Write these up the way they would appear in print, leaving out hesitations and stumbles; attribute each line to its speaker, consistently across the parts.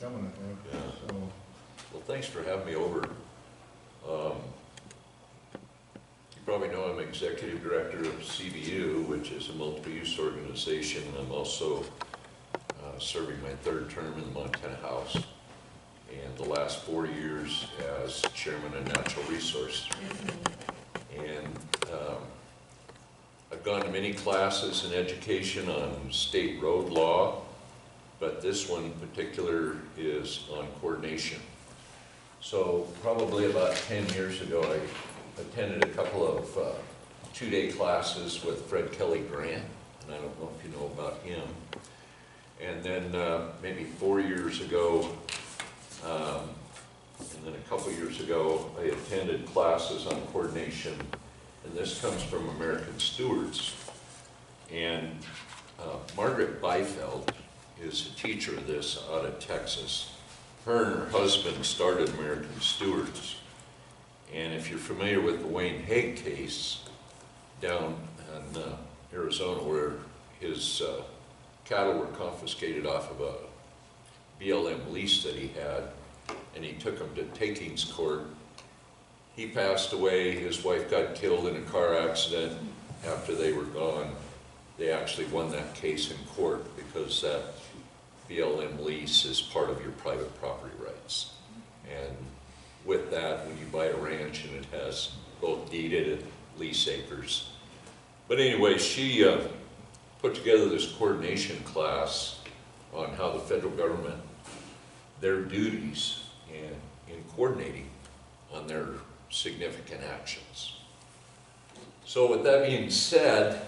Speaker 1: coming, I think.
Speaker 2: Yeah.
Speaker 1: So,
Speaker 2: Well, thanks for having me over. You probably know I'm executive director of CBU, which is a multiple-use organization, and I'm also serving my third term in the Montana House, and the last 4 years as chairman of Natural Resource. And I've gone to many classes in education on state road law, but this one in particular is on coordination. So probably about 10 years ago, I attended a couple of two-day classes with Fred Kelly Grant, and I don't know if you know about him. And then maybe 4 years ago, and then a couple years ago, I attended classes on coordination, and this comes from American Stewards. And Margaret Beifeld is a teacher of this out of Texas. Her and her husband started American Stewards. And if you're familiar with the Wayne Hague case down in Arizona, where his cattle were confiscated off of a BLM lease that he had, and he took them to takings court. He passed away, his wife got killed in a car accident. After they were gone, they actually won that case in court because that BLM lease is part of your private property rights. And with that, when you buy a ranch and it has both deeded and lease acres. But anyway, she put together this coordination class on how the federal government, their duties in coordinating on their significant actions. So with that being said,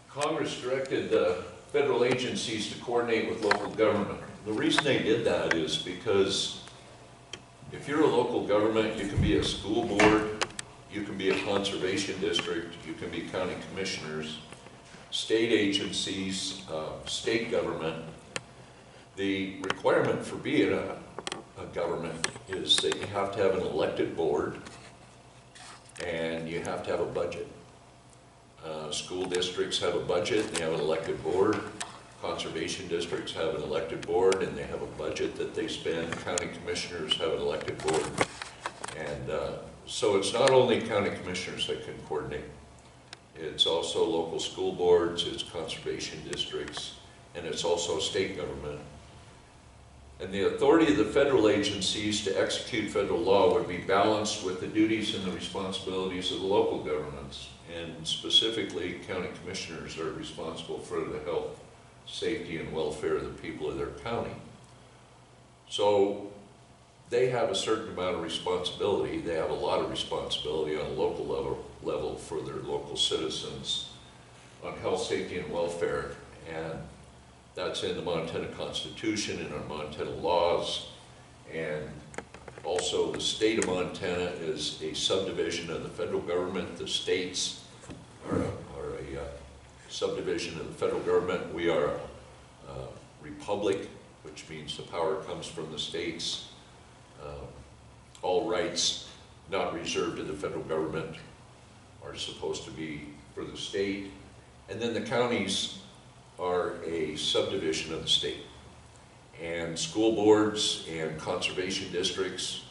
Speaker 2: Congress directed the federal agencies to coordinate with local government. The reason they did that is because if you're a local government, you can be a school board, you can be a conservation district, you can be county commissioners, state agencies, state government. The requirement for being a government is that you have to have an elected board and you have to have a budget. School districts have a budget, they have an elected board. Conservation districts have an elected board and they have a budget that they spend. County commissioners have an elected board. And so it's not only county commissioners that can coordinate. It's also local school boards, it's conservation districts, and it's also state government. And the authority of the federal agencies to execute federal law would be balanced with the duties and the responsibilities of the local governments. And specifically, county commissioners are responsible for the health, safety, and welfare of the people of their county. So they have a certain amount of responsibility. They have a lot of responsibility on a local level for their local citizens on health, safety, and welfare. And that's in the Montana Constitution and our Montana laws. And also the state of Montana is a subdivision of the federal government. The states are a subdivision of the federal government. We are a republic, which means the power comes from the states. All rights not reserved to the federal government are supposed to be for the state. And then the counties are a subdivision of the state. And school boards and conservation districts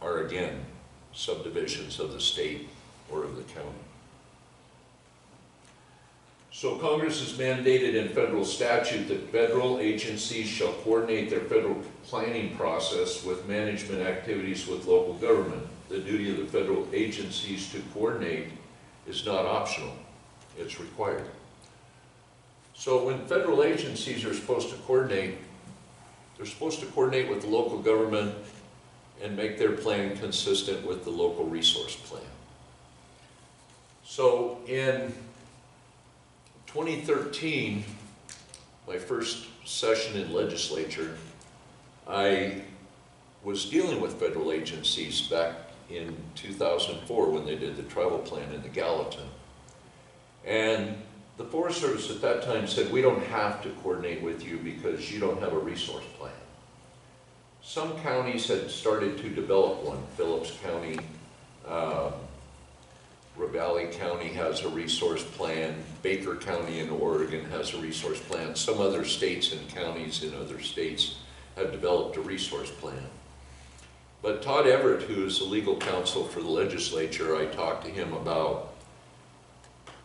Speaker 2: are again subdivisions of the state or of the county. So Congress has mandated in federal statute that federal agencies shall coordinate their federal planning process with management activities with local government. The duty of the federal agencies to coordinate is not optional, it's required. So when federal agencies are supposed to coordinate, they're supposed to coordinate with the local government and make their plan consistent with the local resource plan. So in 2013, my first session in legislature, I was dealing with federal agencies back in 2004 when they did the travel plan in the Gallatin. And the Forest Service at that time said, we don't have to coordinate with you because you don't have a resource plan. Some counties had started to develop one. Phillips County Ravalli County has a resource plan. Baker County in Oregon has a resource plan. Some other states and counties in other states have developed a resource plan. But Todd Everett, who is the legal counsel for the legislature, I talked to him about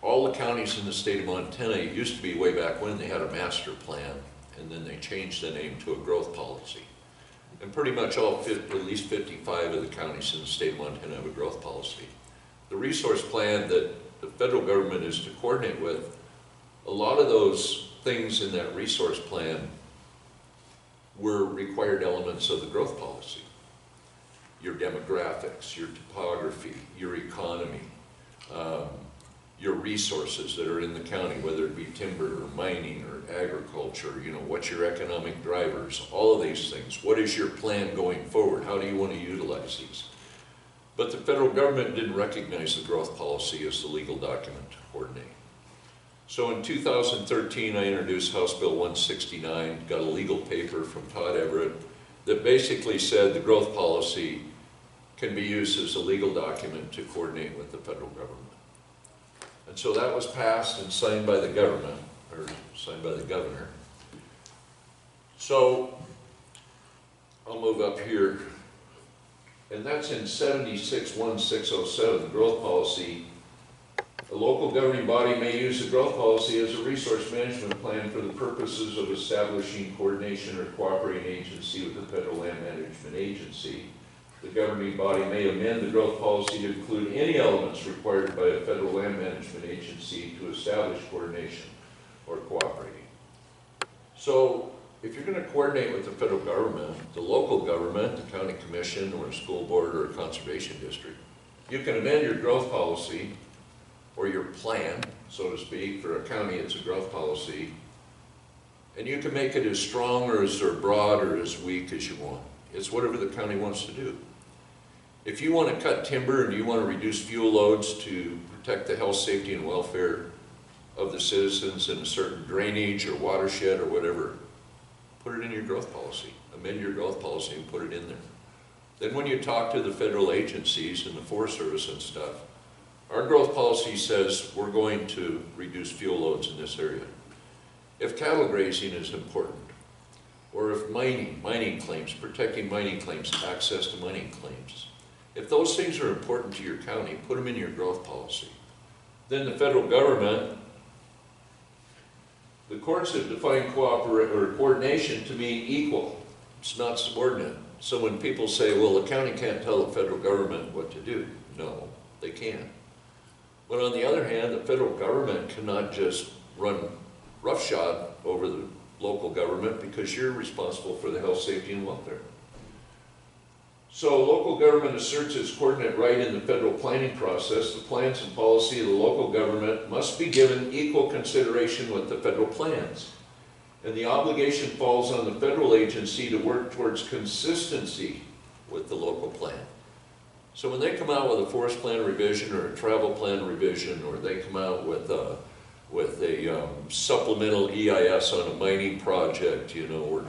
Speaker 2: all the counties in the state of Montana. It used to be way back when they had a master plan, and then they changed the name to a growth policy. And pretty much at least 55 of the counties in the state of Montana have a growth policy. The resource plan that the federal government is to coordinate with, a lot of those things in that resource plan were required elements of the growth policy. Your demographics, your topography, your economy, your resources that are in the county, whether it be timber or mining or agriculture, you know, what's your economic drivers, all of these things. What is your plan going forward? How do you want to utilize these? But the federal government didn't recognize the growth policy as the legal document to coordinate. So in 2013, I introduced House Bill 169, got a legal paper from Todd Everett that basically said the growth policy can be used as a legal document to coordinate with the federal government. And so that was passed and signed by the government, or signed by the governor. So I'll move up here. And that's in 76-1607, the growth policy. A local governing body may use the growth policy as a resource management plan for the purposes of establishing coordination or cooperating agency with the Federal Land Management Agency. The governing body may amend the growth policy to include any elements required by a Federal Land Management Agency to establish coordination or cooperating. So if you're going to coordinate with the federal government, the local government, the county commission, or a school board, or a conservation district, you can amend your growth policy, or your plan, so to speak. For a county, it's a growth policy, and you can make it as strong or as broad or as weak as you want. It's whatever the county wants to do. If you want to cut timber and you want to reduce fuel loads to protect the health, safety, and welfare of the citizens in a certain drainage or watershed or whatever, put it in your growth policy. Amend your growth policy and put it in there. Then when you talk to the federal agencies and the Forest Service and stuff, our growth policy says we're going to reduce fuel loads in this area. If cattle grazing is important, or if mining claims, protecting mining claims, access to mining claims, if those things are important to your county, put them in your growth policy. Then the federal government, the courts have defined coordination to mean equal. It's not subordinate. So when people say, well, the county can't tell the federal government what to do, no, they can't. But on the other hand, the federal government cannot just run roughshod over the local government because you're responsible for the health, safety, and welfare. So local government asserts its coordinate right in the federal planning process. The plans and policy of the local government must be given equal consideration with the federal plans. And the obligation falls on the federal agency to work towards consistency with the local plan. So when they come out with a forest plan revision or a travel plan revision, or they come out with a supplemental EIS on a mining project, you know, we're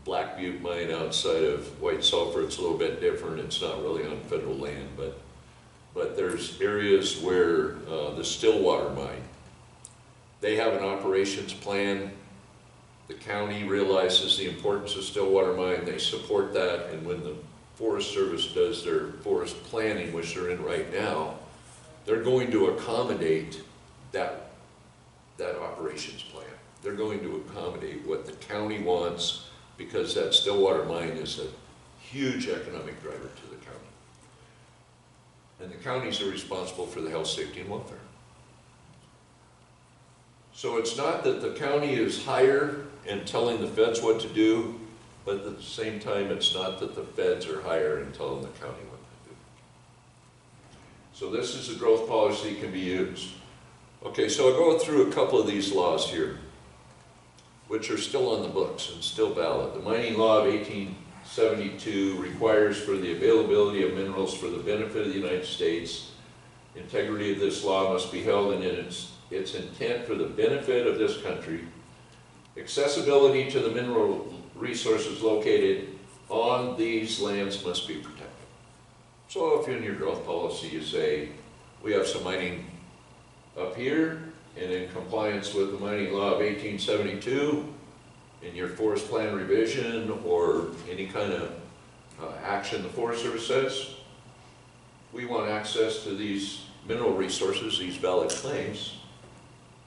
Speaker 2: Black Butte mine outside of White Sulphur, it's a little bit different. It's not really on federal land, but there's areas where the Stillwater mine, they have an operations plan. The county realizes the importance of Stillwater mine. They support that, and when the Forest Service does their forest planning, which they're in right now, they're going to accommodate that operations plan. They're going to accommodate what the county wants, because that Stillwater mine is a huge economic driver to the county. And the counties are responsible for the health, safety, and welfare. So it's not that the county is higher and telling the feds what to do, but at the same time, it's not that the feds are higher and telling the county what to do. So this is a growth policy that can be used. Okay, so I'll go through a couple of these laws here, which are still on the books and still valid. The Mining Law of 1872 requires for the availability of minerals for the benefit of the United States. Integrity of this law must be held in its intent for the benefit of this country. Accessibility to the mineral resources located on these lands must be protected. So if in your growth policy you say We have some mining up here, and in compliance with the mining law of 1872, in your forest plan revision or any kind of action the Forest Service says, we want access to these mineral resources, these valid claims.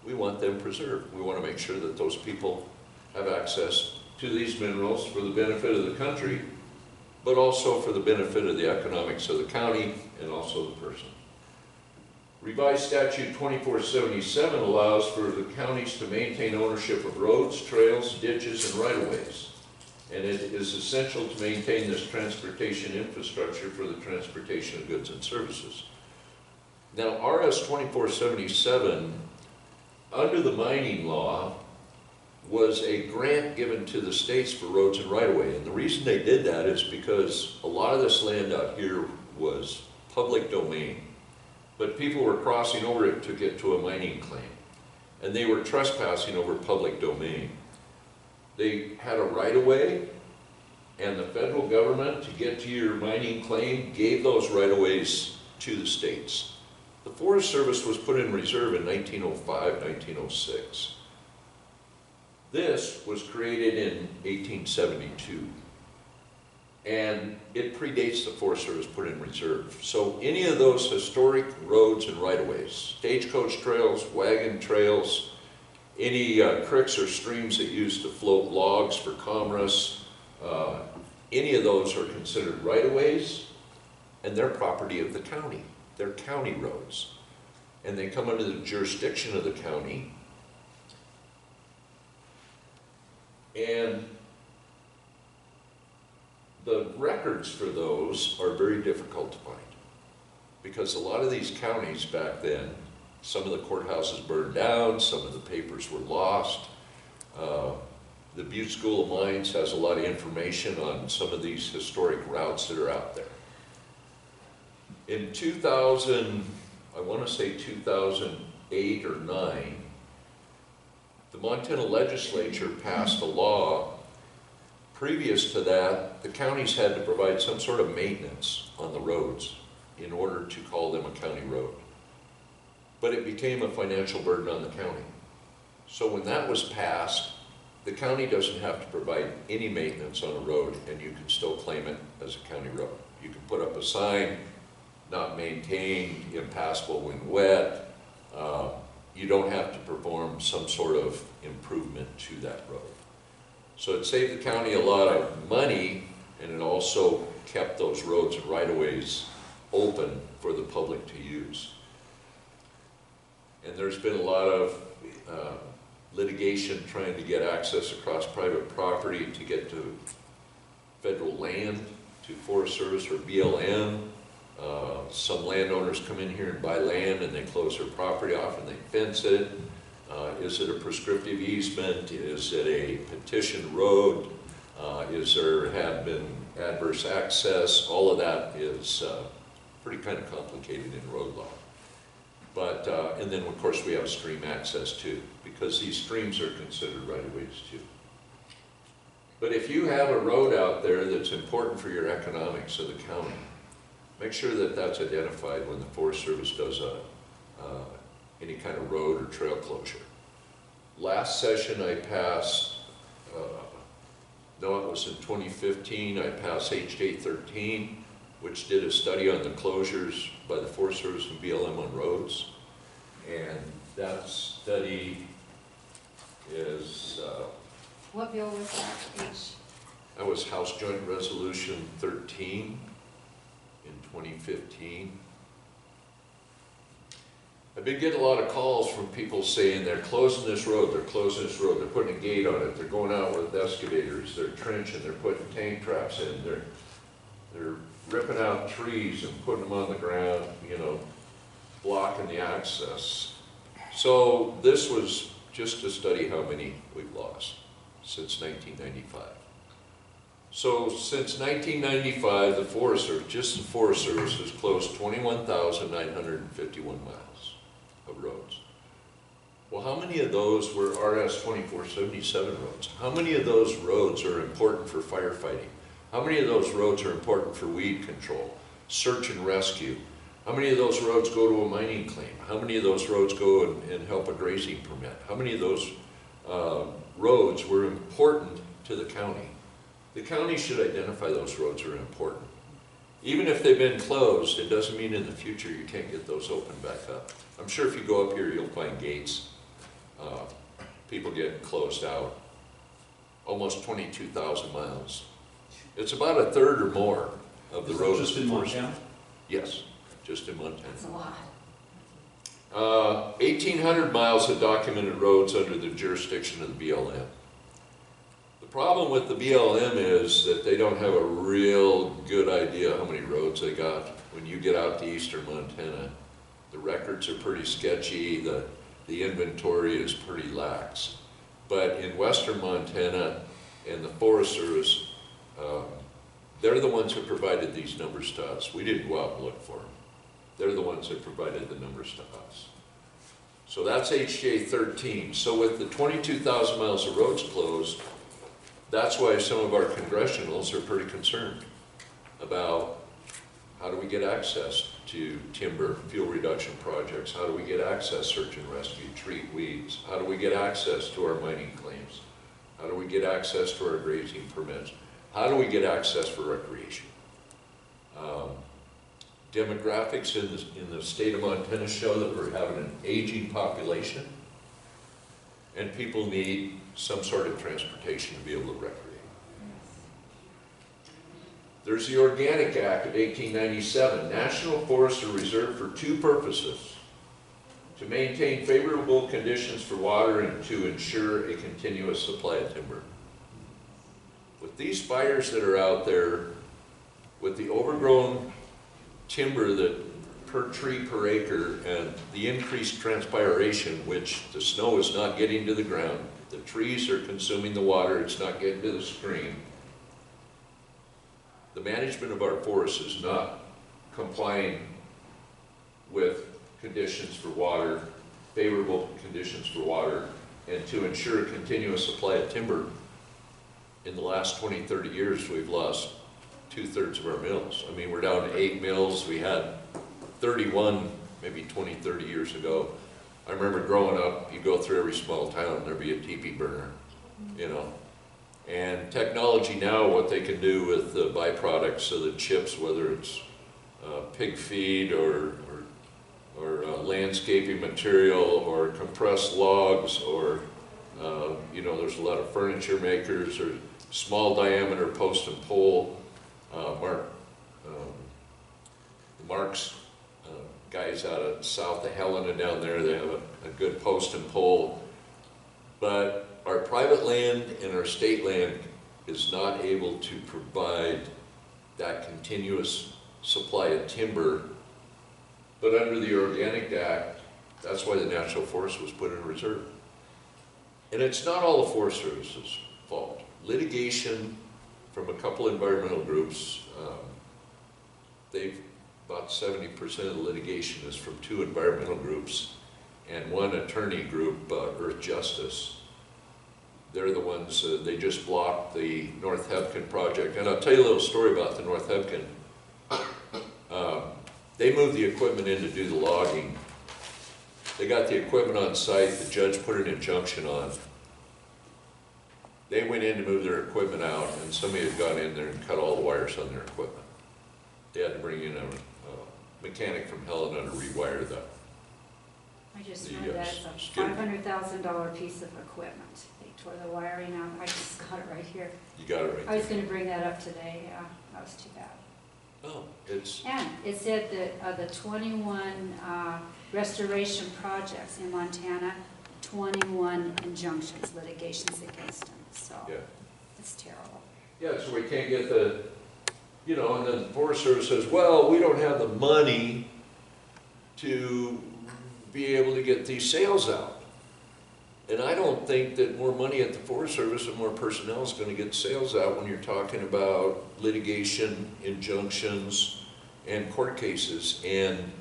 Speaker 2: We want them preserved. We want to make sure that those people have access to these minerals for the benefit of the country, but also for the benefit of the economics of the county and also the person. Revised Statute 2477 allows for the counties to maintain ownership of roads, trails, ditches, and right-of-ways. And it is essential to maintain this transportation infrastructure for the transportation of goods and services. Now, RS 2477, under the mining law, was a grant given to the states for roads and right-of-way. And the reason they did that is because a lot of this land out here was public domain. But people were crossing over it to get to a mining claim. And they were trespassing over public domain. They had a right-of-way, and the federal government, to get to your mining claim, gave those right-of-ways to the states. The Forest Service was put in reserve in 1905, 1906. This was created in 1872. And it predates the Forest Service put in reserve. So any of those historic roads and right-of-ways, stagecoach trails, wagon trails, any creeks or streams that used to float logs for commerce, any of those are considered right-of-ways, and they're property of the county. They're county roads. And they come under the jurisdiction of the county. And the records for those are very difficult to find, because a lot of these counties back then, some of the courthouses burned down, some of the papers were lost. The Butte School of Mines has a lot of information on some of these historic routes that are out there. In 2000, I want to say 2008 or 9, the Montana legislature passed a law. Previous to that, the counties had to provide some sort of maintenance on the roads in order to call them a county road. But it became a financial burden on the county. So when that was passed, the county doesn't have to provide any maintenance on a road, and you can still claim it as a county road. You can put up a sign, not maintained, impassable when wet. You don't have to perform some sort of improvement to that road. So it saved the county a lot of money, and it also kept those roads and right-of-ways open for the public to use. And there's been a lot of litigation trying to get access across private property to get to federal land, to Forest Service or BLM. Some landowners come in here and buy land, and they close their property off and they fence it. Is it a prescriptive easement? Is it a petitioned road? Is there have been adverse access? All of that is pretty kind of complicated in road law. But, and then of course we have stream access too, because these streams are considered right-of-ways too. But if you have a road out there that's important for your economics of the county, make sure that that's identified when the Forest Service does any kind of road or trail closure. Last session I passed, no, it was in 2015, I passed H.J. 13, which did a study on the closures by the Forest Service and BLM on roads. And that study is...
Speaker 1: what bill was that?
Speaker 2: That was House Joint Resolution 13 in 2015. I've been getting a lot of calls from people saying they're closing this road, they're closing this road, they're putting a gate on it, they're going out with excavators, they're trenching, they're putting tank traps in, they're ripping out trees and putting them on the ground, you know, blocking the access. So this was just to study how many we've lost since 1995. So since 1995, the Forest Service, just the Forest Service, has closed 21,951 miles of roads. Well, how many of those were RS 2477 roads? How many of those roads are important for firefighting? How many of those roads are important for weed control, search and rescue? How many of those roads go to a mining claim? How many of those roads go and help a grazing permit? How many of those roads were important to the county? The county should identify those roads are important. Even if they've been closed, it doesn't mean in the future you can't get those opened back up. I'm sure if you go up here, you'll find gates. People get closed out. Almost 22,000 miles. It's about a third or more of the roads.
Speaker 3: Just in Montana?
Speaker 2: Yes, just in Montana.
Speaker 1: That's a lot.
Speaker 2: 1,800 miles of documented roads under the jurisdiction of the BLM. The problem with the BLM is that they don't have a real good idea how many roads they got. When you get out to eastern Montana, the records are pretty sketchy, the inventory is pretty lax. But in western Montana and the Forest Service, they're the ones who provided these numbers to us. We didn't go out and look for them. They're the ones that provided the numbers to us. So that's HJ 13. So with the 22,000 miles of roads closed, that's why some of our congressionals are pretty concerned about how do we get access to timber, fuel reduction projects? How do we get access, search and rescue, treat weeds? How do we get access to our mining claims? How do we get access to our grazing permits? How do we get access for recreation? Demographics in the state of Montana show that we're having an aging population, and people need some sort of transportation to be able to recreate. There's the Organic Act of 1897. National forests are reserved for two purposes: to maintain favorable conditions for water and to ensure a continuous supply of timber. With these fires that are out there, with the overgrown timber that per tree per acre and the increased transpiration, which the snow is not getting to the ground, the trees are consuming the water, it's not getting to the stream. The management of our forests is not complying with conditions for water, favorable conditions for water, and to ensure a continuous supply of timber. In the last 20, 30 years, we've lost 2/3 of our mills. I mean, we're down to 8 mills. We had 31, maybe 20, 30 years ago. I remember growing up, you go through every small town, there'd be a teepee burner, you know. And technology now, what they can do with the byproducts of the chips, whether it's pig feed or landscaping material or compressed logs or, you know, there's a lot of furniture makers or small diameter post and pole. Mark's guys out of south of Helena down there, they have a good post and pole. But our private land and our state land is not able to provide that continuous supply of timber. But under the Organic Act, that's why the National Forest was put in reserve. And it's not all the Forest Service's fault. Litigation from a couple environmental groups, about 70% of the litigation is from 2 environmental groups and 1 attorney group, Earth Justice. They're the ones, they just blocked the North Hebgen project. And I'll tell you a little story about the North Hebgen. They moved the equipment in to do the logging. They got the equipment on site, the judge put an injunction on. They went in to move their equipment out, and somebody had gone in there and cut all the wires on their equipment. They had to bring in a mechanic from Helena to rewire that.
Speaker 1: I just know that it's a $500,000 piece of equipment. They tore the wiring out. I just got it right here.
Speaker 2: You got it right there.
Speaker 1: I was going to bring that up today. Yeah, that was too bad.
Speaker 2: Oh, it's...
Speaker 1: And it said that the 21 restoration projects in Montana, 21 injunctions, litigations against them. So
Speaker 2: Yeah.
Speaker 1: it's terrible.
Speaker 2: Yeah, so we can't get the, you know, and then the Forest Service says, well, we don't have the money to be able to get these sales out. And I don't think that more money at the Forest Service and more personnel is going to get sales out when you're talking about litigation, injunctions, and court cases. And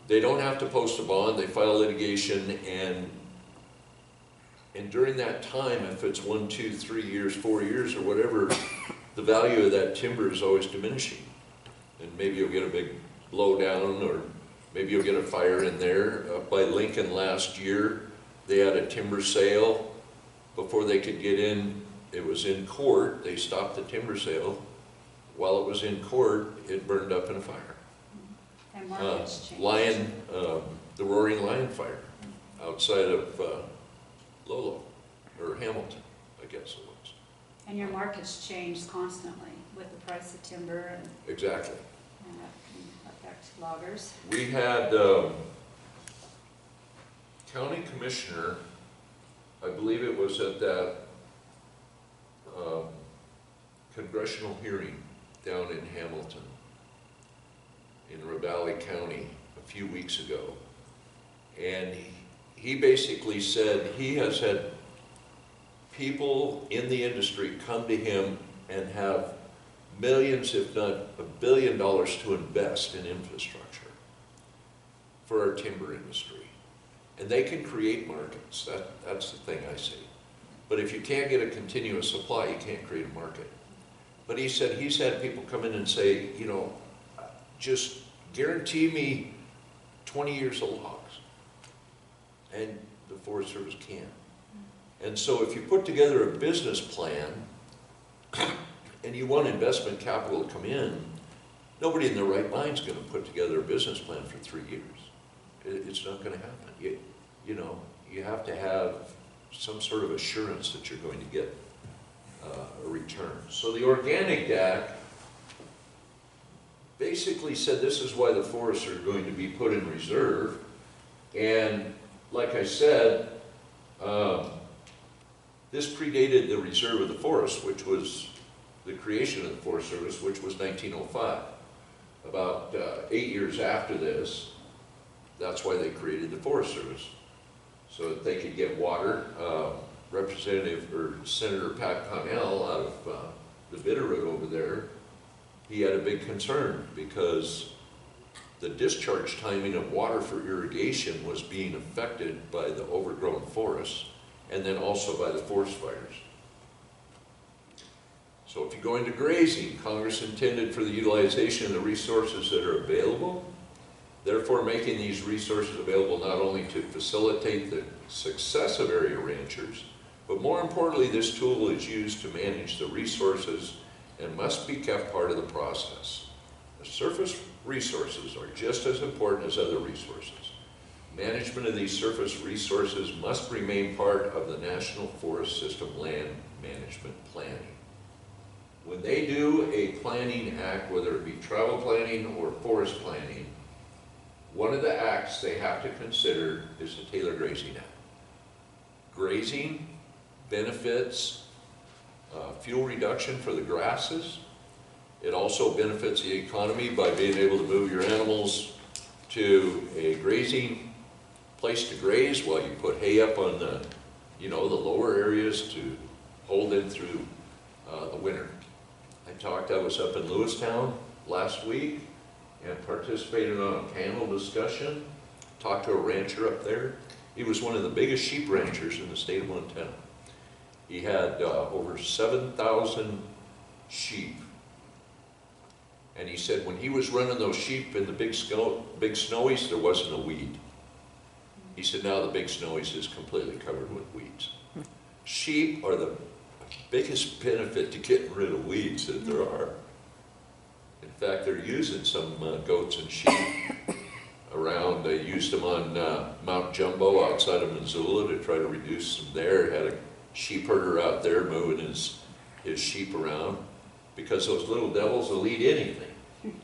Speaker 2: they don't have to post a bond, they file litigation, and during that time, if it's 1, 2, 3 years, 4 years, or whatever, the value of that timber is always diminishing. And maybe you'll get a big blowdown, or Maybe you'll get a fire in there. Up by Lincoln last year, they had a timber sale. Before they could get in, it was in court. They stopped the timber sale. While it was in court, it burned up in a fire.
Speaker 1: And markets change.
Speaker 2: The Roaring Lion Fire outside of Lolo, or Hamilton, I guess it was.
Speaker 1: And your markets change constantly with the price of timber, and
Speaker 2: Exactly.
Speaker 1: that can affect loggers.
Speaker 2: We had county commissioner, I believe it was at that congressional hearing down in Hamilton, in Ravalli County, a few weeks ago. And he basically said he has had people in the industry come to him and have millions, if not $1 billion, to invest in infrastructure for our timber industry. And they can create markets. That's the thing I see. But if you can't get a continuous supply, you can't create a market. But he said he's had people come in and say, you know, just guarantee me 20 years of logs. And the Forest Service can't. And so if you put together a business plan and you want investment capital to come in, nobody in their right mind is going to put together a business plan for 3 years. It's not going to happen. You know, you have to have some sort of assurance that you're going to get a return. So the organic DAC basically said this is why the forests are going to be put in reserve. And like I said, this predated the reserve of the forest, which was the creation of the Forest Service, which was 1905. About 8 years after this, that's why they created the Forest Service, so that they could get water. Representative or Senator Pat Connell out of the Bitterroot over there, he had a big concern because the discharge timing of water for irrigation was being affected by the overgrown forests and then also by the forest fires. So if you go into grazing, Congress intended for the utilization of the resources that are available, therefore making these resources available not only to facilitate the success of area ranchers, but more importantly, this tool is used to manage the resources and must be kept part of the process. The surface resources are just as important as other resources. Management of these surface resources must remain part of the National Forest System land management planning. When they do a planning act, whether it be travel planning or forest planning, one of the acts they have to consider is the Taylor Grazing Act. Grazing benefits fuel reduction for the grasses. It also benefits the economy by being able to move your animals to a grazing place to graze while you put hay up on the, the lower areas to hold them through the winter. I was up in Lewistown last week and participated on a panel discussion. Talked to a rancher up there. He was one of the biggest sheep ranchers in the state of Montana. He had over 7,000 sheep. And he said when he was running those sheep in the big snowies, there wasn't a weed. He said now the big snowies is completely covered with weeds. Sheep are the biggest benefit to getting rid of weeds that there are. In fact, they're using some goats and sheep around. They used them on Mount Jumbo outside of Missoula to try to reduce them there. Had a sheep herder out there moving his sheep around because those little devils will eat anything.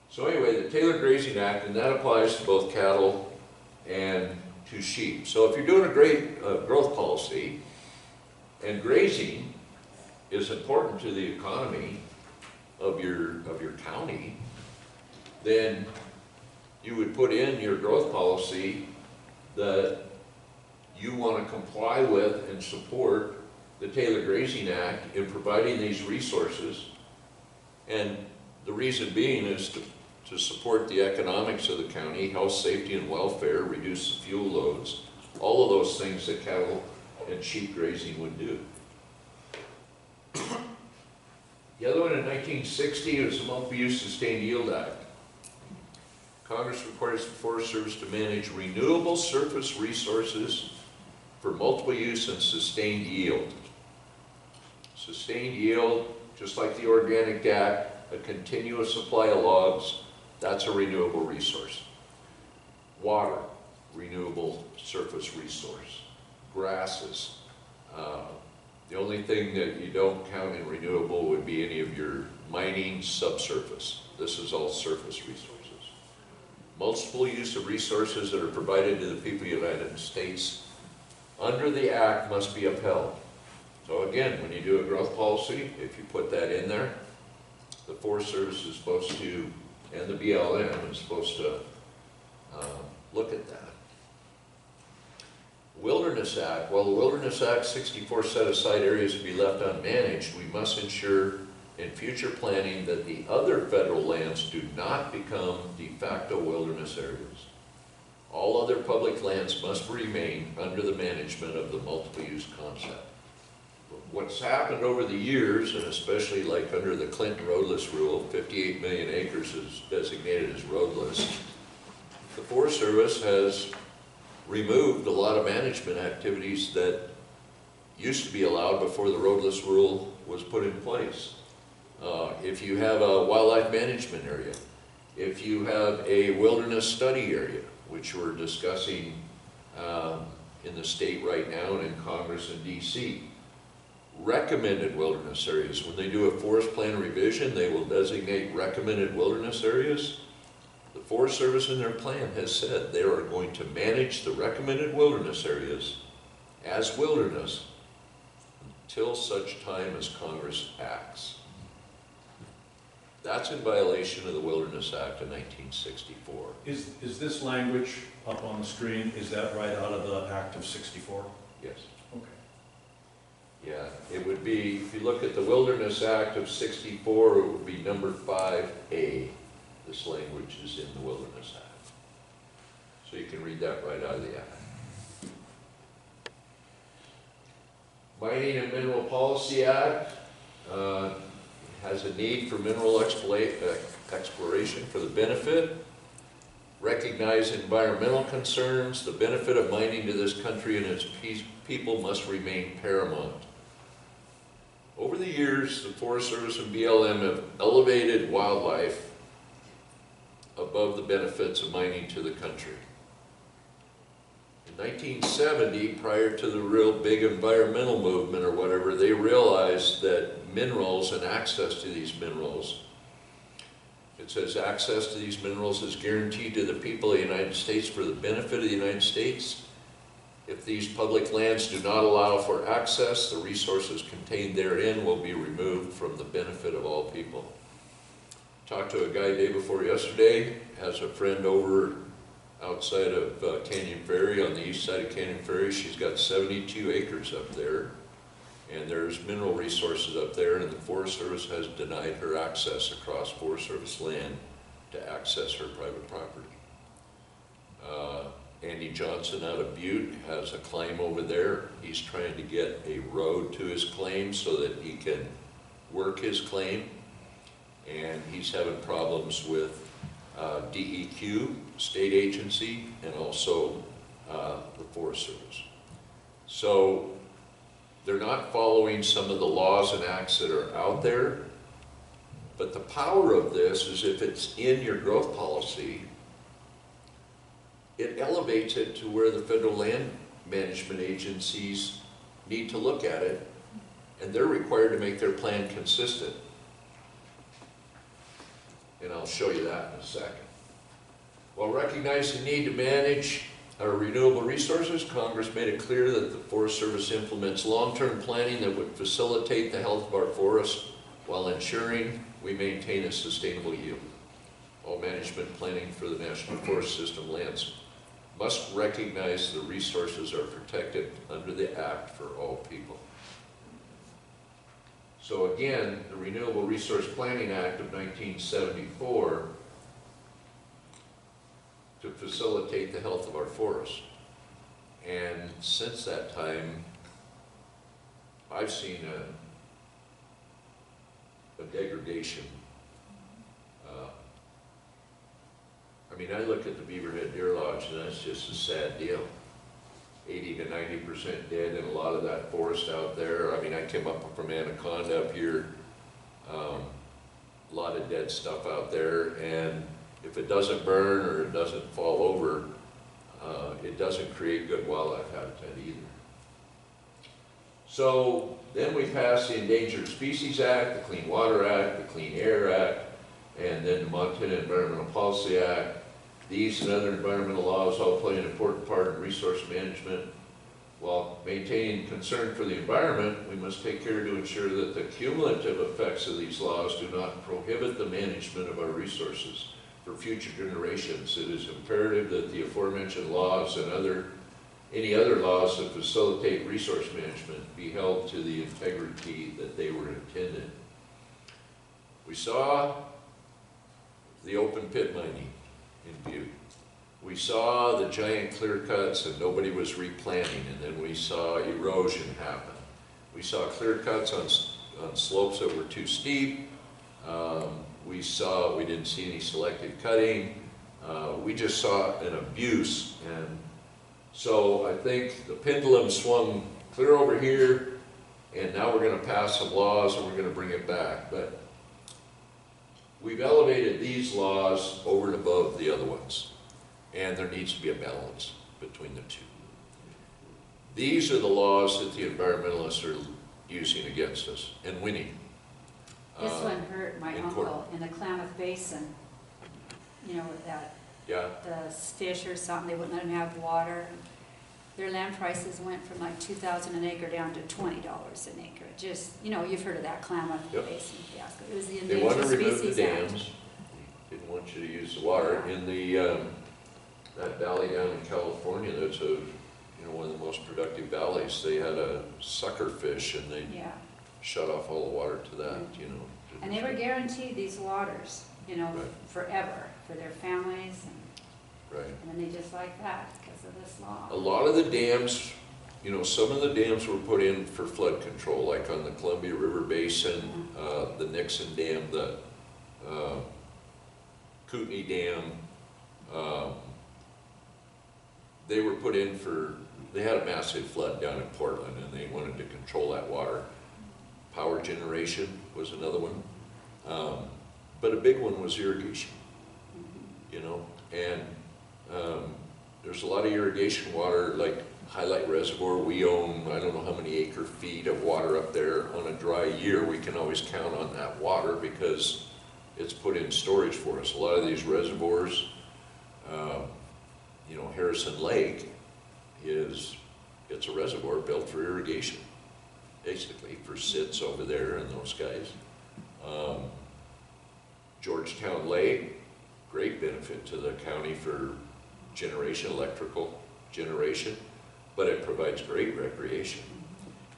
Speaker 2: So anyway, the Taylor Grazing Act, and that applies to both cattle and to sheep. So if you're doing a great growth policy, and grazing is important to the economy of your county, then you would put in your growth policy that you want to comply with and support the Taylor Grazing Act in providing these resources. And the reason being is to support the economics of the county, health, safety, and welfare, reduce the fuel loads, all of those things that cattle and sheep grazing would do. The other one in 1960 was the Multi-Use Sustained Yield Act. Congress requires the Forest Service to manage renewable surface resources for multiple use and sustained yield. Sustained yield, just like the Organic Act, a continuous supply of logs, that's a renewable resource. Water, renewable surface resource. Grasses. The only thing that you don't count in renewable would be any of your mining subsurface. This is all surface resources. Multiple use of resources that are provided to the people of the United States under the Act must be upheld. So again, when you do a growth policy, if you put that in there, the Forest Service is supposed to, and the BLM is supposed to look at that. Wilderness Act, well, the Wilderness Act 64 set aside areas to be left unmanaged. We must ensure in future planning that the other federal lands do not become de facto wilderness areas. All other public lands must remain under the management of the multiple use concept. What's happened over the years, and especially like under the Clinton roadless rule, 58 million acres is designated as roadless. The Forest Service has removed a lot of management activities that used to be allowed before the roadless rule was put in place. If you have a wildlife management area, if you have a wilderness study area, which we're discussing in the state right now and in Congress and DC, recommended wilderness areas. When they do a forest plan revision, they will designate recommended wilderness areas. The Forest Service in their plan has said they are going to manage the recommended wilderness areas as wilderness until such time as Congress acts. That's in violation of the Wilderness Act of 1964.
Speaker 3: Is this language up on the screen, is that right out of the Act of 64?
Speaker 2: Yes.
Speaker 3: Okay.
Speaker 2: Yeah, it would be, if you look at the Wilderness Act of 64, it would be number 5A. This language is in the Wilderness Act. So you can read that right out of the Act. Mining and Mineral Policy Act has a need for mineral exploration for the benefit, recognize environmental concerns, the benefit of mining to this country and its people must remain paramount. Over the years, the Forest Service and BLM have elevated wildlife above the benefits of mining to the country. In 1970, prior to the real big environmental movement or whatever, they realized that minerals and access to these minerals, it says access to these minerals is guaranteed to the people of the United States for the benefit of the United States. If these public lands do not allow for access, the resources contained therein will be removed from the benefit of all people. Talked to a guy day before yesterday, has a friend over outside of Canyon Ferry, on the east side of Canyon Ferry. She's got 72 acres up there, and there's mineral resources up there, and the Forest Service has denied her access across Forest Service land to access her private property. Andy Johnson out of Butte has a claim over there. He's trying to get a road to his claim so that he can work his claim, and he's having problems with DEQ, state agency, and also the Forest Service. So they're not following some of the laws and acts that are out there, but the power of this is if it's in your growth policy, it elevates it to where the federal land management agencies need to look at it, and they're required to make their plan consistent. And I'll show you that in a second. While recognizing the need to manage our renewable resources, Congress made it clear that the Forest Service implements long-term planning that would facilitate the health of our forests while ensuring we maintain a sustainable yield. All management planning for the National Forest System lands must recognize the resources are protected under the Act for all people. So again, the Renewable Resource Planning Act of 1974 to facilitate the health of our forests. And since that time, I've seen a degradation I mean, I look at the Beaverhead Deer Lodge, and that's just a sad deal. 80 to 90% dead, and a lot of that forest out there. I mean, I came up from Anaconda up here, a lot of dead stuff out there, and if it doesn't burn or it doesn't fall over, it doesn't create good wildlife habitat either. So then we passed the Endangered Species Act, the Clean Water Act, the Clean Air Act, and then the Montana Environmental Policy Act. These and other environmental laws all play an important part in resource management. While maintaining concern for the environment, we must take care to ensure that the cumulative effects of these laws do not prohibit the management of our resources for future generations. It is imperative that the aforementioned laws and any other laws that facilitate resource management be held to the integrity that they were intended. We saw the open pit mining in Butte. We saw the giant clear cuts and nobody was replanting, and then we saw erosion happen. We saw clear cuts on slopes that were too steep. We didn't see any selective cutting. We just saw an abuse, and so I think the pendulum swung clear over here, and now we're going to pass some laws and we're going to bring it back. But we've elevated these laws over and above the other ones, and there needs to be a balance between the two. These are the laws that the environmentalists are using against us and winning.
Speaker 1: This one hurt my
Speaker 2: in
Speaker 1: uncle
Speaker 2: court.
Speaker 1: in the Klamath Basin, you know, with that,
Speaker 2: Yeah,
Speaker 1: the fish or something, they wouldn't let them have water. Their land prices went from like $2,000 an acre down to $20 an acre. Just, you know, you've heard of that Klamath
Speaker 2: Yep.
Speaker 1: Basin fiasco. It was the
Speaker 2: they want
Speaker 1: Endangered
Speaker 2: to remove the
Speaker 1: Species Act.
Speaker 2: dams. Didn't want you to use the water.
Speaker 1: Yeah.
Speaker 2: In the that valley down in California, that's one of the most productive valleys. They had a sucker fish, and they
Speaker 1: Yeah,
Speaker 2: shut off all the water to that. You know.
Speaker 1: and they were guaranteed these waters, you know,
Speaker 2: Right.
Speaker 1: forever for their families,
Speaker 2: Right.
Speaker 1: and then they just like that because of this law.
Speaker 2: A lot of the dams, some of the dams were put in for flood control, like on the Columbia River Basin, the Nixon Dam, the Kootenai Dam. They were put in they had a massive flood down in Portland, and they wanted to control that water. Power generation was another one. But a big one was irrigation, and there's a lot of irrigation water, like Highlight Reservoir. We own, I don't know how many acre feet of water up there. On a dry year, we can always count on that water because it's put in storage for us. A lot of these reservoirs, Harrison Lake it's a reservoir built for irrigation, basically, for SITs over there and those guys. Georgetown Lake, great benefit to the county for generation, electrical generation, but it provides great recreation.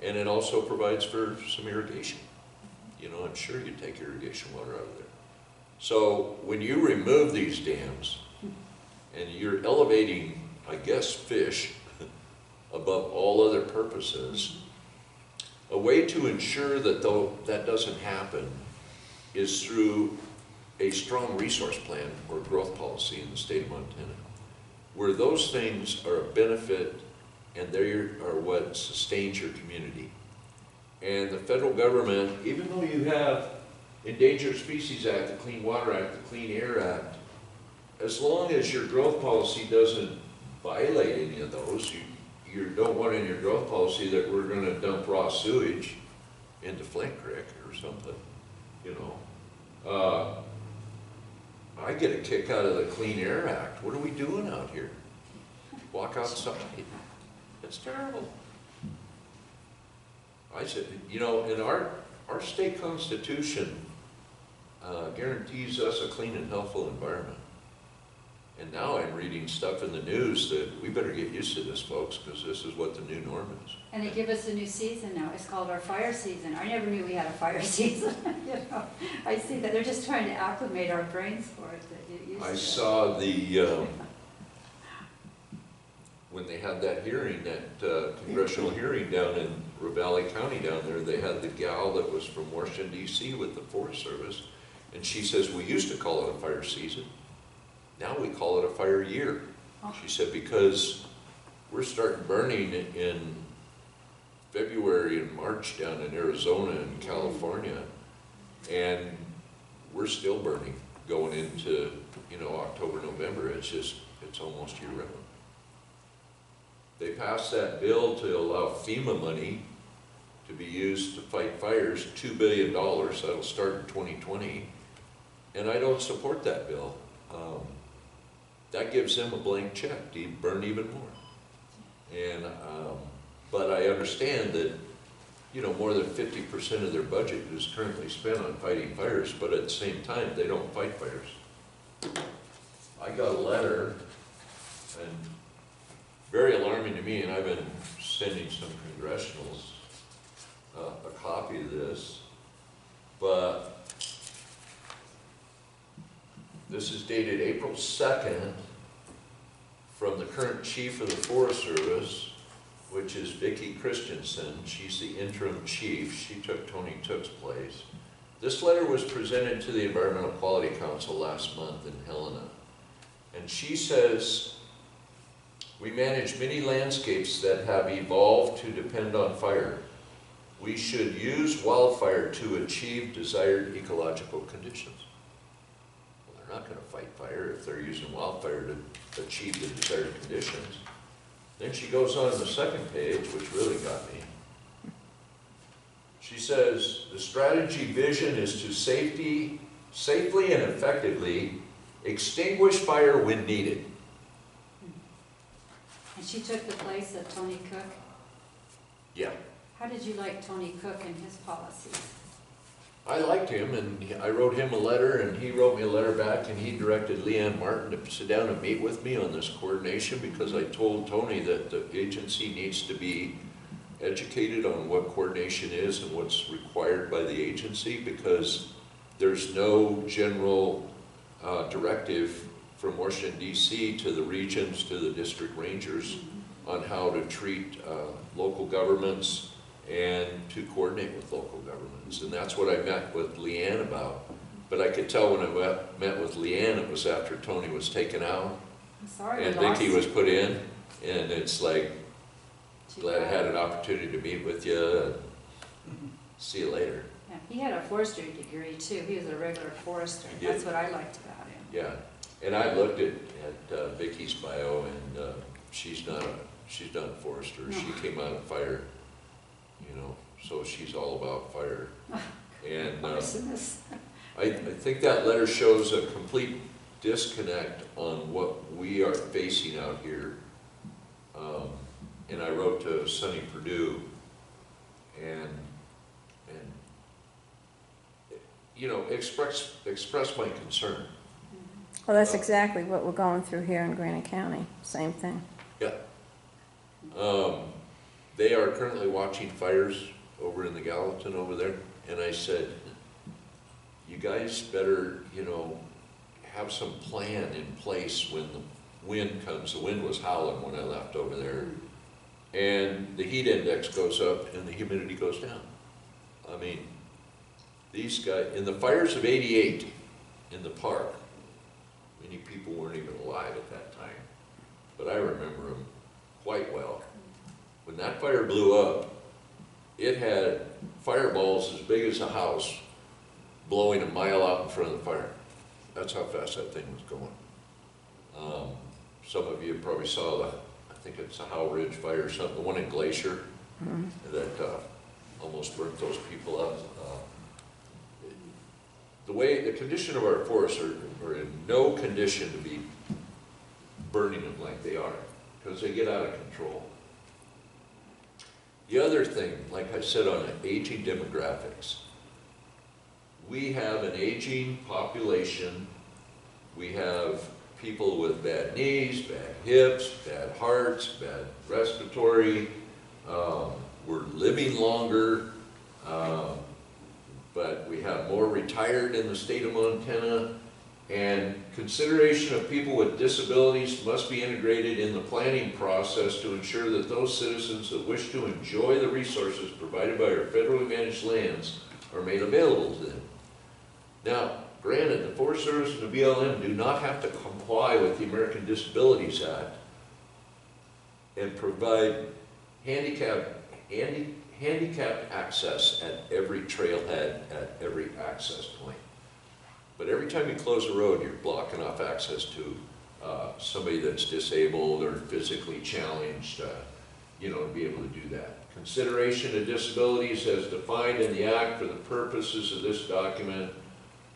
Speaker 2: And it also provides for some irrigation. I'm sure you take irrigation water out of there. So when you remove these dams and you're elevating, I guess, fish above all other purposes, a way to ensure that that doesn't happen is through a strong resource plan or growth policy in the state of Montana, where those things are a benefit and they are what sustains your community. And the federal government, even though you have Endangered Species Act, the Clean Water Act, the Clean Air Act, as long as your growth policy doesn't violate any of those, you don't want in your growth policy that we're going to dump raw sewage into Flint Creek or something, I get a kick out of the Clean Air Act. What are we doing out here? Walk outside. It's terrible. I said, in our state constitution guarantees us a clean and healthful environment. And now I'm reading stuff in the news that we better get used to this, folks, because this is what the new norm is.
Speaker 1: And they give us a new season now. It's called our fire season. I never knew we had a fire season. I see that they're just trying to acclimate our brains for it.
Speaker 2: I saw when they had that hearing, that congressional hearing down in Ravalli County down there, they had the gal that was from Washington, D.C. with the Forest Service, and she says, we used to call it a fire season. now we call it a fire year.
Speaker 1: Oh.
Speaker 2: She said, because we're starting burning in February and March down in Arizona and California, and we're still burning going into, you know, October, November. It's almost year round. They passed that bill to allow FEMA money to be used to fight fires, $2 billion, that'll start in 2020, and I don't support that bill. That gives them a blank check to burn even more. And, but I understand that, you know, more than 50% of their budget is currently spent on fighting fires, but at the same time, they don't fight fires. I got a letter, and very alarming to me, and I've been sending some congressionals a copy of this, but this is dated April 2nd from the current chief of the Forest Service, which is Vicki Christensen. She's the interim chief. She took Tony Took's place. This letter was presented to the Environmental Quality Council last month in Helena. And she says, we manage many landscapes that have evolved to depend on fire. We should use wildfire to achieve desired ecological conditions. Well, they're not going to fight fire if they're using wildfire to achieve the desired conditions. Then she goes on the second page, which really got me. She says, the strategy vision is to safely and effectively extinguish fire when needed.
Speaker 1: And she took the place of Tony Cook.
Speaker 2: Yeah.
Speaker 1: How did you like Tony Cook and his policies?
Speaker 2: I liked him, and I wrote him a letter, and he wrote me a letter back, and he directed Leanne Martin to sit down and meet with me on this coordination, because I told Tony that the agency needs to be educated on what coordination is and what's required by the agency, because there's no general directive from Washington, D.C. to the regions, to the district rangers on how to treat local governments and to coordinate with local governments. And that's what I met with Leanne about. But I could tell when I met with Leanne, it was after Tony was taken out
Speaker 1: I'm sorry,
Speaker 2: and
Speaker 1: we lost
Speaker 2: Vicki was
Speaker 1: you.
Speaker 2: put in. And it's like,
Speaker 1: Too
Speaker 2: glad I
Speaker 1: bad.
Speaker 2: had an opportunity to meet with you. See you later.
Speaker 1: Yeah, he had a forestry degree too. He was a regular forester.
Speaker 2: He did.
Speaker 1: That's what I liked about him.
Speaker 2: Yeah, and I looked at Vicki's bio, and she's done a forester.
Speaker 1: No.
Speaker 2: She came out of fire, you know, so she's all about fire. And
Speaker 1: Arsonist.
Speaker 2: I think that letter shows a complete disconnect on what we are facing out here. And I wrote to Sonny Perdue, and you know, express my concern.
Speaker 4: Well, that's exactly what we're going through here in Granite County, same thing.
Speaker 2: Yeah. They are currently watching fires over in the Gallatin over there, and I said, you guys better, you know, have some plan in place when the wind comes. The wind was howling when I left over there, and the heat index goes up and the humidity goes down. I mean, these guys, in the fires of '88 in the park, many people weren't even alive at that time, but I remember them quite well. When that fire blew up, it had fireballs as big as a house blowing a mile out in front of the fire. That's how fast that thing was going. Some of you probably saw I think it's a Howe Ridge fire or something, the one in Glacier that almost burnt those people up. The condition of our forests are in no condition to be burning them like they are, because they get out of control. The other thing, like I said, on aging demographics, we have an aging population. We have people with bad knees, bad hips, bad hearts, bad respiratory. We're living longer, but we have more retired in the state of Montana. And consideration of people with disabilities must be integrated in the planning process to ensure that those citizens that wish to enjoy the resources provided by our federally managed lands are made available to them. Now, Granted, the Forest Service and the BLM do not have to comply with the American Disabilities Act and provide handicapped access at every trailhead, at every access point. But every time you close a road, you're blocking off access to somebody that's disabled or physically challenged, to be able to do that. Consideration of disabilities as defined in the Act for the purposes of this document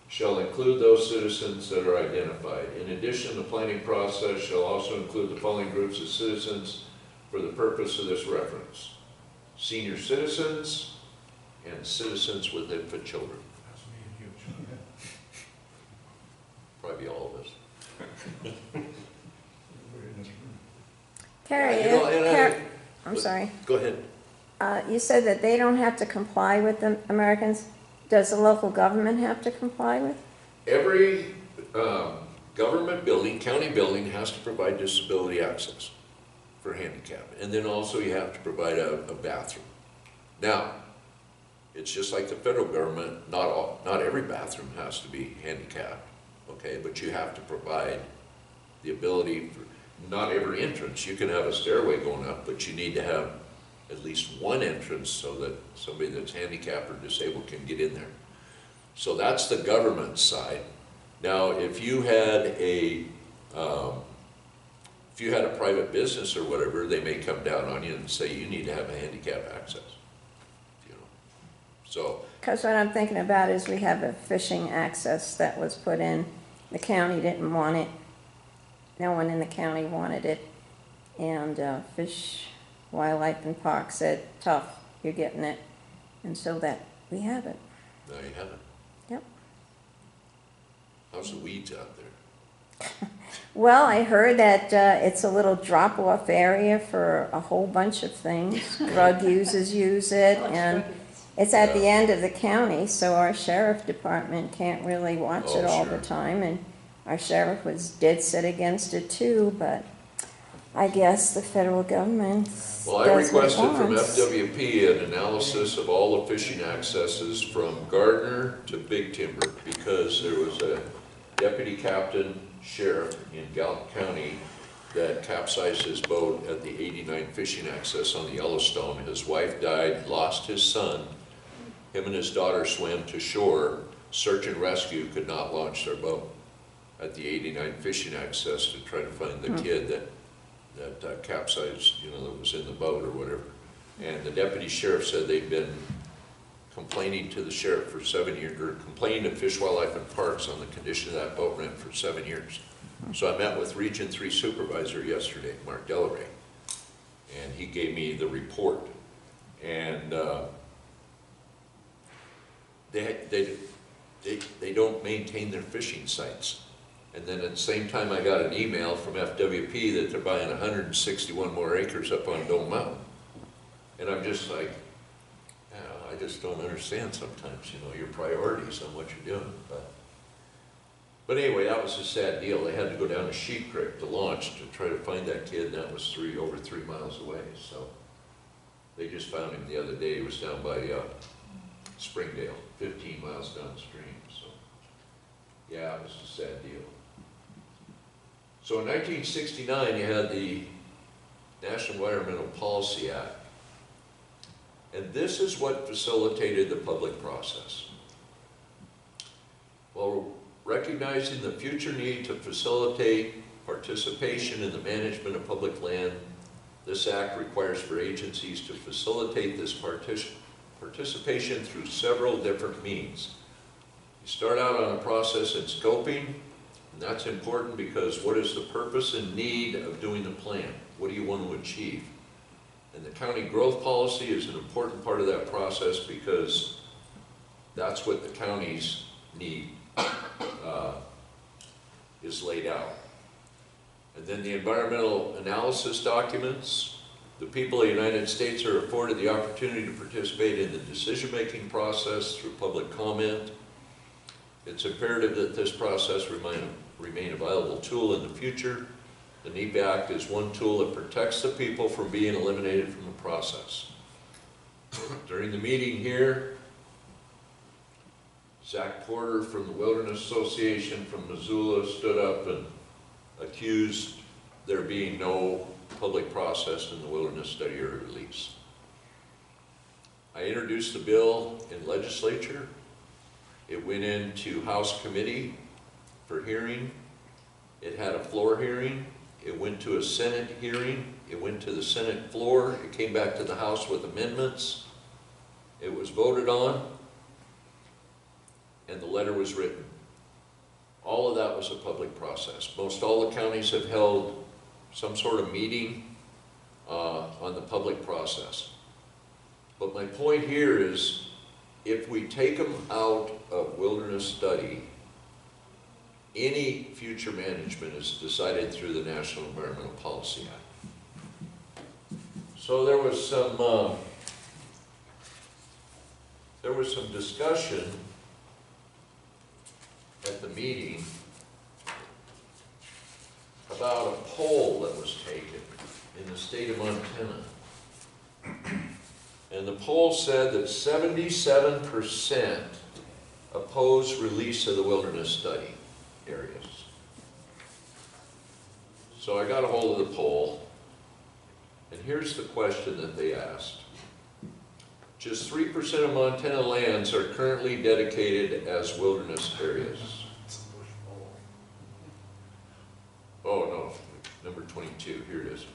Speaker 2: shall include those citizens that are identified. In addition, the planning process shall also include the following groups of citizens for the purpose of this reference: senior citizens and citizens with infant children.
Speaker 3: That's me and you.
Speaker 2: Probably all of us.
Speaker 4: Carrie, I'm sorry.
Speaker 2: Go ahead.
Speaker 4: You said that they don't have to comply with the Americans. Does the local government have to comply with?
Speaker 2: Every government building, county building, has to provide disability access for handicap. And then also you have to provide a bathroom. Now, it's just like the federal government, not every bathroom has to be handicapped, okay? But you have to provide the ability for, not every entrance. You can have a stairway going up, but you need to have at least one entrance so that somebody that's handicapped or disabled can get in there. So that's the government side. Now, if you had a private business or whatever, they may come down on you and say you need to have a handicap access. So.
Speaker 4: Because what I'm thinking about is we have a fishing access that was put in. The county didn't want it. No one in the county wanted it. And Fish, Wildlife and Park said, tough, you're getting it. And so that we have it.
Speaker 2: Now you have it.
Speaker 4: Yep.
Speaker 2: How's the weeds out there?
Speaker 4: Well, I heard that it's a little drop-off area for a whole bunch of things. Drug users use it, and it's at the end of the county, so our sheriff department can't really watch it all the time. And our sheriff was dead set against it too, but I guess the federal government
Speaker 2: Well, I requested from FWP an analysis of all the fishing accesses from Gardner to Big Timber, because there was a deputy captain sheriff in Gallatin County that capsized his boat at the 89 fishing access on the Yellowstone. His wife died, lost his son. Him and his daughter swam to shore. Search and rescue could not launch their boat at the 89 fishing access to try to find the kid that capsized, that was in the boat or whatever. And the deputy sheriff said they'd been complaining to the sheriff for 7 years, or complaining to Fish, Wildlife and Parks on the condition of that boat ramp for 7 years. So I met with Region 3 Supervisor yesterday, Mark Delaray, and he gave me the report. And they don't maintain their fishing sites. And then at the same time, I got an email from FWP that they're buying 161 more acres up on Dome Mountain. And I'm just like, I just don't understand sometimes, your priorities on what you're doing. But anyway, that was a sad deal. They had to go down to Sheep Creek to launch to try to find that kid, and that was over 3 miles away. So they just found him the other day. He was down by Springdale, 15 miles downstream. So yeah, it was a sad deal. So in 1969, you had the National Environmental Policy Act. And this is what facilitated the public process. While recognizing the future need to facilitate participation in the management of public land, this act requires for agencies to facilitate this participation through several different means. You start out on a process in scoping, and that's important because what is the purpose and need of doing the plan? What do you want to achieve? And the county growth policy is an important part of that process because that's what the county's need is laid out. And then the environmental analysis documents. The people of the United States are afforded the opportunity to participate in the decision-making process through public comment. It's imperative that this process remain a viable tool in the future. The NEPA Act is one tool that protects the people from being eliminated from the process. During the meeting here, Zach Porter from the Wilderness Association from Missoula stood up and accused there being no public process in the wilderness study area release. I introduced the bill in legislature. It went into House committee for hearing. It had a floor hearing. It went to a Senate hearing. It went to the Senate floor. It came back to the House with amendments. It was voted on, and the letter was written. All of that was a public process. Most all the counties have held some sort of meeting on the public process. But my point here is, if we take them out of wilderness study, any future management is decided through the National Environmental Policy Act. So there was some discussion at the meeting about a poll that was taken in the state of Montana. And the poll said that 77% oppose release of the wilderness study areas. So I got a hold of the poll, and here's the question that they asked. Just 3% of Montana lands are currently dedicated as wilderness areas. Oh no, number 22, here it is.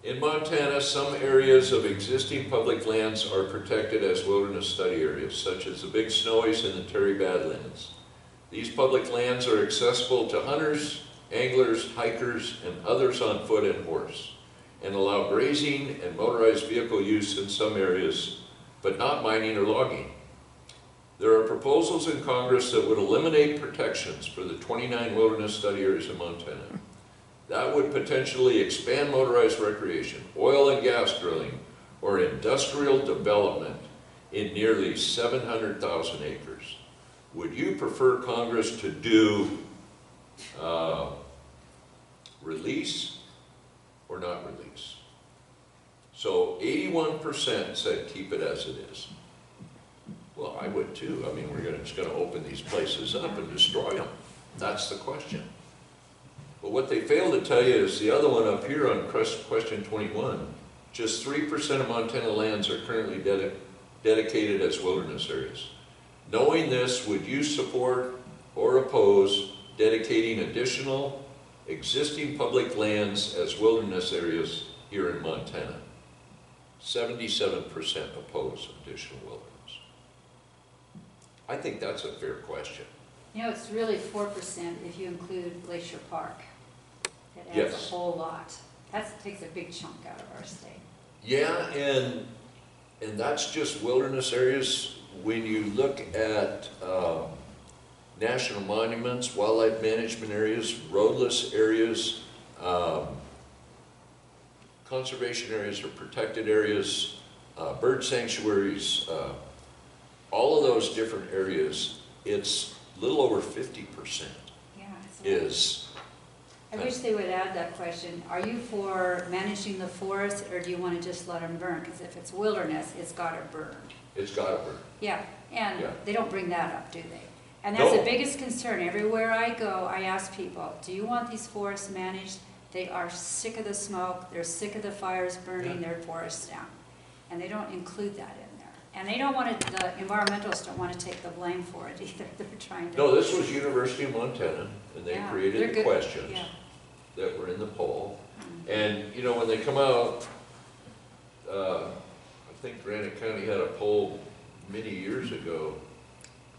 Speaker 2: In Montana, some areas of existing public lands are protected as wilderness study areas, such as the Big Snowies and the Terry Badlands. These public lands are accessible to hunters, anglers, hikers, and others on foot and horse, and allow grazing and motorized vehicle use in some areas, but not mining or logging. There are proposals in Congress that would eliminate protections for the 29 wilderness study areas in Montana. That would potentially expand motorized recreation, oil and gas drilling, or industrial development in nearly 700,000 acres. Would you prefer Congress to do release or not release? So 81% said keep it as it is. Well, I would too. I mean, we're just going to open these places up and destroy them. That's the question. But what they fail to tell you is the other one up here on question 21. Just 3% of Montana lands are currently dedicated as wilderness areas. Knowing this, would you support or oppose dedicating additional existing public lands as wilderness areas here in Montana? 77% oppose additional wilderness. I think that's a fair question.
Speaker 1: You know, it's really 4% if you include Glacier Park. It adds
Speaker 2: Yes.
Speaker 1: a whole lot. That takes a big chunk out of our state.
Speaker 2: Yeah, and that's just wilderness areas. When you look at national monuments, wildlife management areas, roadless areas, conservation areas or protected areas, bird sanctuaries, all of those different areas, it's a little over 50%
Speaker 1: Yeah, it's a lot.
Speaker 2: is.
Speaker 1: I wish they would add that question. Are you for managing the forest, or do you want to just let them burn? Because if it's wilderness, it's got to burn.
Speaker 2: It's got to burn.
Speaker 1: Yeah, and
Speaker 2: Yeah.
Speaker 1: they don't bring that up, do they? And that's the
Speaker 2: No.
Speaker 1: biggest concern. Everywhere I go, I ask people, do you want these forests managed? They are sick of the smoke, they're sick of the fires burning their forests down. And they don't include that in there. And they don't want to, the environmentalists don't want to take the blame for it either. They're trying to.
Speaker 2: No, this was University of Montana, and they
Speaker 1: Yeah, they're
Speaker 2: created the
Speaker 1: good.
Speaker 2: questions
Speaker 1: Yeah.
Speaker 2: that were in the poll.
Speaker 1: Mhm.
Speaker 2: And, you know, when they come out, I think Granite County had a poll many years ago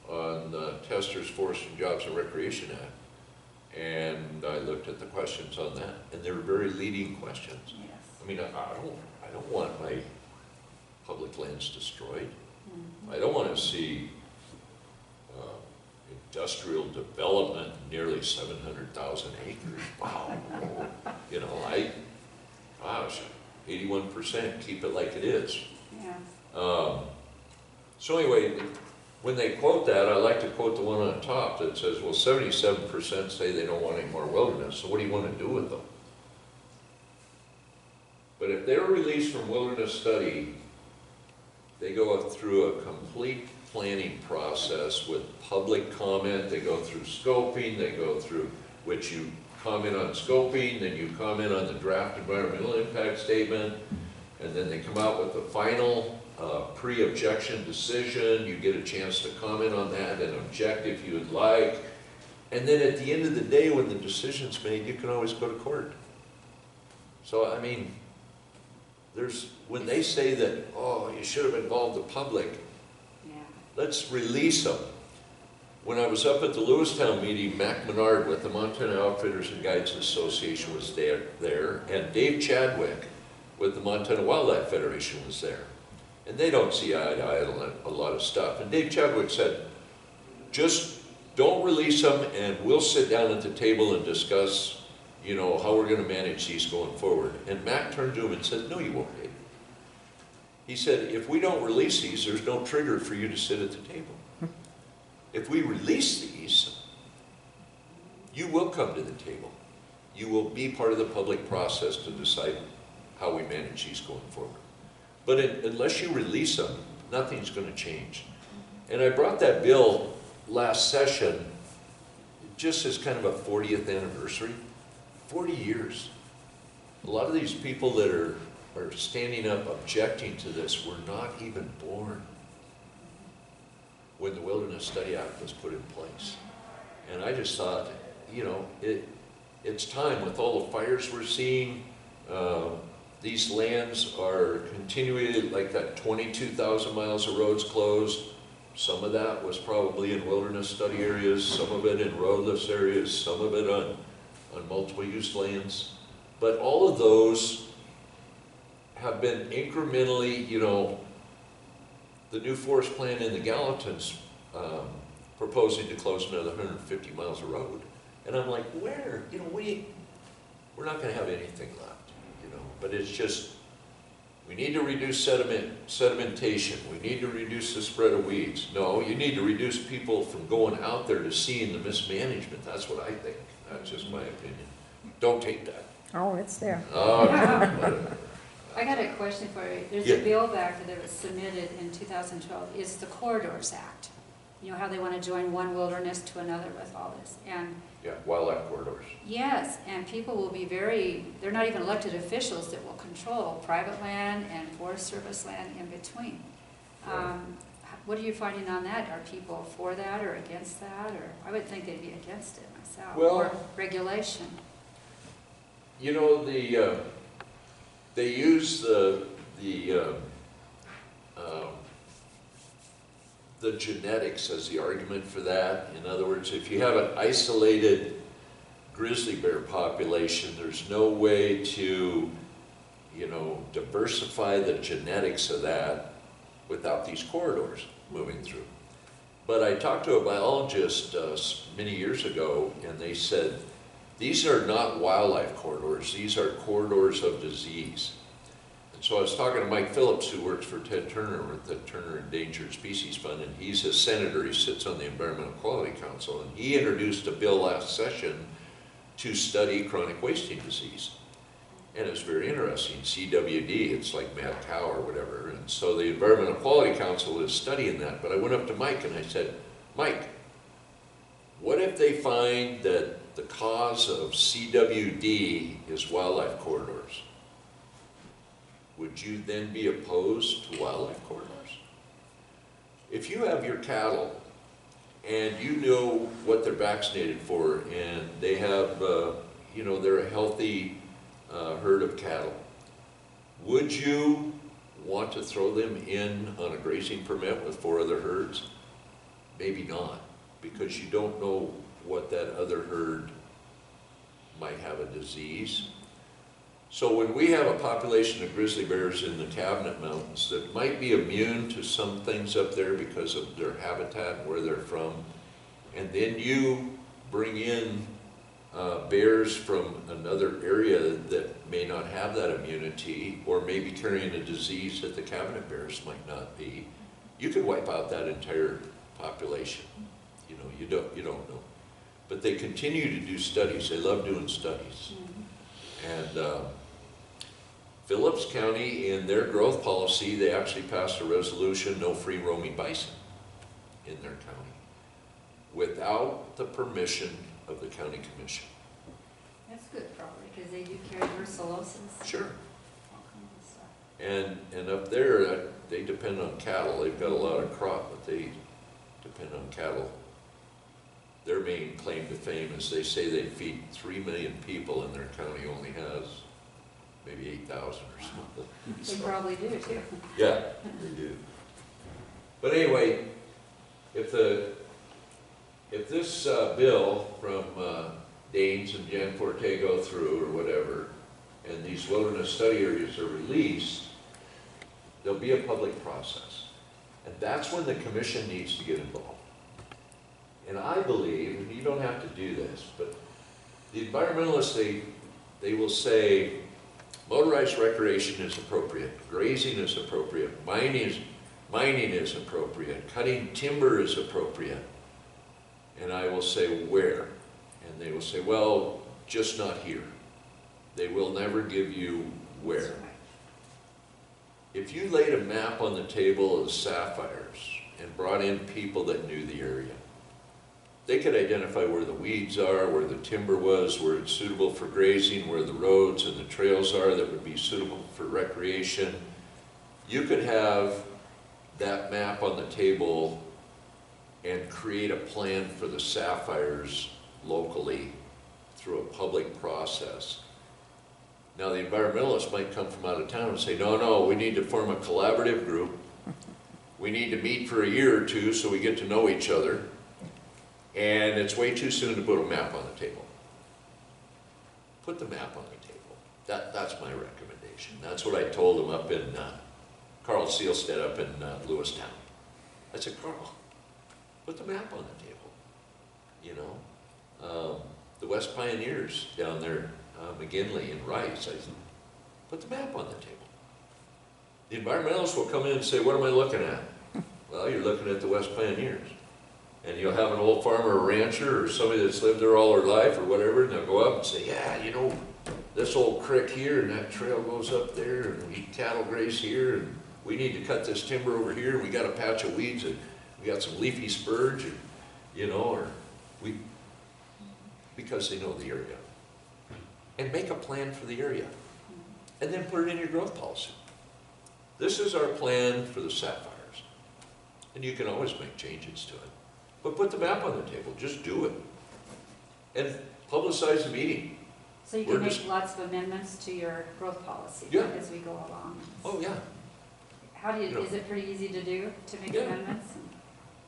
Speaker 2: on Tester's Forest and Jobs and Recreation Act. And I looked at the questions on that, and they were very leading questions.
Speaker 1: Yes.
Speaker 2: I mean, I don't want my public lands destroyed.
Speaker 1: Mhm.
Speaker 2: I don't want to see industrial development, nearly 700,000 acres. Wow. You know, gosh, 81%, keep it like it is.
Speaker 1: Yeah.
Speaker 2: So anyway, when they quote that, I like to quote the one on top that says, well, 77% say they don't want any more wilderness, so what do you want to do with them? But if they're released from wilderness study, they go through a complete planning process with public comment. They go through scoping, they go through which you comment on scoping, then you comment on the draft environmental impact statement, and then they come out with the final pre-objection decision. You get a chance to comment on that and object if you would like. And then at the end of the day, when the decision's made, you can always go to court. So, I mean, when they say that, oh, you should have involved the public,
Speaker 1: Yeah.
Speaker 2: let's release them. When I was up at the Lewistown meeting, Mac Menard with the Montana Outfitters and Guides Association was there, and Dave Chadwick with the Montana Wildlife Federation was there. And they don't see eye to eye on a lot of stuff. And Dave Chadwick said, just don't release them, and we'll sit down at the table and discuss, you know, how we're going to manage these going forward. And Mac turned to him and said, no, you won't, Dave. He said, if we don't release these, there's no trigger for you to sit at the table. If we release these, you will come to the table. You will be part of the public process to decide how we manage these going forward. But unless you release them, nothing's going to change. And I brought that bill last session just as kind of a 40th anniversary. 40 years. A lot of these people that are standing up objecting to this were not even born when the Wilderness Study Act was put in place. And I just thought, you know, it's time with all the fires we're seeing. These lands are continuing, like that 22,000 miles of roads closed. Some of that was probably in wilderness study areas, some of it in roadless areas, some of it on multiple use lands. But all of those have been incrementally, you know, the new forest plan in the Gallatin's proposing to close another 150 miles of road. And I'm like, where? You know, we're not going to have anything left, you know. But it's just, we need to reduce sedimentation. We need to reduce the spread of weeds. No, you need to reduce people from going out there to seeing the mismanagement. That's what I think. That's just my opinion. Don't take that.
Speaker 4: Oh, it's there.
Speaker 1: I got a question for you. There's
Speaker 2: Yeah.
Speaker 1: a bill back that was submitted in 2012. It's the Corridors Act. You know how they want to join one wilderness to another with all this. And
Speaker 2: Yeah, wildlife corridors.
Speaker 1: yes, and people will be they're not even elected officials that will control private land and Forest Service land in between.
Speaker 2: Right.
Speaker 1: What are you finding on that? Are people for that or against that? Or I would think they'd be against it myself.
Speaker 2: Well,
Speaker 1: or regulation.
Speaker 2: You know, they use the genetics as the argument for that. In other words, if you have an isolated grizzly bear population, there's no way to, you know, diversify the genetics of that without these corridors moving through. But I talked to a biologist many years ago, and they said, these are not wildlife corridors, these are corridors of disease. And so I was talking to Mike Phillips, who works for Ted Turner with the Turner Endangered Species Fund, and he's a senator, he sits on the Environmental Quality Council, and he introduced a bill last session to study chronic wasting disease. And it's very interesting, CWD, it's like mad cow or whatever, and so the Environmental Quality Council is studying that. But I went up to Mike and I said, Mike, what if they find that the cause of CWD is wildlife corridors? Would you then be opposed to wildlife corridors? If you have your cattle and you know what they're vaccinated for and they have, you know, they're a healthy herd of cattle, would you want to throw them in on a grazing permit with 4 other herds? Maybe not, because you don't know what that other herd might have a disease. So when we have a population of grizzly bears in the Cabinet Mountains that might be immune to some things up there because of their habitat and where they're from, and then you bring in bears from another area that may not have that immunity or may be carrying a disease that the Cabinet bears might not be, you could wipe out that entire population. You know, you don't know. But they continue to do studies. They love doing studies. Mm-hmm. And Phillips County, in their growth policy, they actually passed a resolution, no free roaming bison. in their county without the permission of the county commission.
Speaker 1: That's good probably, because they do carry brucellosis.
Speaker 2: Sure.
Speaker 1: All kinds of stuff.
Speaker 2: And up there, they depend on cattle. They've got a lot of crop, but they depend on cattle. Their main claim to fame is they say they feed 3 million people and their county only has maybe 8,000 or something.
Speaker 1: They
Speaker 2: So,
Speaker 1: probably do too.
Speaker 2: yeah, they do. But anyway, if this bill from Danes and Jan Forte go through or whatever, and these wilderness study areas are released, there'll be a public process. And that's when the commission needs to get involved. And I believe, and you don't have to do this, but the environmentalists, they will say motorized recreation is appropriate, grazing is appropriate, mining is appropriate, cutting timber is appropriate. And I will say, where? And they will say, well, just not here. They will never give you where.
Speaker 1: That's right.
Speaker 2: If you laid a map on the table of the sapphires and brought in people that knew the area, they could identify where the weeds are, where the timber was, where it's suitable for grazing, where the roads and the trails are that would be suitable for recreation. You could have that map on the table and create a plan for the sapphires locally through a public process. Now, the environmentalists might come from out of town and say, no, we need to form a collaborative group. We need to meet for a year or two so we get to know each other. And it's way too soon to put a map on the table. Put the map on the table. That's my recommendation. That's what I told them up in Carl Seelstead up in Lewistown. I said, Carl, put the map on the table. You know, the West Pioneers down there, McGinley and Rice, I said, put the map on the table. The environmentalists will come in and say, what am I looking at? Well, you're looking at the West Pioneers. And you'll have an old farmer or rancher or somebody that's lived there all their life or whatever, and they'll go up and say, yeah, you know, this old creek here and that trail goes up there and we cattle graze here and we need to cut this timber over here and we got a patch of weeds and we got some leafy spurge, or, you know, or because they know the area. And make a plan for the area. And then put it in your growth policy. This is our plan for the sapphires. And you can always make changes to it. But put the map on the table, just do it. And publicize the meeting.
Speaker 1: So you
Speaker 2: We're
Speaker 1: can make
Speaker 2: just-
Speaker 1: lots of amendments to your growth policy
Speaker 2: Yeah.
Speaker 1: as we go along.
Speaker 2: Oh, yeah.
Speaker 1: How do you,
Speaker 2: You know.
Speaker 1: is it pretty easy to do, to make
Speaker 2: Yeah.
Speaker 1: amendments?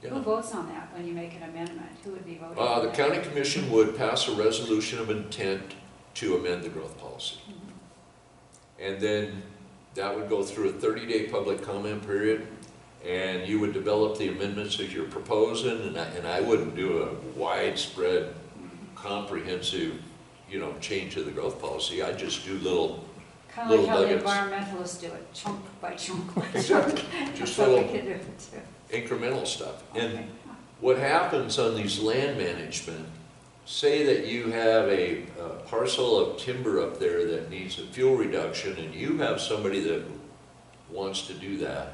Speaker 1: Who
Speaker 2: Yeah.
Speaker 1: votes on that when you make an amendment? Who would be voting?
Speaker 2: The
Speaker 1: on that?
Speaker 2: county commission would pass a resolution of intent to amend the growth policy.
Speaker 1: Mhm.
Speaker 2: And then that would go through a 30-day public comment period, and you would develop the amendments that you're proposing, and I wouldn't do a widespread, comprehensive, you know, change to the growth policy. I'd just do little,
Speaker 1: Kind of like how the
Speaker 2: nuggets.
Speaker 1: environmentalists do it, chunk by chunk by chunk.
Speaker 2: Exactly.
Speaker 1: That's
Speaker 2: Just
Speaker 1: how we
Speaker 2: little
Speaker 1: can do it too.
Speaker 2: incremental stuff. And
Speaker 1: Okay.
Speaker 2: what happens on these land management, say that you have a parcel of timber up there that needs a fuel reduction, and you have somebody that wants to do that,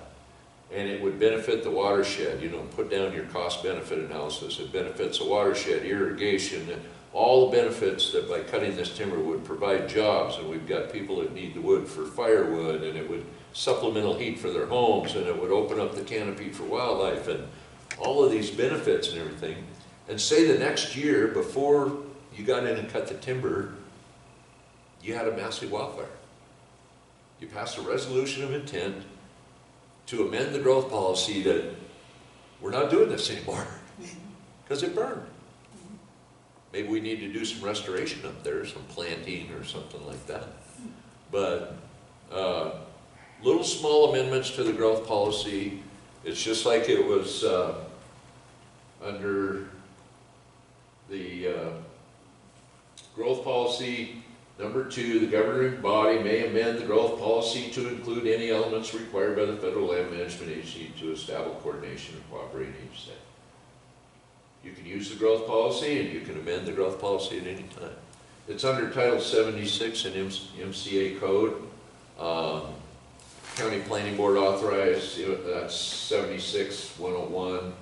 Speaker 2: and it would benefit the watershed, you know, put down your cost-benefit analysis, it benefits the watershed, irrigation, and all the benefits that by cutting this timber would provide jobs, and we've got people that need the wood for firewood, and it would supplemental heat for their homes, and it would open up the canopy for wildlife, and all of these benefits and everything. And say the next year, before you got in and cut the timber, you had a massive wildfire. You passed a resolution of intent to amend the growth policy that we're not doing this anymore because it burned. Maybe we need to do some restoration up there, some planting or something like that. But little small amendments to the growth policy. It's just like it was under the growth policy number 2, the governing body may amend the growth policy to include any elements required by the Federal Land Management Agency to establish coordination and cooperate each state. You can use the growth policy and you can amend the growth policy at any time. It's under Title 76 in MCA code. County Planning Board authorized, that's 76-101.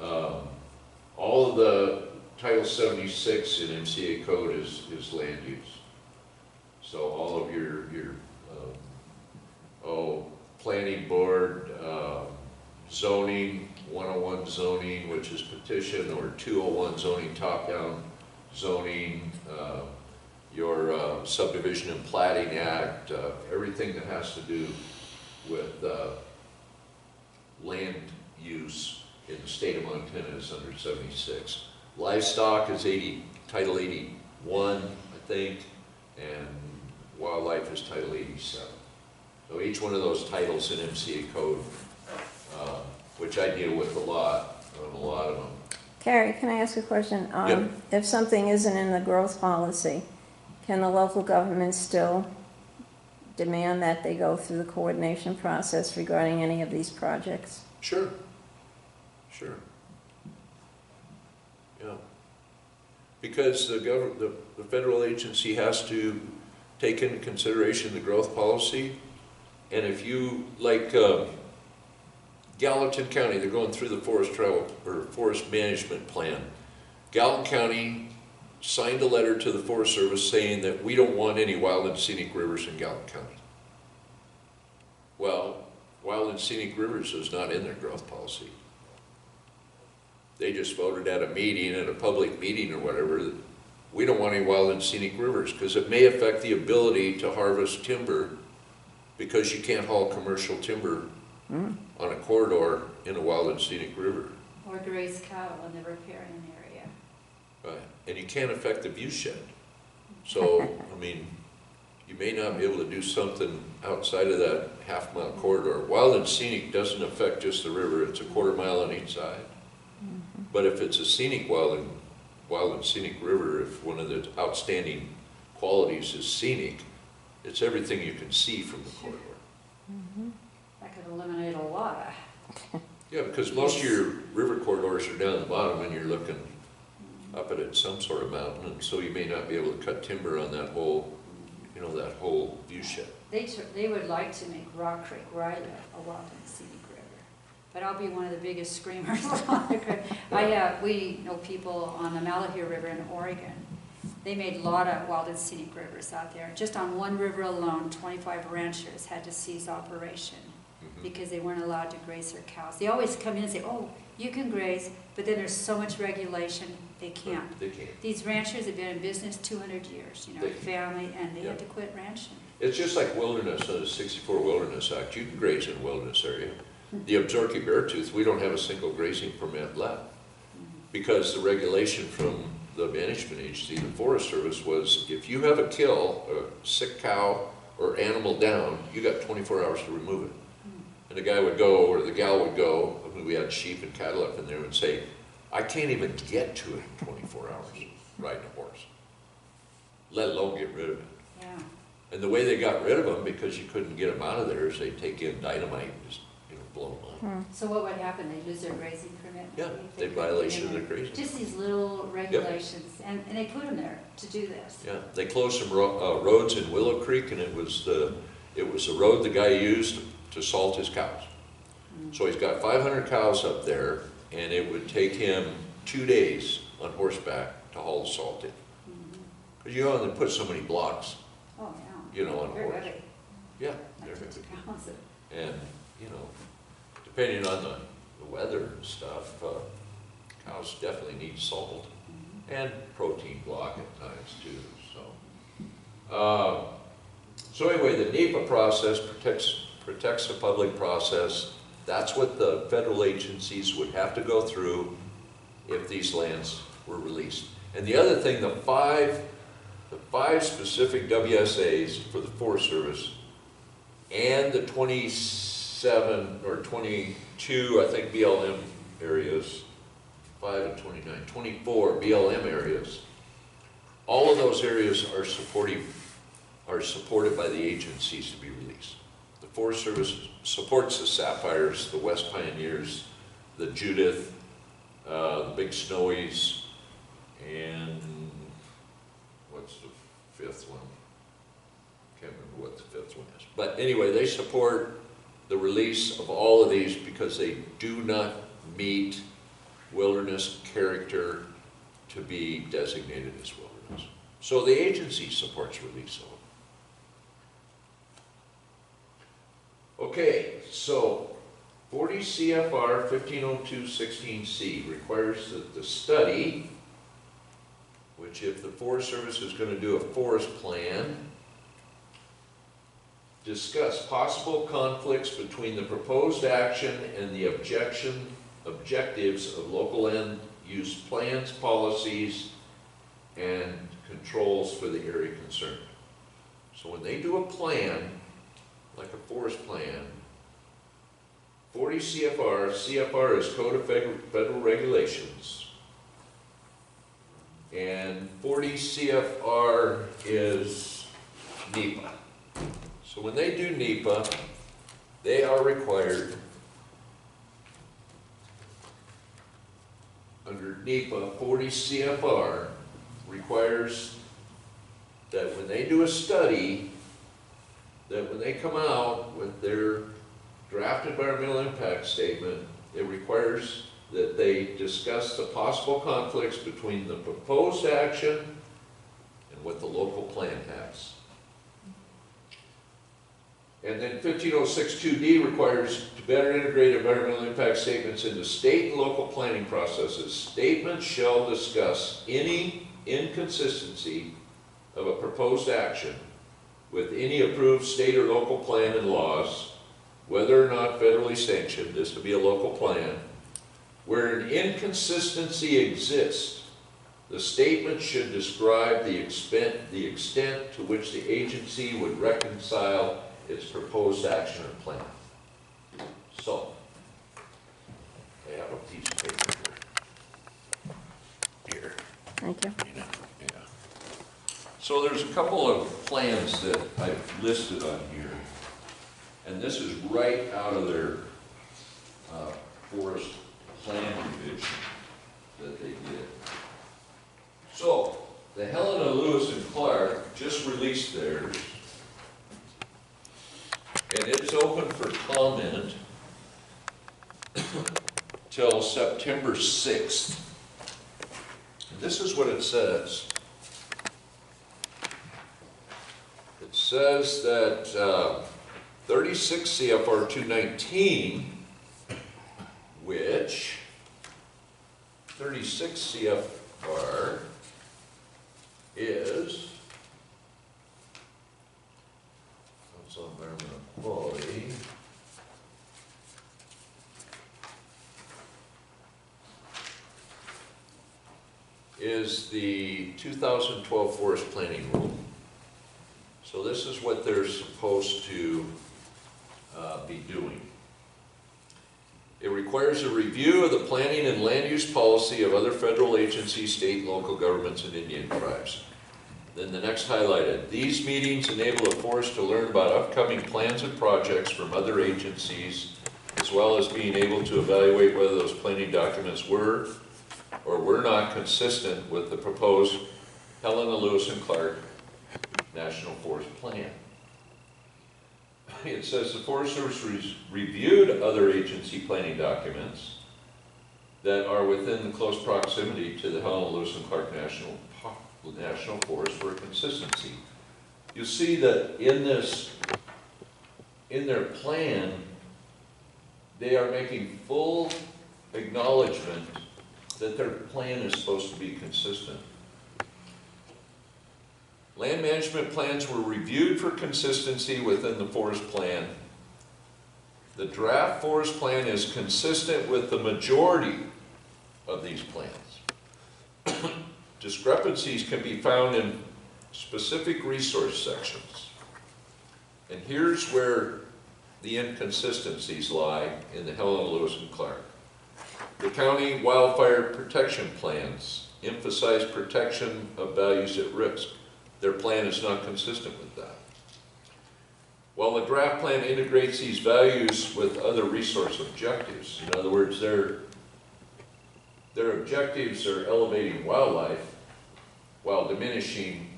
Speaker 2: All of the Title 76 in MCA code is land use. So all of your planning board, zoning, 101 zoning, which is petition, or 201 zoning, top-down zoning, your subdivision and plating act, everything that has to do with land use in the state of Montana is under 76. Livestock is Title 81, I think, and wildlife is Title 87. So each one of those titles in MCA code, which I deal with a lot, on a lot of them.
Speaker 4: Carrie, can I ask a question?
Speaker 2: Yep.
Speaker 4: If something isn't in the growth policy, can the local government still demand that they go through the coordination process regarding any of these projects?
Speaker 2: Sure, sure. Yeah. Because the federal agency has to take into consideration the growth policy. And if you, like Gallatin County, they're going through the forest management plan. Gallatin County signed a letter to the Forest Service saying that we don't want any wild and scenic rivers in Gallatin County. Well, wild and scenic rivers is not in their growth policy. They just voted at a meeting, at a public meeting or whatever, that we don't want any wild and scenic rivers because it may affect the ability to harvest timber, because you can't haul commercial timber on a corridor in a wild and scenic river.
Speaker 1: Or graze cattle in the riparian area.
Speaker 2: Right, and you can't affect the view shed. So, I mean, you may not be able to do something outside of that half-mile corridor. Wild and scenic doesn't affect just the river, it's a quarter mile on each side. But if it's a scenic wild and scenic river, if one of the outstanding qualities is scenic, it's everything you can see from the corridor.
Speaker 1: That could eliminate a lot.
Speaker 2: Yeah, because most of your river corridors are down the bottom and you're looking up at it, some sort of mountain, and so you may not be able to cut timber on that whole, that whole view shed.
Speaker 1: They would like to make Rock Creek, where I live, a wild and scenic river. But I'll be one of the biggest screamers on the creek. We know people on the Malaheur River in Oregon. They made a lot of wild and scenic rivers out there. Just on one river alone, 25 ranchers had to cease operation because they weren't allowed to graze their cows. They always come in and say, oh, you can graze, but then there's so much regulation, they can't.
Speaker 2: They can't.
Speaker 1: These ranchers have been in business 200 years, family, and they had to quit ranching.
Speaker 2: It's just like wilderness, the 64 Wilderness Act. You can graze in a wilderness area. The Absaroka Beartooth, we don't have a single grazing permit left because the regulation from the management agency, the Forest Service, was if you have a kill, a sick cow or animal down, you got 24 hours to remove it. And the guy would go, or the gal would go, I mean, we had sheep and cattle up in there, and say, I can't even get to it in 24 hours riding a horse, let alone get rid of it.
Speaker 1: Yeah.
Speaker 2: And the way they got rid of them, because you couldn't get them out of there, is they take in dynamite and just blow them up.
Speaker 1: So what would happen? They'd lose their grazing permit?
Speaker 2: Yeah,
Speaker 1: If
Speaker 2: they
Speaker 1: couldn't
Speaker 2: violation
Speaker 1: get
Speaker 2: of
Speaker 1: in
Speaker 2: their
Speaker 1: there.
Speaker 2: grazing.
Speaker 1: Just these little regulations, and they put them there to do this.
Speaker 2: Yeah, they closed some roads in Willow Creek, and it was the road the guy used to salt his cows. So he's got 500 cows up there, and it would take him 2 days on horseback to haul the salt in. Because you only put so many blocks,
Speaker 1: Oh, yeah.
Speaker 2: on a
Speaker 1: They're
Speaker 2: horse.
Speaker 1: heavy.
Speaker 2: Yeah,
Speaker 1: Like
Speaker 2: they're
Speaker 1: 50
Speaker 2: heavy.
Speaker 1: pounds.
Speaker 2: And, depending on the weather and stuff, cows definitely need salt and protein block at times too, so. So anyway, the NEPA process protects the public process. That's what the federal agencies would have to go through if these lands were released. And the other thing, the five specific WSAs for the Forest Service and the 27 or 22, I think, BLM areas, 5 and 29, 24 BLM areas, all of those areas are supported by the agencies to be released. The Forest Service supports the Sapphires, the West Pioneers, the Judith, the Big Snowies, and what's the fifth one? Can't remember what the fifth one is. But anyway, they support the release of all of these because they do not meet wilderness character to be designated as wilderness. So the agency supports release of them. Okay, so 40 CFR 1502.16c requires that the study, which if the Forest Service is going to do a forest plan, discuss possible conflicts between the proposed action and the objectives of local land use plans, policies, and controls for the area concerned. So when they do a plan, like a forest plan, 40 CFR, CFR is Code of Federal Regulations, and 40 CFR is NEPA. So when they do NEPA, they are required, under NEPA, 40 CFR requires that when they do a study, that when they come out with their draft environmental impact statement, it requires that they discuss the possible conflicts between the proposed action and what the local plan has. And then 15062D requires to better integrate environmental impact statements into state and local planning processes. Statements shall discuss any inconsistency of a proposed action with any approved state or local plan and laws, whether or not federally sanctioned. This would be a local plan. Where an inconsistency exists, the statement should describe the extent to which the agency would reconcile its proposed action or plan. So, I have a piece of paper here.
Speaker 4: Thank you.
Speaker 2: Yeah. So there's a couple of plans that I've listed on here, and this is right out of their forest plan revision that they did. So, the Helena, Lewis, and Clark just released theirs, and it's open for comment till September 6th. And this is what it says. It says that 36 CFR 219, which 36 CFR is environmental quality. Is the 2012 forest planning rule. So this is what they're supposed to be doing. It requires a review of the planning and land use policy of other federal agencies, state and local governments, and Indian tribes. Then the next highlighted, these meetings enable the forest to learn about upcoming plans and projects from other agencies, as well as being able to evaluate whether those planning documents were or were not consistent with the proposed Helena, Lewis, and Clark National Forest Plan. It says the Forest Service reviewed other agency planning documents that are within the close proximity to the Helena, Lewis, and Clark National Forest for consistency. You see that in their plan, they are making full acknowledgement that their plan is supposed to be consistent. Land management plans were reviewed for consistency within the forest plan. The draft forest plan is consistent with the majority of these plans. Discrepancies can be found in specific resource sections. And here's where the inconsistencies lie in the Helena, Lewis, and Clark. The county wildfire protection plans emphasize protection of values at risk. Their plan is not consistent with that. While the draft plan integrates these values with other resource objectives, in other words, their objectives are elevating wildlife while diminishing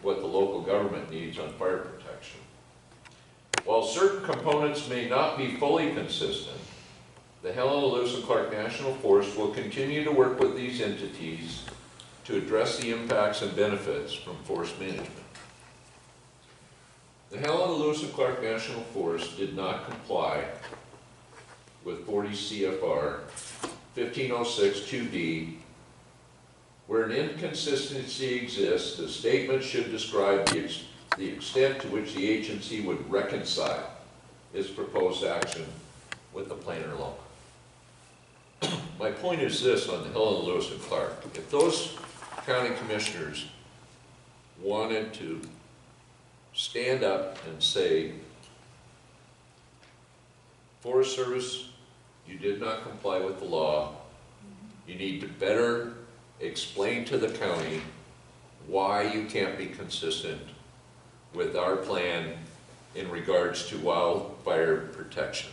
Speaker 2: what the local government needs on fire protection. While certain components may not be fully consistent, the Helen Lewis and Clark National Forest will continue to work with these entities to address the impacts and benefits from forest management. The Helen Lewis and Clark National Forest did not comply with 40 CFR 1506 2D. Where an inconsistency exists, the statement should describe the extent to which the agency would reconcile its proposed action with the plan or law. My point is this on the Helen Lewis and Clark. If those county commissioners wanted to stand up and say, Forest Service, you did not comply with the law, you need to better explain to the county why you can't be consistent with our plan in regards to wildfire protection.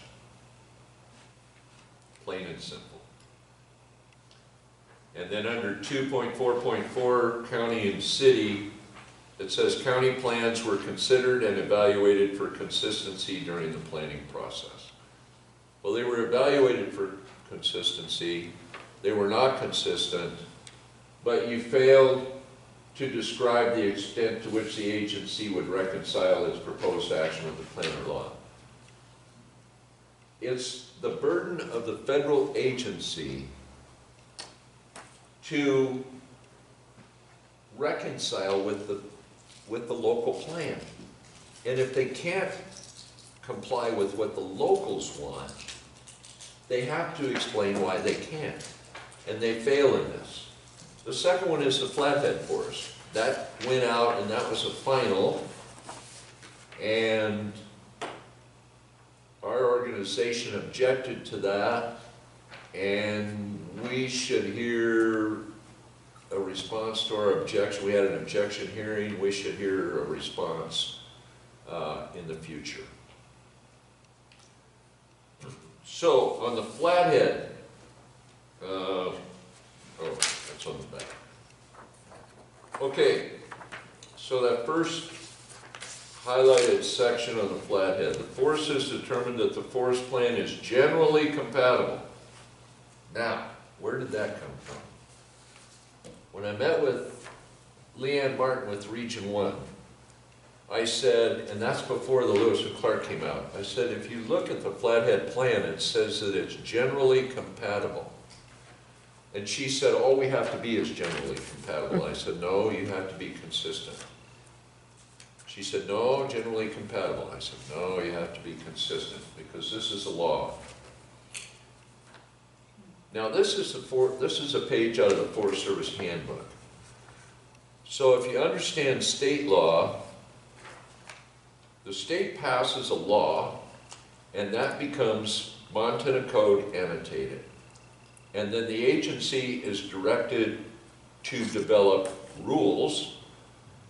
Speaker 2: Plain and simple. And then under 2.4.4, county and city, it says county plans were considered and evaluated for consistency during the planning process. Well, they were evaluated for consistency. They were not consistent, but you failed to describe the extent to which the agency would reconcile its proposed action with the plan or law. It's the burden of the federal agency to reconcile with the local plan. And if they can't comply with what the locals want, they have to explain why they can't. And they fail in this. The second one is the Flathead Forest. That went out and that was a final. And our organization objected to that. And we should hear a response to our objection. We had an objection hearing. We should hear a response in the future. So on the Flathead, oh, that's on the back. Okay, so that first highlighted section on the Flathead, the forest has determined that the forest plan is generally compatible. Now, where did that come from? When I met with Leanne Martin with Region 1, I said, and that's before the Lewis and Clark came out, I said, if you look at the Flathead plan, it says that it's generally compatible. And she said, all we have to be is generally compatible. I said, no, you have to be consistent. She said, no, generally compatible. I said, no, you have to be consistent because this is a law. Now this is a page out of the Forest Service handbook. So if you understand state law, the state passes a law and that becomes Montana Code annotated. And then the agency is directed to develop rules,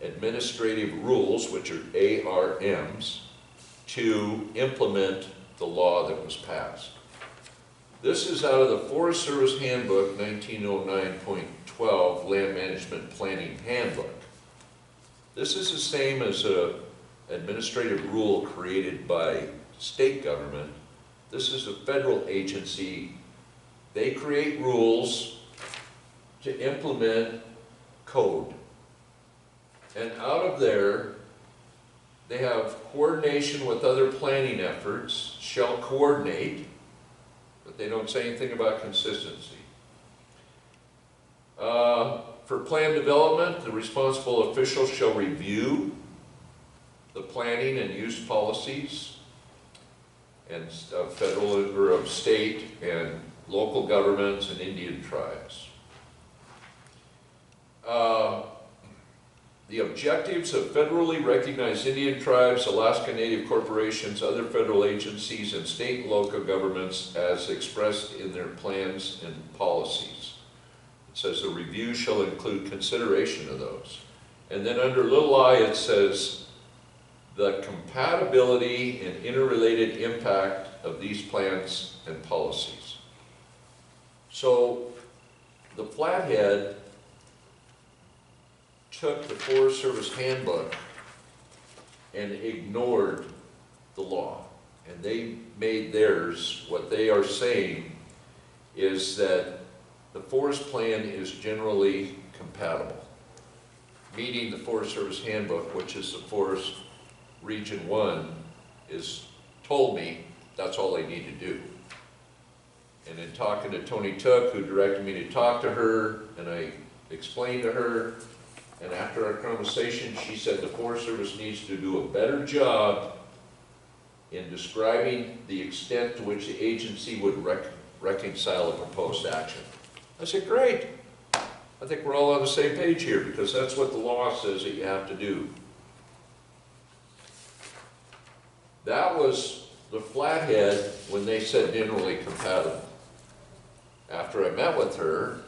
Speaker 2: administrative rules, which are ARMs, to implement the law that was passed. This is out of the Forest Service Handbook 1909.12 Land Management Planning Handbook. This is the same as an administrative rule created by state government. This is a federal agency. They create rules to implement code. And out of there, they have coordination with other planning efforts, shall coordinate, but they don't say anything about consistency. For plan development, the responsible official shall review the planning and use policies and federal or of state and local governments and Indian tribes. The objectives of federally recognized Indian tribes, Alaska Native corporations, other federal agencies, and state and local governments as expressed in their plans and policies. It says the review shall include consideration of those. And then under little I it says the compatibility and interrelated impact of these plans and policies. So the Flathead took the Forest Service handbook and ignored the law. And they made theirs, what they are saying is that the forest plan is generally compatible. Meaning the Forest Service Handbook, which is the Forest Region 1, is told me that's all I need to do. And in talking to Tony Took, who directed me to talk to her, and I explained to her, and after our conversation, she said the Forest Service needs to do a better job in describing the extent to which the agency would reconcile a proposed action. I said, great. I think we're all on the same page here, because that's what the law says that you have to do. That was the Flathead when they said generally compatible. After I met with her,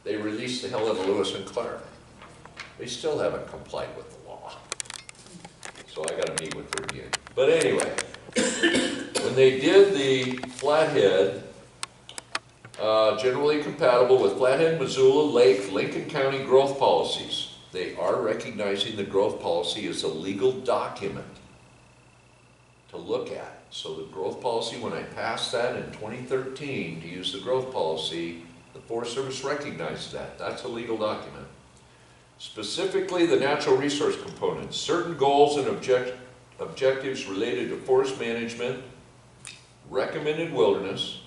Speaker 2: they released the hell out of Lewis and Clark. They still haven't complied with the law. So I gotta meet with her again. But anyway, when they did the Flathead, generally compatible with Flathead, Missoula, Lake, Lincoln County growth policies. They are recognizing the growth policy as a legal document to look at. So the growth policy, when I passed that in 2013 to use the growth policy, the Forest Service recognized that. That's a legal document. Specifically, the natural resource components, certain goals and objectives related to forest management, recommended wilderness,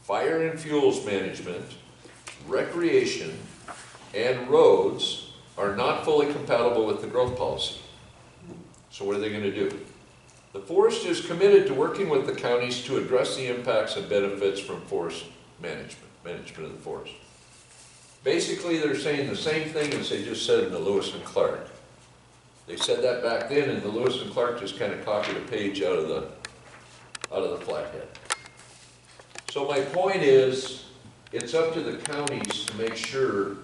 Speaker 2: fire and fuels management, recreation, and roads are not fully compatible with the growth policy. So what are they going to do? The forest is committed to working with the counties to address the impacts and benefits from forest management of the forest. Basically, they're saying the same thing as they just said in the Lewis and Clark. They said that back then, and the Lewis and Clark just kind of copied a page out of the Flathead. So my point is, it's up to the counties to make sure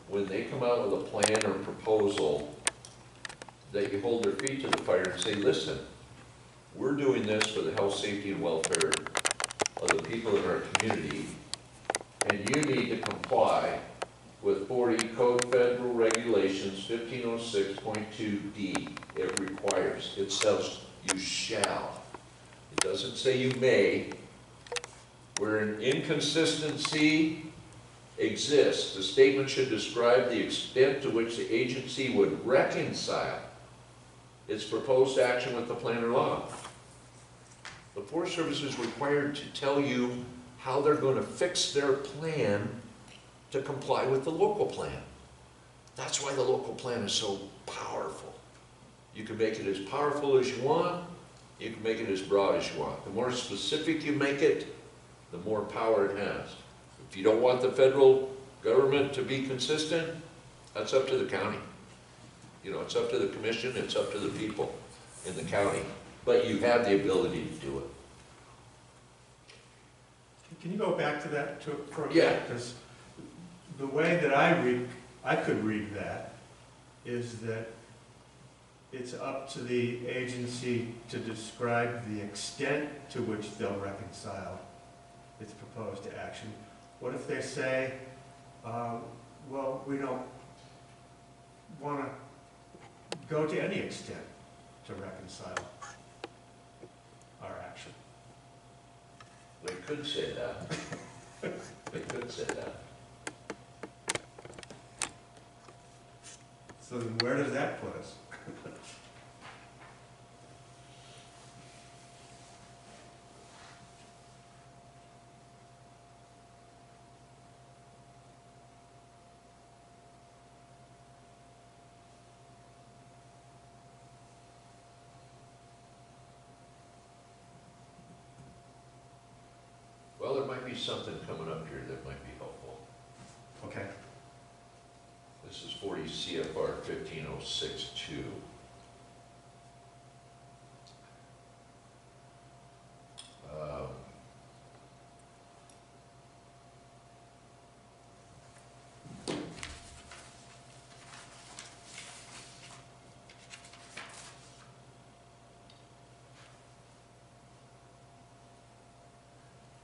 Speaker 2: when they come out with a plan or proposal that you hold their feet to the fire and say, listen, we're doing this for the health, safety, and welfare of the people in our community, and you need to comply with 40 Code Federal Regulations 1506.2D. It requires, it says you shall. It doesn't say you may. Where an inconsistency exists, the statement should describe the extent to which the agency would reconcile its proposed action with the plan or law. The Forest Service is required to tell you how they're going to fix their plan to comply with the local plan. That's why the local plan is so powerful. You can make it as powerful as you want, you can make it as broad as you want. The more specific you make it, the more power it has. If you don't want the federal government to be consistent, that's up to the county. You know, it's up to the commission, it's up to the people in the county. But you have the ability to do it.
Speaker 5: Can you go back to that for a minute?
Speaker 2: Yeah.
Speaker 5: Because the way that I could read that is that it's up to the agency to describe the extent to which they'll reconcile its proposed action. What if they say, well, we don't want to go to any extent to reconcile our action?
Speaker 2: They could say that. They could say that.
Speaker 5: So then where does that put us?
Speaker 2: Well, there might be something coming up here that might be helpful.
Speaker 5: Okay.
Speaker 2: This is 40 CFR 1506.2.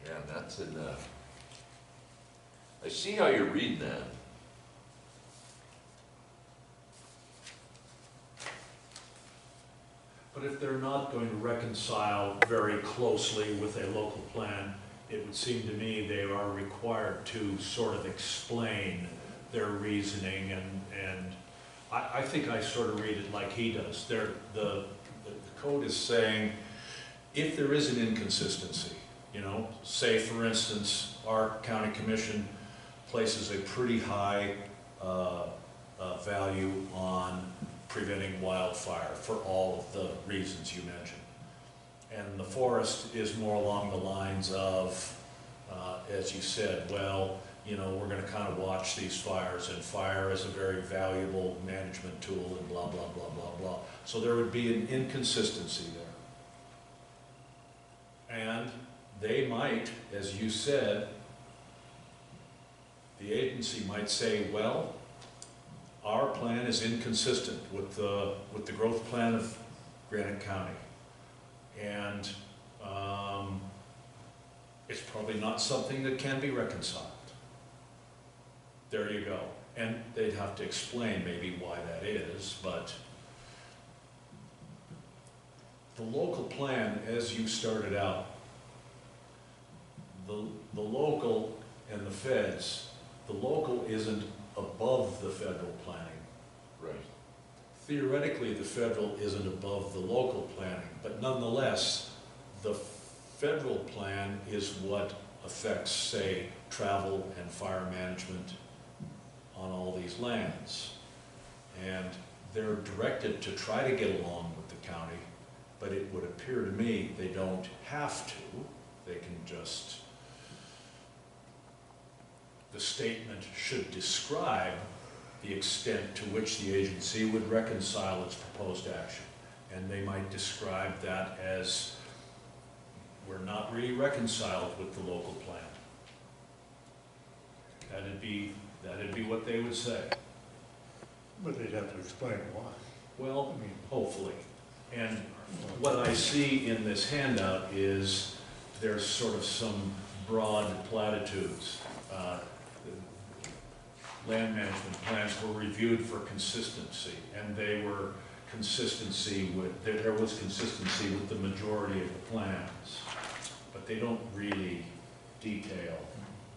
Speaker 2: Yeah, and that's in, I see how you're reading that.
Speaker 3: But if they're not going to reconcile very closely with a local plan, it would seem to me they are required to sort of explain their reasoning, and I think I sort of read it like he does. The code is saying, if there is an inconsistency, you know, say for instance, our county commission places a pretty high value on preventing wildfire for all of the reasons you mentioned. And the forest is more along the lines of, as you said, well, you know, we're going to kind of watch these fires, and fire is a very valuable management tool, and blah, blah, blah, blah, blah. So there would be an inconsistency there. And they might, as you said, the agency might say, well, our plan is inconsistent with the growth plan of Granite County. And it's probably not something that can be reconciled. There you go. And they'd have to explain maybe why that is, but the local plan, as you started out, the local and the feds, the local isn't above the federal planning.
Speaker 2: Right.
Speaker 3: Theoretically, the federal isn't above the local planning, but nonetheless, the federal plan is what affects, say, travel and fire management on all these lands. And they're directed to try to get along with the county, but it would appear to me they don't have to. They can just, the statement should describe the extent to which the agency would reconcile its proposed action. And they might describe that as, we're not really reconciled with the local plan. That'd be what they would say.
Speaker 6: But they'd have to explain why.
Speaker 3: Well, hopefully. And what I see in this handout is there's sort of some broad platitudes. Land management plans were reviewed for consistency, and they were consistency with, there was consistency with the majority of the plans, but they don't really detail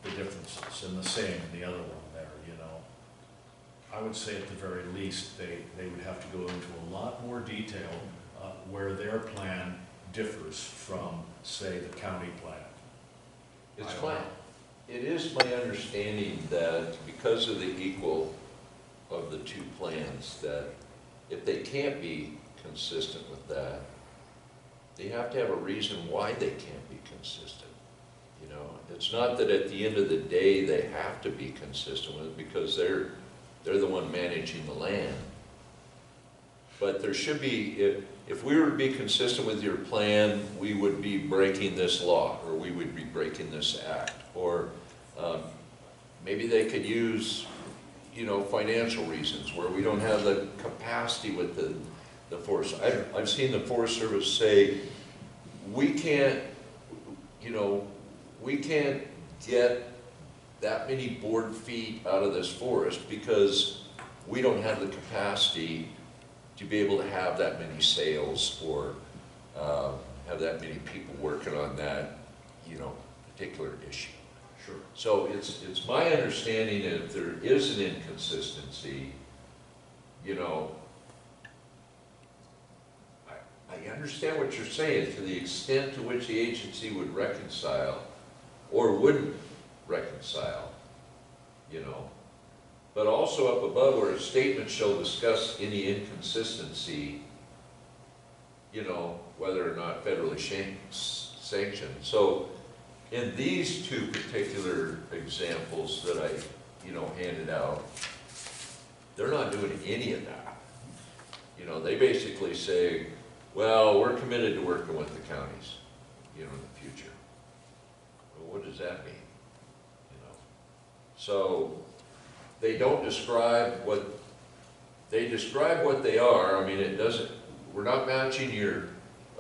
Speaker 3: the differences, and the same in the other one there, you know. I would say at the very least, they would have to go into a lot more detail where their plan differs from, say, the county plan.
Speaker 2: It is my understanding that because of the equal of the two plans, that if they can't be consistent with that, they have to have a reason why they can't be consistent. You know, it's not that at the end of the day they have to be consistent with it, because they're the one managing the land. But there should be, if we were to be consistent with your plan, we would be breaking this law, or we would be breaking this act, or maybe they could use, you know, financial reasons where we don't have the capacity with the forest. I've seen the Forest Service say, we can't, you know, we can't get that many board feet out of this forest because we don't have the capacity to be able to have that many sales or have that many people working on that, you know, particular issue.
Speaker 3: Sure.
Speaker 2: So it's my understanding that if there is an inconsistency, you know, I understand what you're saying to the extent to which the agency would reconcile or wouldn't reconcile, you know. But also up above where a statement shall discuss any inconsistency, you know, whether or not federally sanctioned. So in these two particular examples that I, you know, handed out, they're not doing any of that. You know, they basically say, well, we're committed to working with the counties, you know, in the future. Well, what does that mean? You know, so they don't describe what, they describe what they are. I mean, it doesn't, we're not matching your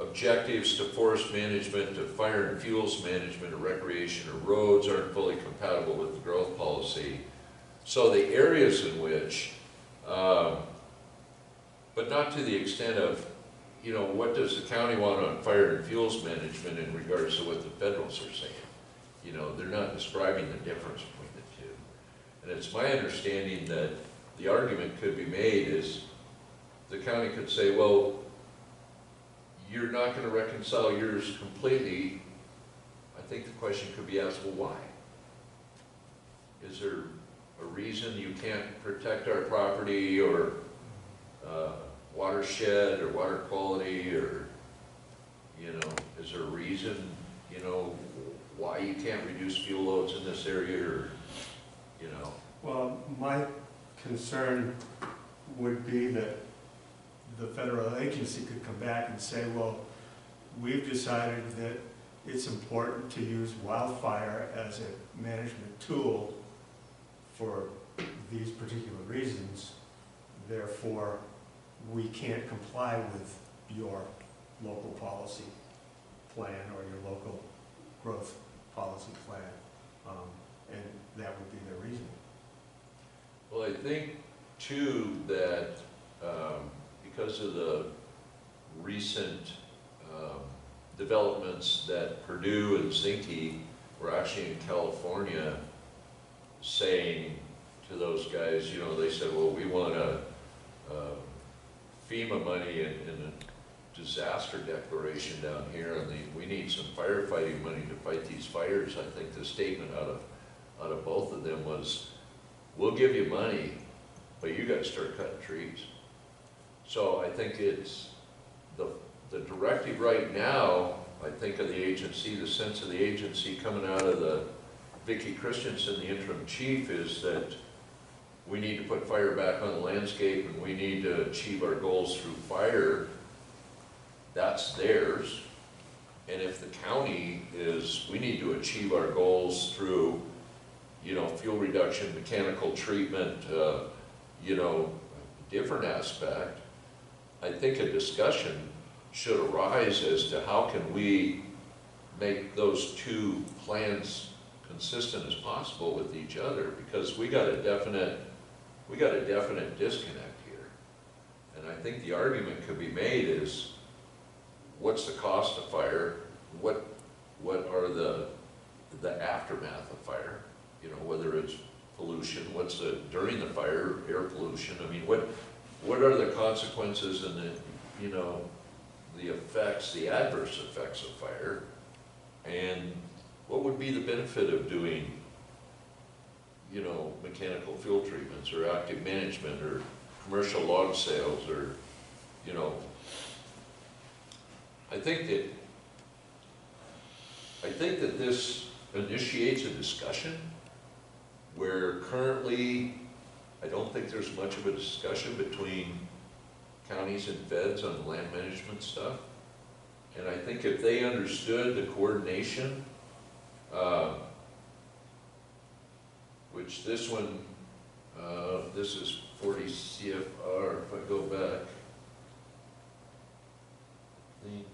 Speaker 2: objectives to forest management, to fire and fuels management, or recreation, or roads aren't fully compatible with the growth policy. So the areas in which, but not to the extent of, you know, what does the county want on fire and fuels management in regards to what the federals are saying? You know, they're not describing the difference between the two. And it's my understanding that the argument could be made is the county could say, well, you're not gonna reconcile yours completely. I think the question could be asked, well, why? Is there a reason you can't protect our property or watershed or water quality, or, you know, is there a reason, you know, why you can't reduce fuel loads in this area, or, you know?
Speaker 5: Well, my concern would be that the federal agency could come back and say, well, we've decided that it's important to use wildfire as a management tool for these particular reasons, therefore we can't comply with your local policy plan or your local growth policy plan, and that would be their reason.
Speaker 2: Well, I think too that because of the recent developments that Purdue and Zinke were actually in California saying to those guys, you know, they said, well, we want a FEMA money in a disaster declaration down here, and we need some firefighting money to fight these fires. I think the statement out of both of them was, we'll give you money, but you got to start cutting trees. So I think it's the directive right now, I think of the agency, the sense of the agency coming out of the Vicki Christensen, the interim chief, is that we need to put fire back on the landscape and we need to achieve our goals through fire. That's theirs. And if the county is, we need to achieve our goals through, you know, fuel reduction, mechanical treatment, you know, different aspect, I think a discussion should arise as to how can we make those two plans consistent as possible with each other, because we got a definite disconnect here. And I think the argument could be made is, what's the cost of fire? What are the aftermath of fire? You know, whether it's pollution, what's the, during the fire, air pollution, I mean, what are the consequences and the, you know, the effects, the adverse effects of fire? And what would be the benefit of doing, you know, mechanical fuel treatments or active management or commercial log sales, or, you know, I think that this initiates a discussion where currently I don't think there's much of a discussion between counties and feds on land management stuff. And I think if they understood the coordination, which this one, this is 40 CFR, if I go back, I think,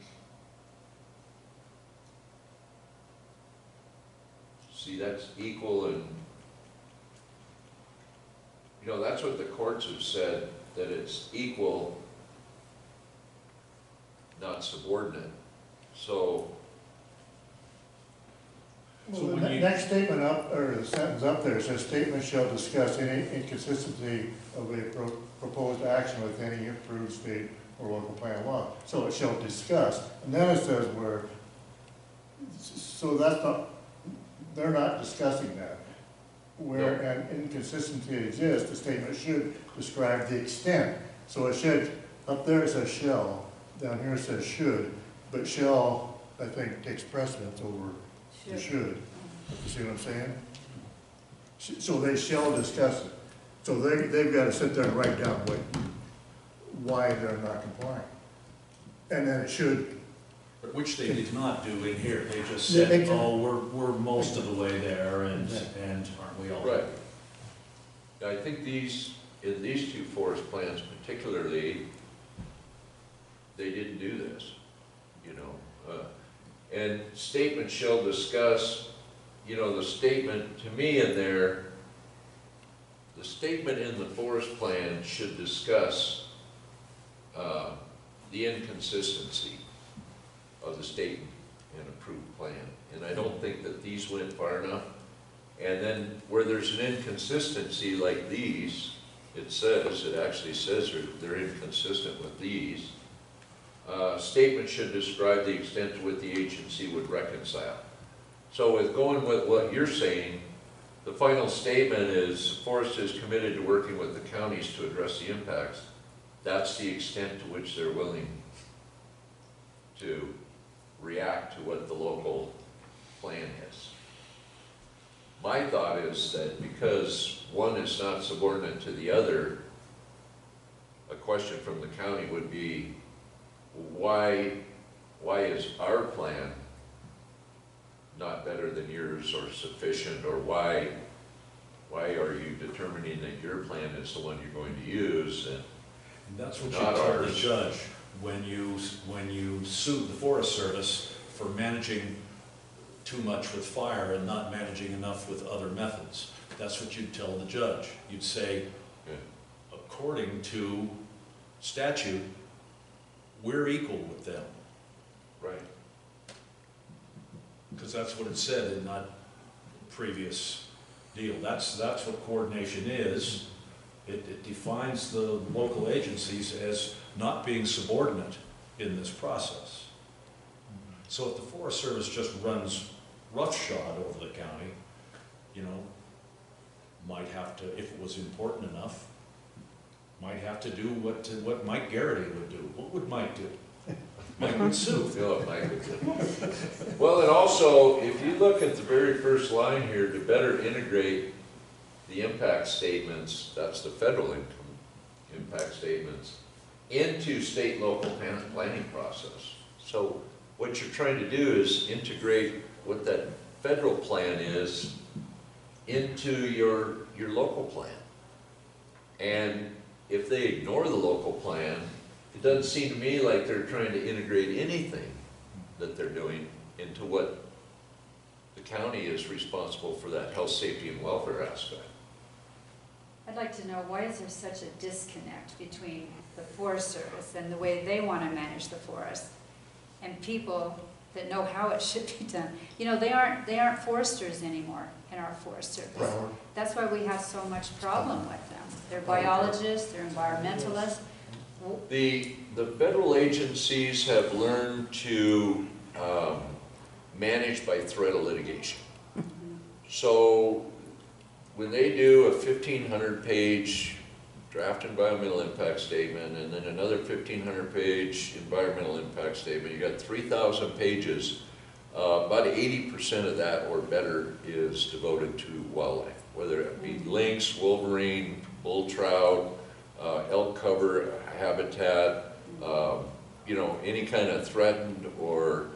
Speaker 2: see, that's equal, and, you know, that's what the courts have said, that it's equal, not subordinate. So,
Speaker 6: Well, the next statement up, or the sentence up there says, statement shall discuss any inconsistency of a proposed action with any approved state or local plan law. So it shall discuss, and then it says where, so that's not, they're not discussing that. Where an inconsistency exists, the statement should describe the extent. So it should, up there it says shall, down here it says should, but shall, I think, takes precedence over the should. You see what I'm saying? So they shall discuss it. So they've got to sit there and write down why they're not complying. And then it should.
Speaker 3: Which they did not do in here. They just
Speaker 6: Yeah,
Speaker 3: said,
Speaker 6: they can-
Speaker 3: oh, we're most of the way there, and aren't we all?
Speaker 2: right. I think in these two forest plans particularly, they didn't do this, you know. And statement shall discuss, you know, the statement, to me in there, the statement in the forest plan should discuss the inconsistency of the statement an approved plan. And I don't think that these went far enough. And then where there's an inconsistency like these, it actually says they're inconsistent with these. Statement should describe the extent to which the agency would reconcile. So with going with what you're saying, the final statement is, Forest is committed to working with the counties to address the impacts. That's the extent to which they're willing to react to what the local plan is. My thought is that because one is not subordinate to the other, a question from the county would be, why is our plan not better than yours or sufficient, or why are you determining that your plan is the one you're going to use and
Speaker 3: that's what you
Speaker 2: not
Speaker 3: tell the
Speaker 2: ours?
Speaker 3: judge when you sued the Forest Service for managing too much with fire and not managing enough with other methods. That's what you'd tell the judge. You'd say,
Speaker 2: Yeah.
Speaker 3: according to statute, we're equal with them.
Speaker 2: Right.
Speaker 3: Because that's what it said in that previous deal. That's what coordination is. It defines the local agencies as not being subordinate in this process. So if the Forest Service just runs roughshod over the county, you know, might have to, if it was important enough, might have to do what Mike Garrity would do. What would Mike do? Mike would sue.
Speaker 2: Philip Mike would say. Well, and also, if you look at the very first line here, to better integrate the impact statements, that's the federal impact statements, into state and local planning process. So what you're trying to do is integrate what that federal plan is into your local plan. And if they ignore the local plan, it doesn't seem to me like they're trying to integrate anything that they're doing into what the county is responsible for, that health, safety, and welfare aspect.
Speaker 1: I'd like to know, why is there such a disconnect between the Forest Service and the way they want to manage the forest and people that know how it should be done? You know, they aren't foresters anymore in our Forest Service.
Speaker 6: Right.
Speaker 1: That's why we have so much problem with them. They're biologists, they're environmentalists.
Speaker 2: The federal agencies have learned to manage by threat of litigation. So when they do a 1,500-page draft environmental impact statement and then another 1,500-page environmental impact statement, you got 3,000 pages. About 80% of that or better is devoted to wildlife, whether it be lynx, wolverine, bull trout, elk cover habitat, you know, any kind of threatened or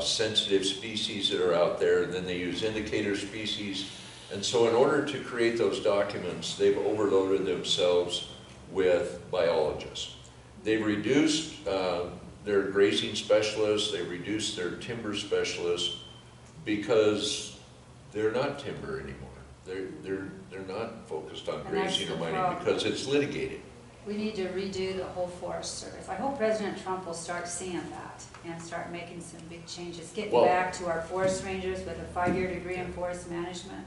Speaker 2: sensitive species that are out there, and then they use indicator species. And so in order to create those documents, they've overloaded themselves with biologists. They've reduced their grazing specialists, they've reduced their timber specialists, because they're not timber anymore. They're not focused on grazing or mining because it's litigated.
Speaker 1: We need to redo the whole Forest Service. I hope President Trump will start seeing that and start making some big changes, getting back to our forest rangers with a 5-year degree in forest management.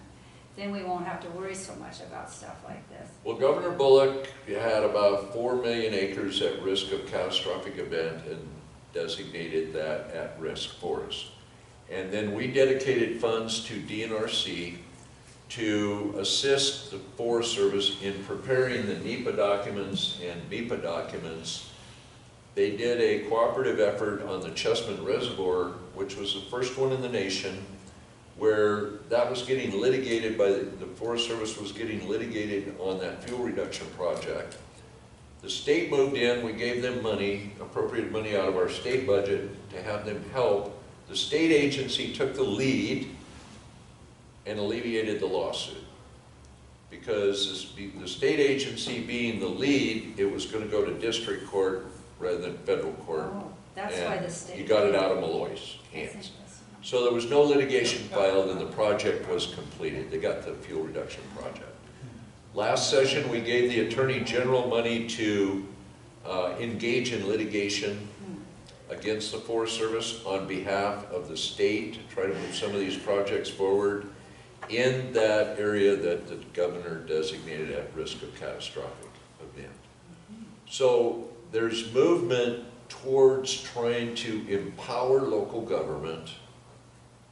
Speaker 1: Then we won't have to worry so much about stuff like this.
Speaker 2: Well, Governor Bullock had about 4 million acres at risk of catastrophic event and designated that at-risk forest. And then we dedicated funds to DNRC to assist the Forest Service in preparing the NEPA documents and MEPA documents. They did a cooperative effort on the Chessman Reservoir, which was the first one in the nation, where that was getting litigated by the Forest Service was getting litigated on that fuel reduction project. The state moved in, we gave them money, appropriated money out of our state budget to have them help. The state agency took the lead and alleviated the lawsuit. Because the state agency being the lead, it was going to go to district court rather than federal court.
Speaker 1: Oh, that's why the state.
Speaker 2: You got it out of Malloy's hands. So there was no litigation filed and the project was completed. They got the fuel reduction project. Last session, we gave the Attorney General money to engage in litigation. against the Forest Service on behalf of the state to try to move some of these projects forward in that area that the governor designated at risk of catastrophic event. So there's movement towards trying to empower local government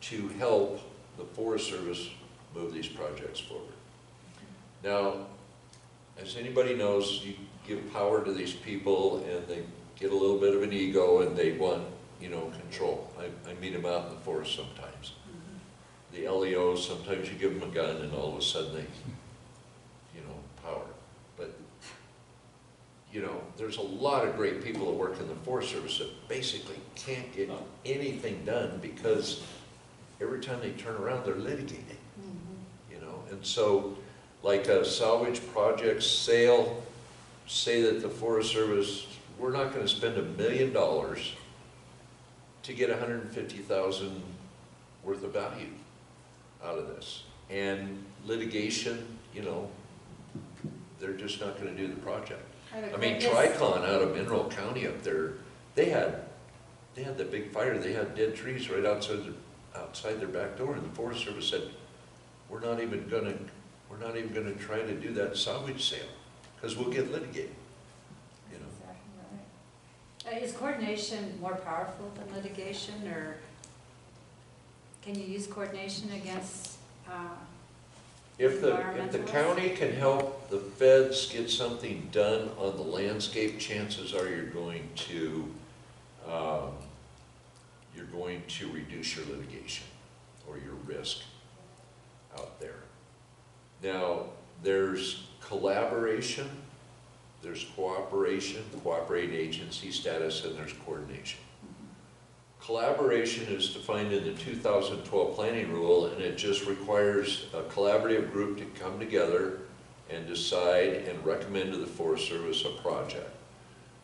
Speaker 2: to help the Forest Service move these projects forward. Now, as anybody knows, you give power to these people and they get a little bit of an ego and they want, you know, control. I meet them out in the forest sometimes. The LEOs, sometimes you give them a gun and all of a sudden they, you know, power. But, you know, there's a lot of great people that work in the Forest Service that basically can't get anything done because every time they turn around, they're litigating, you know. And so, like a salvage project sale, say that the Forest Service, we're not going to spend $1 million to get $150,000 worth of value out of this. And litigation, you know, they're just not going to do the project. I mean, Tricon out of Mineral County up there, they had the big fire. They had dead trees right outside their back door, and the Forest Service said, we're not even going to try to do that salvage sale because we'll get litigated. You know.
Speaker 1: Exactly right. Is coordination more powerful than litigation, or can you use coordination against
Speaker 2: If the
Speaker 1: environmentalists?
Speaker 2: county can help the feds get something done on the landscape, chances are you're going to reduce your litigation or your risk out there. Now, there's collaboration, there's cooperation, cooperating agency status, and there's coordination. Collaboration is defined in the 2012 planning rule, and it just requires a collaborative group to come together and decide and recommend to the Forest Service a project.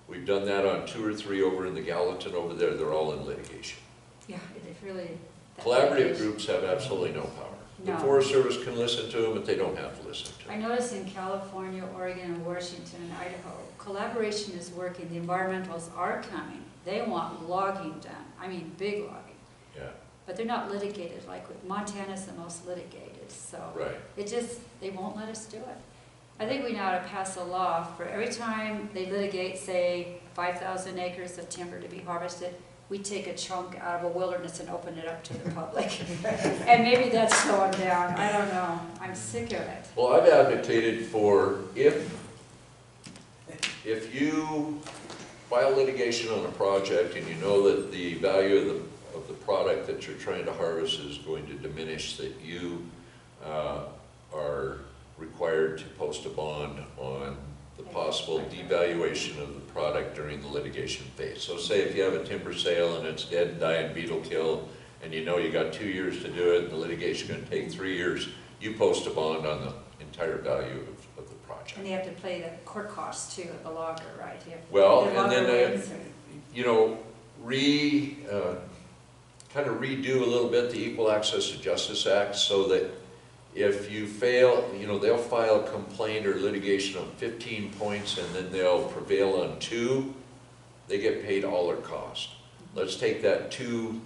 Speaker 2: We've done that on 2 or 3 over in the Gallatin over there. They're all in litigation.
Speaker 1: Yeah, it really. that
Speaker 2: Collaborative
Speaker 1: litigation-
Speaker 2: groups have absolutely no power. The
Speaker 1: No.
Speaker 2: Forest Service can listen to them, but they don't have to listen to
Speaker 1: I
Speaker 2: them.
Speaker 1: notice in California, Oregon, and Washington, and Idaho, collaboration is working. The environmentals are coming. They want logging done. I mean, big logging.
Speaker 2: Yeah,
Speaker 1: But they're not litigated, like with Montana's the most litigated, so.
Speaker 2: right.
Speaker 1: They won't let us do it. I think we now ought to pass a law for every time they litigate, say, 5,000 acres of timber to be harvested, we take a chunk out of a wilderness and open it up to the public. And maybe that's slowing down, I don't know, I'm sick of it.
Speaker 2: Well, I've advocated for if you file litigation on a project and you know that the value of the product that you're trying to harvest is going to diminish, that you are required to post a bond on the possible devaluation of the product during the litigation phase. So say if you have a timber sale and it's dead, dying, beetle kill, and you know you got 2 years to do it and the litigation is going to take 3 years, you post a bond on the entire value of the project.
Speaker 1: And they have to pay the court costs too, of the logger, right? You have to
Speaker 2: Well,
Speaker 1: pay the
Speaker 2: and then,
Speaker 1: logger wins or-
Speaker 2: you know, kind of redo a little bit the Equal Access to Justice Act so that if you fail, you know, they'll file a complaint or litigation on 15 points and then they'll prevail on 2, they get paid all their cost. Let's take that 2%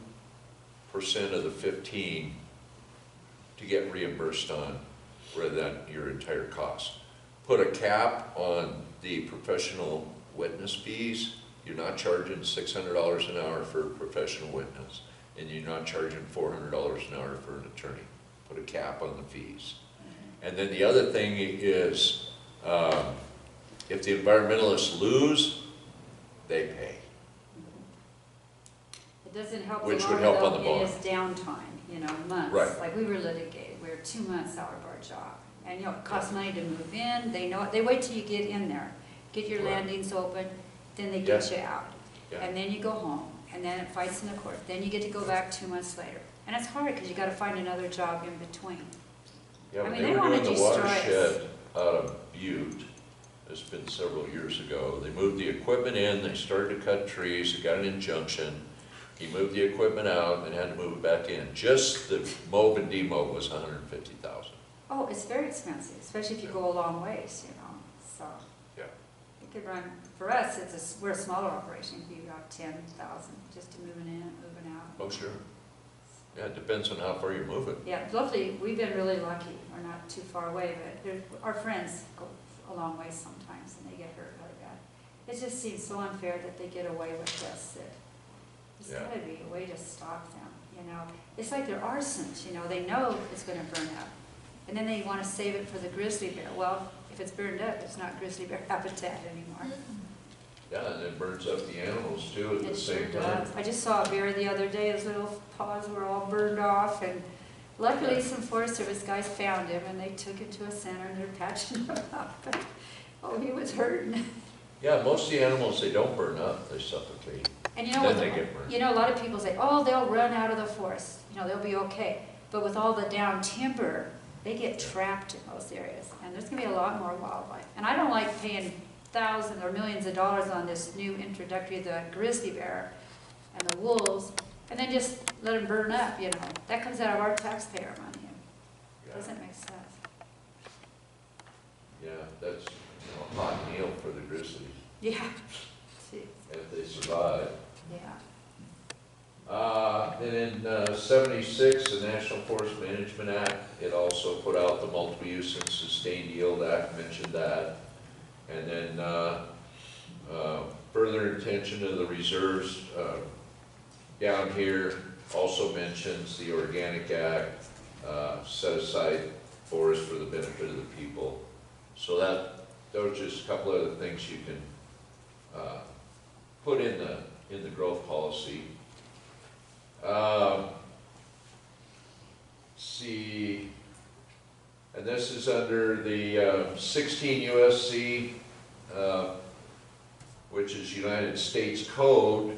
Speaker 2: of the 15 to get reimbursed on rather than your entire cost. Put a cap on the professional witness fees. You're not charging $600 an hour for a professional witness, and you're not charging $400 an hour for an attorney. Put a cap on the fees. And then the other thing is, if the environmentalists lose, they pay.
Speaker 1: It doesn't help the
Speaker 2: Which would
Speaker 1: logger
Speaker 2: help on
Speaker 1: though,
Speaker 2: the bond.
Speaker 1: it is downtime, you know, months.
Speaker 2: Right.
Speaker 1: Like we were litigated, we were 2 months out of our job. And, you know, it costs money to move in, they know it, they wait till you get in there, get your
Speaker 2: Right.
Speaker 1: landings open, then they get you out.
Speaker 2: Yeah.
Speaker 1: And then you go home, and then it fights in the court, then you get to go back 2 months later. And it's hard, because you gotta find another job in between.
Speaker 2: Yeah,
Speaker 1: I
Speaker 2: when
Speaker 1: mean,
Speaker 2: they
Speaker 1: they
Speaker 2: were
Speaker 1: wanna
Speaker 2: doing the
Speaker 1: do strikes.
Speaker 2: watershed out of Butte, it's been several years ago, they moved the equipment in, they started to cut trees, they got an injunction, he moved the equipment out and had to move it back in. Just the mow and demow was $150,000.
Speaker 1: Oh, it's very expensive, especially if you go a long ways, you know, so.
Speaker 2: Yeah.
Speaker 1: It could run, for us, we're a smaller operation, it'd be about 10,000, just to moving in, moving out.
Speaker 2: Oh, sure. Yeah, it depends on how far you move it.
Speaker 1: Yeah, luckily, we've been really lucky, we're not too far away, but our friends go a long way sometimes, and they get hurt really bad. It just seems so unfair that they get away with this, that there's
Speaker 2: Yeah.
Speaker 1: gotta be a way to stop them, you know? It's like they're arsons, you know, they know it's gonna burn up, and then they wanna save it for the grizzly bear. Well, if it's burned up, it's not grizzly bear habitat anymore.
Speaker 2: Yeah, and it burns up the animals too at the
Speaker 1: It sure
Speaker 2: same time.
Speaker 1: does. I just saw a bear the other day, his little paws were all burned off, and luckily some Forest Service guys found him, and they took him to a center, and they're patching him up. But, oh, he was hurting.
Speaker 2: Yeah, most of the animals, they don't burn up, they suffocate.
Speaker 1: And you know,
Speaker 2: Then they get burned.
Speaker 1: a lot of people say, oh, they'll run out of the forest, you know, they'll be okay. But with all the down timber, they get trapped in those areas, and there's gonna be a lot more wildlife. And I don't like paying thousands or millions of dollars on this new introductory, the grizzly bear and the wolves, and then just let them burn up, you know. That comes out of our taxpayer money. It
Speaker 2: Yeah,
Speaker 1: doesn't make sense.
Speaker 2: yeah, that's, a hot meal for the grizzlies,
Speaker 1: Yeah. Gee,
Speaker 2: if they survive.
Speaker 1: yeah.
Speaker 2: Then in 76, the National Forest Management Act, it also put out the Multiple Use and Sustained Yield Act, mentioned that. And then further intention of the reserves down here also mentions the Organic Act, set aside forests for the benefit of the people. So those are just a couple other things you can put in the growth policy. See, and this is under the 16 USC, which is United States Code,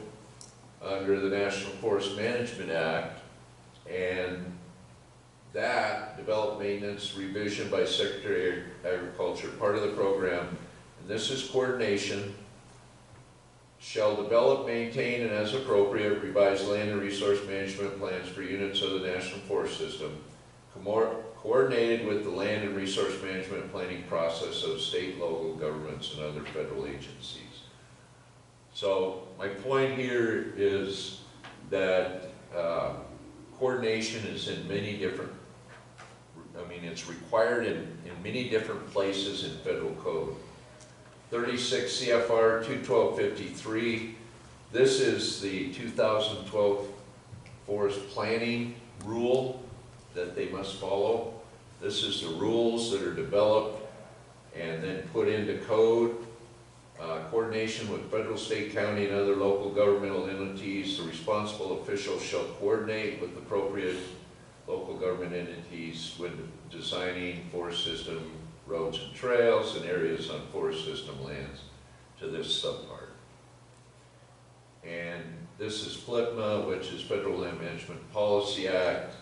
Speaker 2: under the National Forest Management Act, and that developed maintenance revision by Secretary of Agriculture, part of the program, and this is coordination, shall develop, maintain, and as appropriate, revise land and resource management plans for units of the National Forest System, coordinated with the land and resource management planning process of state, local governments, and other federal agencies. So my point here is that coordination is in many different, it's required in many different places in federal code. 36 CFR 21253, this is the 2012 forest planning rule that they must follow. This is the rules that are developed and then put into code. Coordination with federal, state, county, and other local governmental entities. The responsible official shall coordinate with appropriate local government entities when designing forest system roads and trails and areas on forest system lands to this subpart. And this is FLIPMA, which is Federal Land Management Policy Act.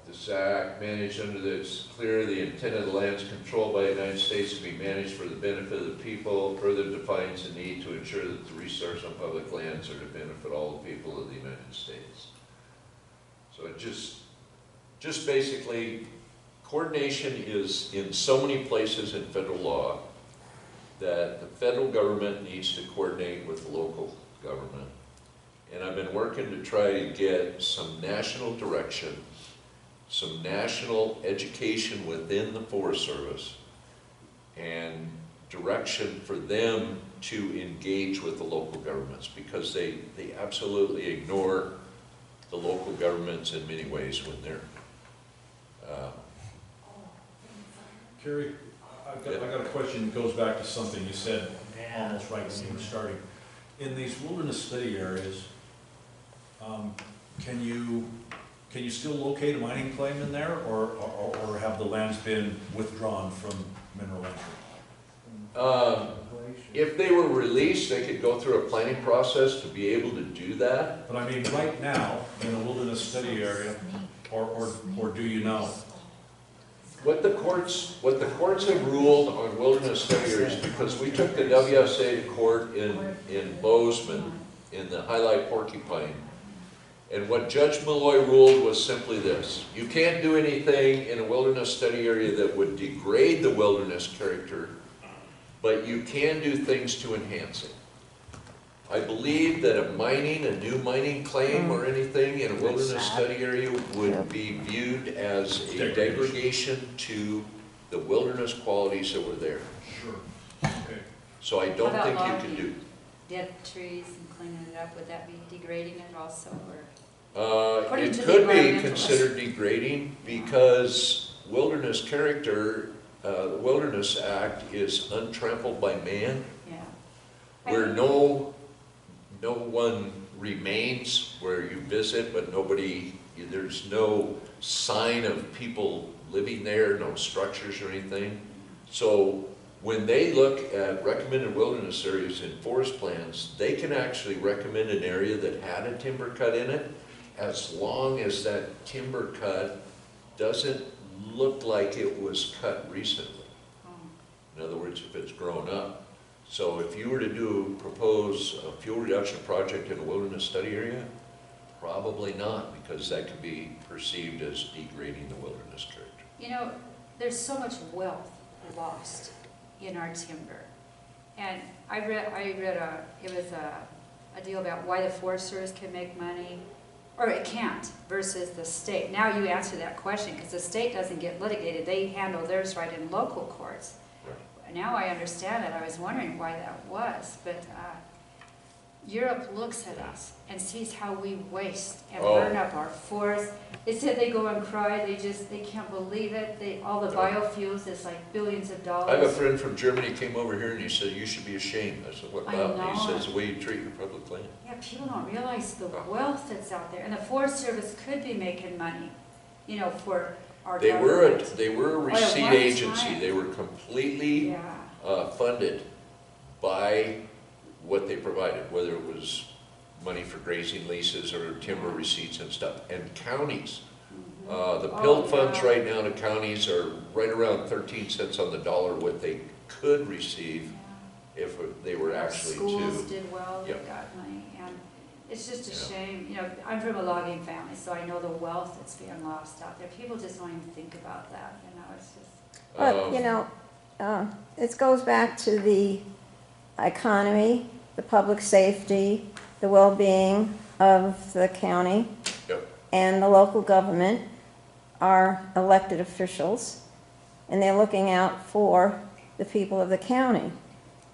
Speaker 2: This act managed under this clear the intent of the lands controlled by the United States to be managed for the benefit of the people, further defines the need to ensure that the resources on public lands are to benefit all the people of the United States. So it just basically, coordination is in so many places in federal law that the federal government needs to coordinate with the local government. And I've been working to try to get some national direction, some national education within the Forest Service, and direction for them to engage with the local governments, because they absolutely ignore the local governments in many ways when they're
Speaker 3: Kerry, I got a question that goes back to something you said almost right when you were starting. In these wilderness study areas, can you still locate a mining claim in there, or have the lands been withdrawn from mineral entry?
Speaker 2: if they were released, they could go through a planning process to be able to do that.
Speaker 3: But I mean, right now, in a wilderness study area, or do you know?
Speaker 2: What the courts have ruled on wilderness study areas, because we took the WSA to court in Bozeman, in the Highlight Porcupine, And what Judge Malloy ruled was simply this: you can't do anything in a wilderness study area that would degrade the wilderness character, but you can do things to enhance it. I believe that a new mining claim or anything in a wilderness study area would be viewed as a degradation to the wilderness qualities that were there.
Speaker 3: Sure, okay.
Speaker 2: So I don't
Speaker 1: How
Speaker 2: think
Speaker 1: about
Speaker 2: you can
Speaker 1: logging?
Speaker 2: do.
Speaker 1: Dead trees and cleaning it up, would that be degrading it also, or?
Speaker 2: It
Speaker 1: to the
Speaker 2: could be
Speaker 1: environmentalists.
Speaker 2: considered degrading because wilderness character, the Wilderness Act is untrampled by man,
Speaker 1: Yeah.
Speaker 2: where no one remains, where you visit, but there's no sign of people living there, no structures or anything. So when they look at recommended wilderness areas in forest plans, they can actually recommend an area that had a timber cut in it, as long as that timber cut doesn't look like it was cut recently. In other words, if it's grown up. So if you were to propose a fuel reduction project in a wilderness study area, probably not, because that could be perceived as degrading the wilderness character.
Speaker 1: You know, there's so much wealth lost in our timber. And I read it was a deal about why the Forest Service can make money, or it can't, versus the state. Now you answer that question, because the state doesn't get litigated. They handle theirs right in local courts.
Speaker 2: Right.
Speaker 1: Now I understand it. I was wondering why that was, but Europe looks at us and sees how we waste and burn up our forests. They said they go and cry, they can't believe it. All the biofuels, it's like billions of dollars.
Speaker 2: I have a friend from Germany came over here and he said, "You should be ashamed." I said, "What
Speaker 1: I
Speaker 2: about?"
Speaker 1: know.
Speaker 2: He says, "The way you treat your public land."
Speaker 1: Yeah, people don't realize the wealth that's out there. And the Forest Service could be making money, you know, for our
Speaker 2: They were
Speaker 1: government.
Speaker 2: a receipt
Speaker 1: one
Speaker 2: agency.
Speaker 1: time.
Speaker 2: They were completely
Speaker 1: Yeah.
Speaker 2: funded by what they provided, whether it was money for grazing leases or timber receipts and stuff. And counties, the PILT funds
Speaker 1: yeah.
Speaker 2: right now to counties are right around 13 cents on the dollar what they could receive if they were actually
Speaker 1: Schools
Speaker 2: to.
Speaker 1: did well, they
Speaker 2: Yep.
Speaker 1: got money, and it's just a
Speaker 2: Yeah.
Speaker 1: shame. You know, I'm from a logging family, so I know the wealth that's being lost out there. People just don't even think about that, you know, it's just.
Speaker 4: But, you know, it goes back to the economy, the public safety, the well-being of the county,
Speaker 2: Yep.
Speaker 4: and the local government are elected officials, and they're looking out for the people of the county.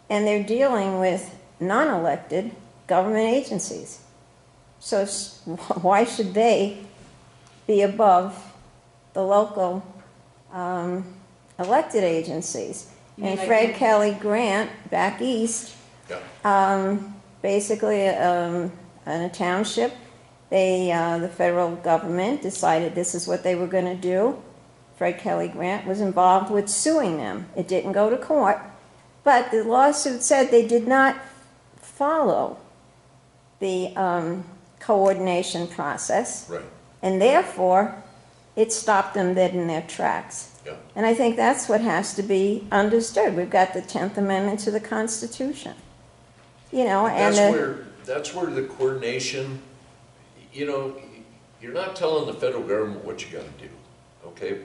Speaker 4: And they're dealing with non-elected government agencies. So why should they be above the local elected agencies?
Speaker 1: You mean
Speaker 4: And
Speaker 1: like
Speaker 4: Fred
Speaker 1: the-
Speaker 4: Kelly Grant, back east,
Speaker 2: Yeah.
Speaker 4: basically in a township, the federal government decided this is what they were going to do. Fred Kelly Grant was involved with suing them. It didn't go to court, but the lawsuit said they did not follow the coordination process,
Speaker 2: Right.
Speaker 4: and therefore it stopped them dead in their tracks.
Speaker 2: Yeah.
Speaker 4: And I think that's what has to be understood. We've got the 10th Amendment to the Constitution. You know, and
Speaker 2: That's where the coordination, you know, you're not telling the federal government what you gotta do, okay?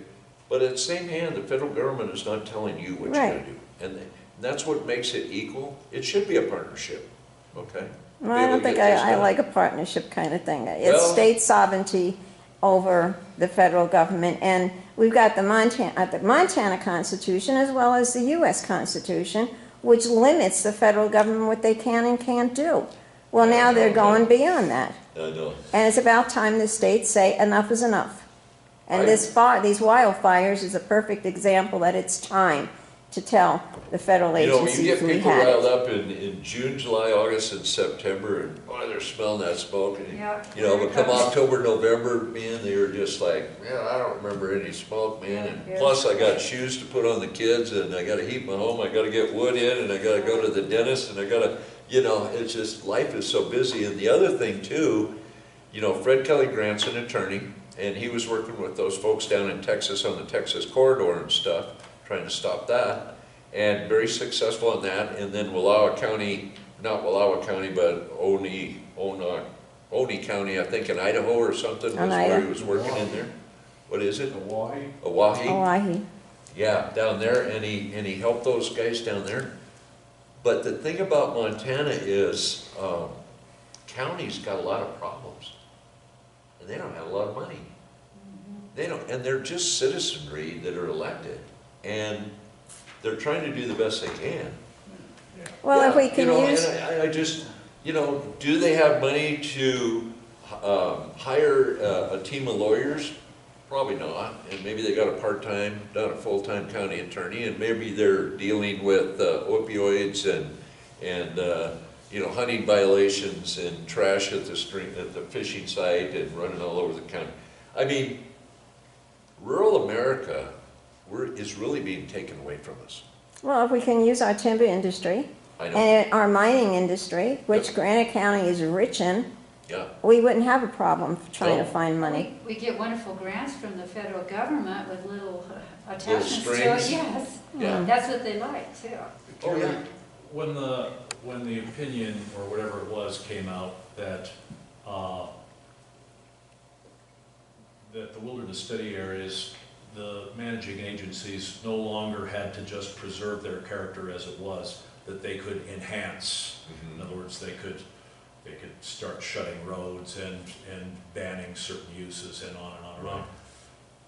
Speaker 2: But at the same hand, the federal government is not telling you what you gotta
Speaker 4: Right.
Speaker 2: do. And that's what makes it equal. It should be a partnership, okay?
Speaker 4: well, I don't think I like a partnership kind of thing. It's
Speaker 2: Well-
Speaker 4: state sovereignty over the federal government, and we've got the Montana Constitution as well as the U.S. Constitution, which limits the federal government what they can and can't do. Well, now they're going beyond that.
Speaker 2: I know.
Speaker 4: And it's about time the states say enough is enough. And these wildfires is a perfect example that it's time to tell the federal
Speaker 2: You know, you
Speaker 4: agencies
Speaker 2: get
Speaker 4: we
Speaker 2: people
Speaker 4: had
Speaker 2: riled
Speaker 4: it.
Speaker 2: up in June, July, August, and September, and boy, they're smelling that smoke. And,
Speaker 1: Yeah.
Speaker 2: you know, but come October, November, man, they were just like, man, I don't remember any smoke, man. And
Speaker 1: Yeah.
Speaker 2: plus, I got shoes to put on the kids, and I gotta heat my home, I gotta get wood in, and I gotta go to the dentist, and I gotta, you know, it's just, life is so busy. And the other thing too, you know, Fred Kelly Grant's an attorney, and he was working with those folks down in Texas on the Texas corridor and stuff, trying to stop that. And very successful in that, and then Wallowa County, not Wallowa County, but Oney County, I think in Idaho or something, was where he was working in there. What is it?
Speaker 3: Hawaii?
Speaker 2: Oahe?
Speaker 4: Hawaii.
Speaker 2: Yeah, down there, and he helped those guys down there. But the thing about Montana is, counties got a lot of problems, and they don't have a lot of money. They don't, and they're just citizenry that are elected, and they're trying to do the best they can.
Speaker 4: Well, if
Speaker 2: Yeah,
Speaker 4: we can
Speaker 2: you know,
Speaker 4: use,
Speaker 2: and I just, you know, do they have money to hire a team of lawyers? Probably not, and maybe they got a part-time, not a full-time county attorney, and maybe they're dealing with opioids and you know, hunting violations and trash at the fishing site and running all over the county. I mean, rural America is really being taken away from us.
Speaker 4: well, if we can use our timber industry
Speaker 2: I know,
Speaker 4: and our mining industry, which
Speaker 2: Yep.
Speaker 4: Granite County is rich in,
Speaker 2: yeah.
Speaker 4: we wouldn't have a problem trying to
Speaker 2: No.
Speaker 4: find money.
Speaker 1: We get wonderful grants from the federal government with little attachments to it,
Speaker 2: strings.
Speaker 1: yes.
Speaker 2: Yeah.
Speaker 1: That's what they like too.
Speaker 2: Oh, yeah.
Speaker 3: When the opinion, or whatever it was, came out that, that the wilderness study areas, the managing agencies no longer had to just preserve their character as it was, that they could enhance. In other words, they could start shutting roads and banning certain uses and on and on and on.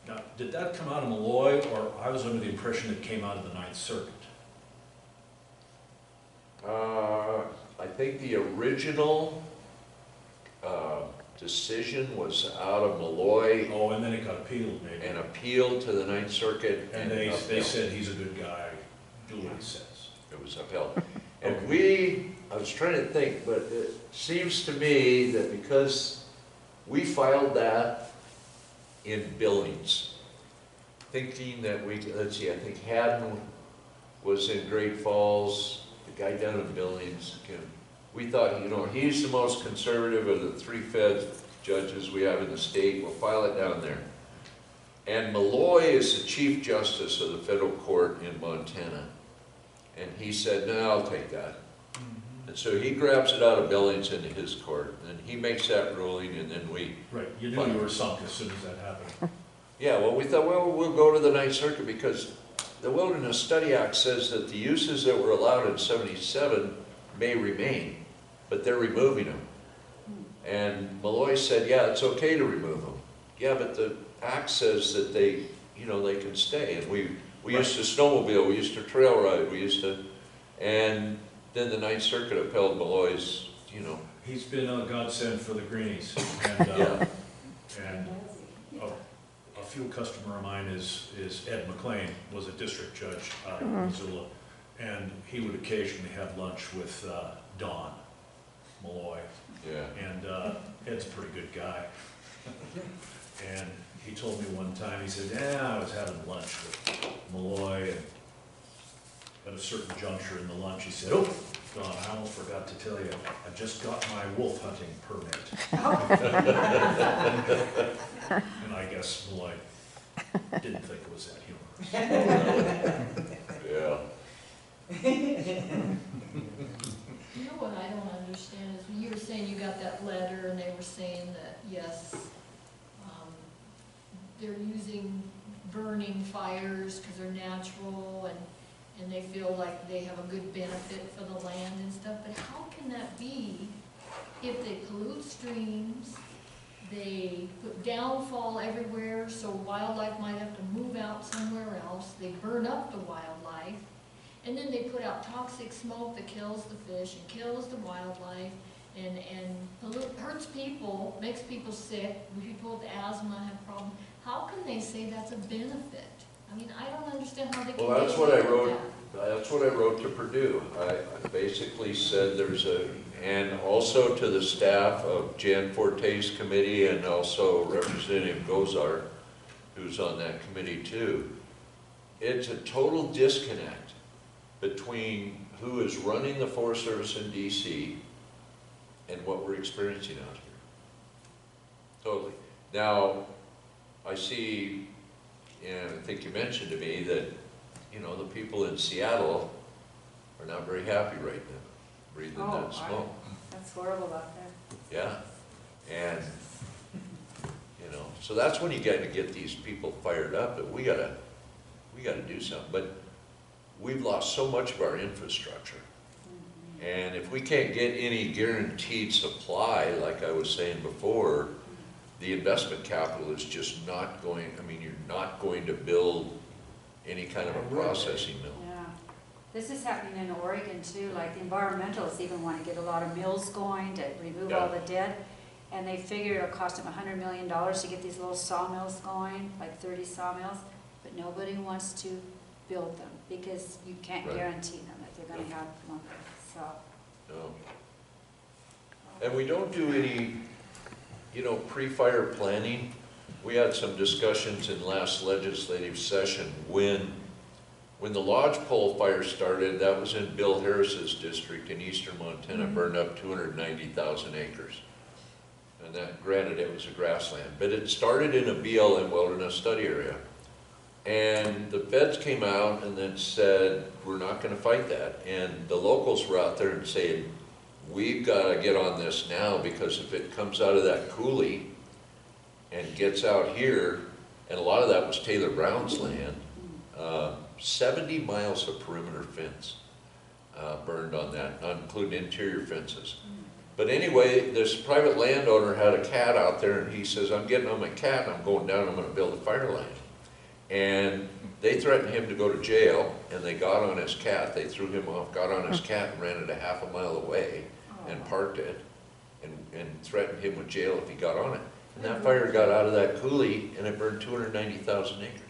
Speaker 3: Now, did that come out of Malloy, or I was under the impression it came out of the Ninth Circuit?
Speaker 2: I think the original decision was out of Malloy
Speaker 3: Oh, and then it got appealed maybe.
Speaker 2: and appealed to the Ninth Circuit.
Speaker 3: And they
Speaker 2: upheld.
Speaker 3: said he's a good guy, do what he says.
Speaker 2: It was upheld. And I was trying to think, but it seems to me that because we filed that in Billings, thinking that let's see, I think Haddon was in Great Falls, the guy down in Billings, we thought, you know, he's the most conservative of the 3 Fed judges we have in the state, we'll file it down there. And Malloy is the Chief Justice of the federal court in Montana. And he said, no, I'll take that. And so he grabs it out of Billings into his court, and he makes that ruling, and then we,
Speaker 3: Right, you knew you were sunk as soon as that happened.
Speaker 2: yeah, well, we thought, well, we'll go to the Ninth Circuit, because the Wilderness Study Act says that the uses that were allowed in 77 may remain, but they're removing them. And Malloy said, yeah, it's okay to remove them. Yeah, but the act says that they, you know, they can stay, and we used to snowmobile, we used to trail ride, and then the Ninth Circuit upheld Malloy's, you know.
Speaker 3: He's been a godsend for the greenies. And,
Speaker 2: Yeah.
Speaker 3: and a fuel customer of mine is Ed McLean, was a district judge out of Missoula. And he would occasionally have lunch with Don Malloy.
Speaker 2: Yeah.
Speaker 3: And Ed's a pretty good guy. And he told me one time, he said, yeah, I was having lunch with Malloy, and at a certain juncture in the lunch, he said, oh, Don, I almost forgot to tell you, I just got my wolf hunting permit. And I guess Malloy didn't think it was that humorous.
Speaker 2: Yeah.
Speaker 7: You know what I don't understand is when you were saying you got that letter and they were saying that, yes, they're using burning fires because they're natural and they feel like they have a good benefit for the land and stuff, but how can that be if they pollute streams, they put downfall everywhere so wildlife might have to move out somewhere else, they burn up the wildlife, and then they put out toxic smoke that kills the fish and kills the wildlife and hurts people, makes people sick, people with asthma have problems. How can they say that's a benefit? I mean, I don't understand how they can.
Speaker 2: Well, that's what I wrote.
Speaker 7: That.
Speaker 2: That's what I wrote to Purdue. I basically said and also to the staff of Jan Forte's committee and also Representative Gozar, who's on that committee too. It's a total disconnect between who is running the Forest Service in DC and what we're experiencing out here. Totally. Now, I see, and I think you mentioned to me that, you know, the people in Seattle are not very happy right now, breathing that smoke.
Speaker 1: That's horrible out there.
Speaker 2: Yeah. And, you know, so that's when you gotta get these people fired up, that we gotta do something. But we've lost so much of our infrastructure. And if we can't get any guaranteed supply, like I was saying before, the investment capital is just not going, I mean, you're not going to build any kind of a processing mill.
Speaker 1: Yeah. This is happening in Oregon too, like the environmentalists even want to get a lot of mills going to remove all the dead. And they figure it'll cost them $100 million to get these little sawmills going, like 30 sawmills. But nobody wants to build them because you can't
Speaker 2: Right.
Speaker 1: guarantee them that they're gonna have lumber, so.
Speaker 2: No. And we don't do any, you know, pre-fire planning. We had some discussions in last legislative session when the lodge pole fire started. That was in Bill Harris's district in eastern Montana, burned up 290,000 acres. And that, granted, it was a grassland, but it started in a BLM wilderness study area. And the feds came out and then said, we're not gonna fight that. And the locals were out there and saying, we've gotta get on this now, because if it comes out of that coulee and gets out here, and a lot of that was Taylor Brown's land, 70 miles of perimeter fence burned on that, not including interior fences. But anyway, this private landowner had a cat out there, and he says, I'm getting on my cat, and I'm going down, I'm gonna build a fire line. And they threatened him to go to jail, and they got on his cat, they threw him off, got on his cat and ran it a half a mile away and parked it, and threatened him with jail if he got on it. And that fire got out of that coulee, and it burned 290,000 acres.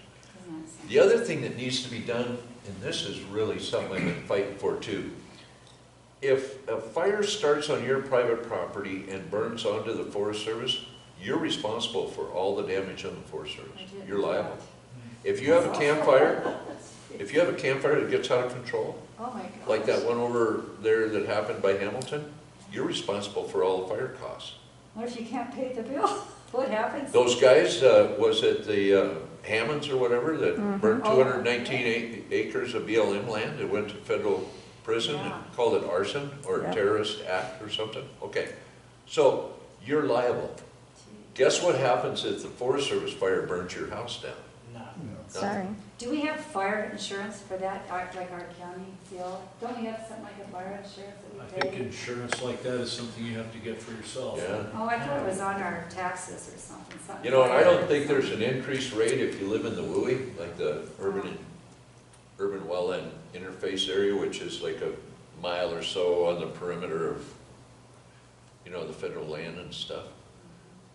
Speaker 2: The other thing that needs to be done, and this is really something I've been fighting for too, if a fire starts on your private property and burns onto the Forest Service, you're responsible for all the damage on the Forest Service. You're liable. If you have a campfire, that gets out of control,
Speaker 1: Oh my gosh.
Speaker 2: like that one over there that happened by Hamilton, you're responsible for all the fire costs.
Speaker 1: What if you can't pay the bill? What happens?
Speaker 2: Those guys, was it the Hammonds or whatever, that burned 219 acres of BLM land and went to federal prison and called it arson or
Speaker 4: Yeah.
Speaker 2: terrorist act or something? Okay, so you're liable. Guess what happens if the Forest Service fire burns your house down?
Speaker 4: Sorry.
Speaker 1: Do we have fire insurance for that, like our county deal? Don't we have something like a fire insurance
Speaker 3: I
Speaker 1: that we
Speaker 3: think
Speaker 1: pay?
Speaker 3: insurance like that is something you have to get for yourself.
Speaker 2: Yeah.
Speaker 1: Oh, I thought it was on our taxes or something.
Speaker 2: You know, and I don't think there's an increased rate if you live in the WUI, like the urban wetland interface area, which is like a mile or so on the perimeter of, you know, the federal land and stuff.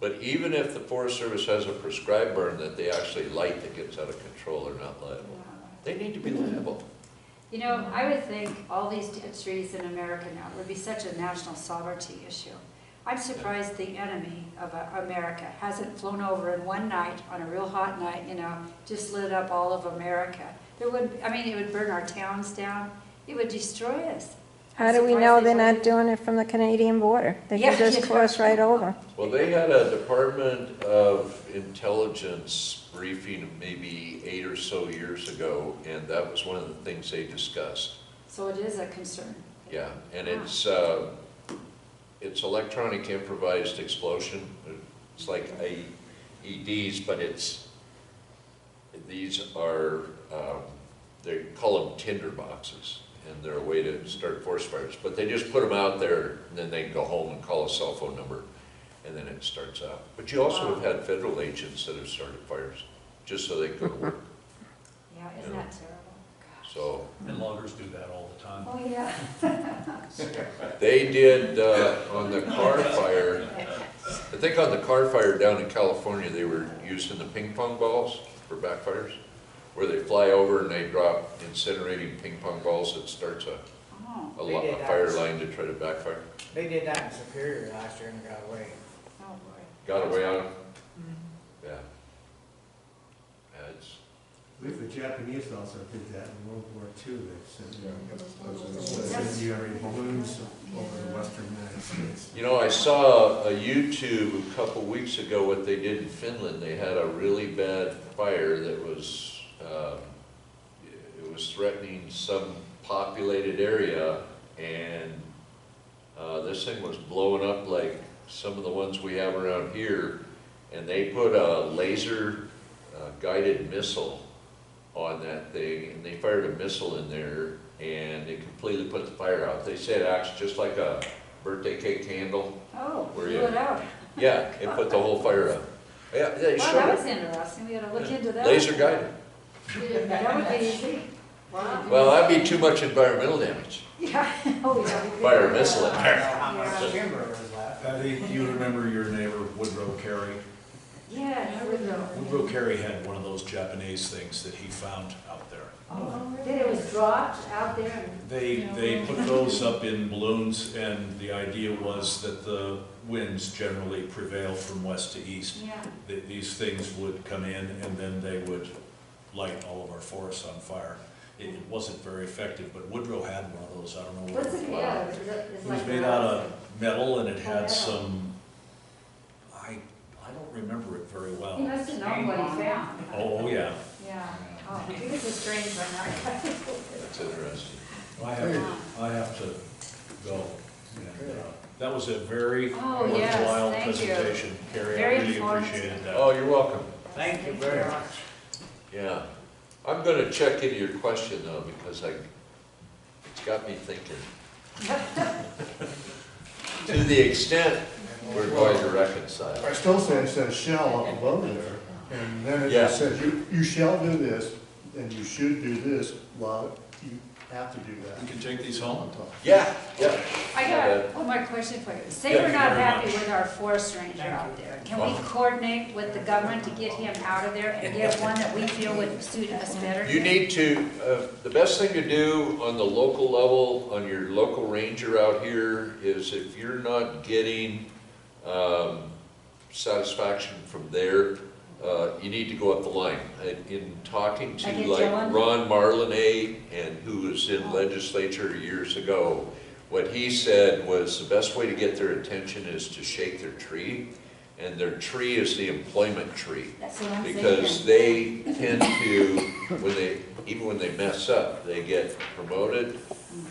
Speaker 2: But even if the Forest Service has a prescribed burn that they actually light that gets out of control, they're not liable. They need to be liable.
Speaker 1: You know, I would think all these dead trees in America now would be such a national sovereignty issue. I'm surprised the enemy of America hasn't flown over in one night, on a real hot night, you know, just lit up all of America. There would, I mean, it would burn our towns down. It would destroy us.
Speaker 4: How do we know they're not doing it from the Canadian border? They
Speaker 1: Yeah,
Speaker 4: can just
Speaker 1: yeah.
Speaker 4: cross right over.
Speaker 2: Well, they had a Department of Intelligence briefing maybe 8 or so years ago, and that was one of the things they discussed.
Speaker 1: So it is a concern.
Speaker 2: Yeah, and it's electronic improvised explosion. It's like IEDs, but these are, they call them tinder boxes, and they're a way to start forest fires. But they just put them out there, and then they go home and call a cell phone number, and then it starts out. But you also have had federal agents that have started fires, just so they go to work.
Speaker 1: Yeah, isn't that terrible? Gosh.
Speaker 2: So
Speaker 3: And loggers do that all the time.
Speaker 1: Oh, yeah.
Speaker 2: they did, on the car fire, I think on the car fire down in California, they were using the ping pong balls for backfires, where they fly over and they drop incinerating ping pong balls that starts
Speaker 1: Oh,
Speaker 2: a fire line to try to backfire.
Speaker 8: They did that in Superior last year and got away.
Speaker 1: oh boy.
Speaker 2: Got away on them? Yeah. Yeah, it's,
Speaker 5: I believe the Japanese also did that in World War II. They sent
Speaker 1: Yes.
Speaker 5: incendiary balloons over the western United States.
Speaker 2: you know, I saw a YouTube a couple weeks ago what they did in Finland. They had a really bad fire that was, it was threatening some populated area, and this thing was blowing up like some of the ones we have around here, and they put a laser guided missile on that thing, and they fired a missile in there, and it completely put the fire out. They said it acts just like a birthday cake candle.
Speaker 1: Oh,
Speaker 2: Where
Speaker 1: blew
Speaker 2: you-
Speaker 1: it out.
Speaker 2: Yeah, it put the whole fire out. Yeah, they
Speaker 1: Well,
Speaker 2: showed
Speaker 1: that was
Speaker 2: it.
Speaker 1: interesting, we gotta look into that.
Speaker 2: Laser guided.
Speaker 1: That would be easy. Wow.
Speaker 2: Well, that'd be too much environmental damage.
Speaker 1: Yeah, oh, yeah. we could
Speaker 2: Fire a
Speaker 1: do
Speaker 2: missile in
Speaker 1: that.
Speaker 2: there.
Speaker 8: How much
Speaker 1: Yeah.
Speaker 8: timber was left?
Speaker 3: Patty, do you remember your neighbor Woodrow Kerry?
Speaker 1: Yeah, never know.
Speaker 3: Woodrow Kerry had one of those Japanese things that he found out there.
Speaker 1: Oh, then it was dropped out there and.
Speaker 3: They put those up in balloons, and the idea was that the winds generally prevail from west to east.
Speaker 1: Yeah.
Speaker 3: These things would come in, and then they would light all of our forests on fire. It wasn't very effective, but Woodrow had one of those, I don't know what
Speaker 1: What's
Speaker 3: it
Speaker 1: it,
Speaker 3: was.
Speaker 1: yeah, it's
Speaker 3: It was
Speaker 1: like.
Speaker 3: made out of metal, and it
Speaker 1: Oh,
Speaker 3: had
Speaker 1: metal.
Speaker 3: some, I don't remember it very
Speaker 1: He
Speaker 3: well.
Speaker 1: must have known what he found.
Speaker 3: Oh, yeah.
Speaker 1: Yeah. Oh, it was a strange one.
Speaker 2: That's interesting.
Speaker 3: I have to go. And, that was a very
Speaker 1: Oh, yes,
Speaker 3: worthwhile
Speaker 1: thank you.
Speaker 3: presentation, Carrie. I
Speaker 1: Very
Speaker 3: really
Speaker 1: informative.
Speaker 3: appreciated that.
Speaker 2: Oh, you're welcome.
Speaker 8: Thank you very much.
Speaker 2: Yeah. I'm gonna check into your question though, because it's got me thinking. To the extent we're going to reconcile.
Speaker 6: I still say it says shall up above there, and then it
Speaker 2: Yeah.
Speaker 6: just says you shall do this, and you should do this, well, you have to do that.
Speaker 3: We can take these home.
Speaker 6: On top.
Speaker 2: Yeah, yeah.
Speaker 1: I got one more question for you. Say
Speaker 2: Yeah,
Speaker 1: we're
Speaker 3: thank
Speaker 1: not
Speaker 3: you very
Speaker 1: happy
Speaker 3: much.
Speaker 1: with our forest ranger out there. Can we coordinate with the government to get him out of there and get one that we feel would suit us better?
Speaker 2: You need to, the best thing to do on the local level, on your local ranger out here, is if you're not getting satisfaction from there, you need to go up the line. In talking to
Speaker 1: Like a
Speaker 2: like
Speaker 1: Dylan?
Speaker 2: Ron Marlene, and who was in legislature years ago, what he said was the best way to get their attention is to shake their tree, and their tree is the employment tree.
Speaker 1: That's what I'm
Speaker 2: Because
Speaker 1: thinking.
Speaker 2: they tend to, even when they mess up, they get promoted.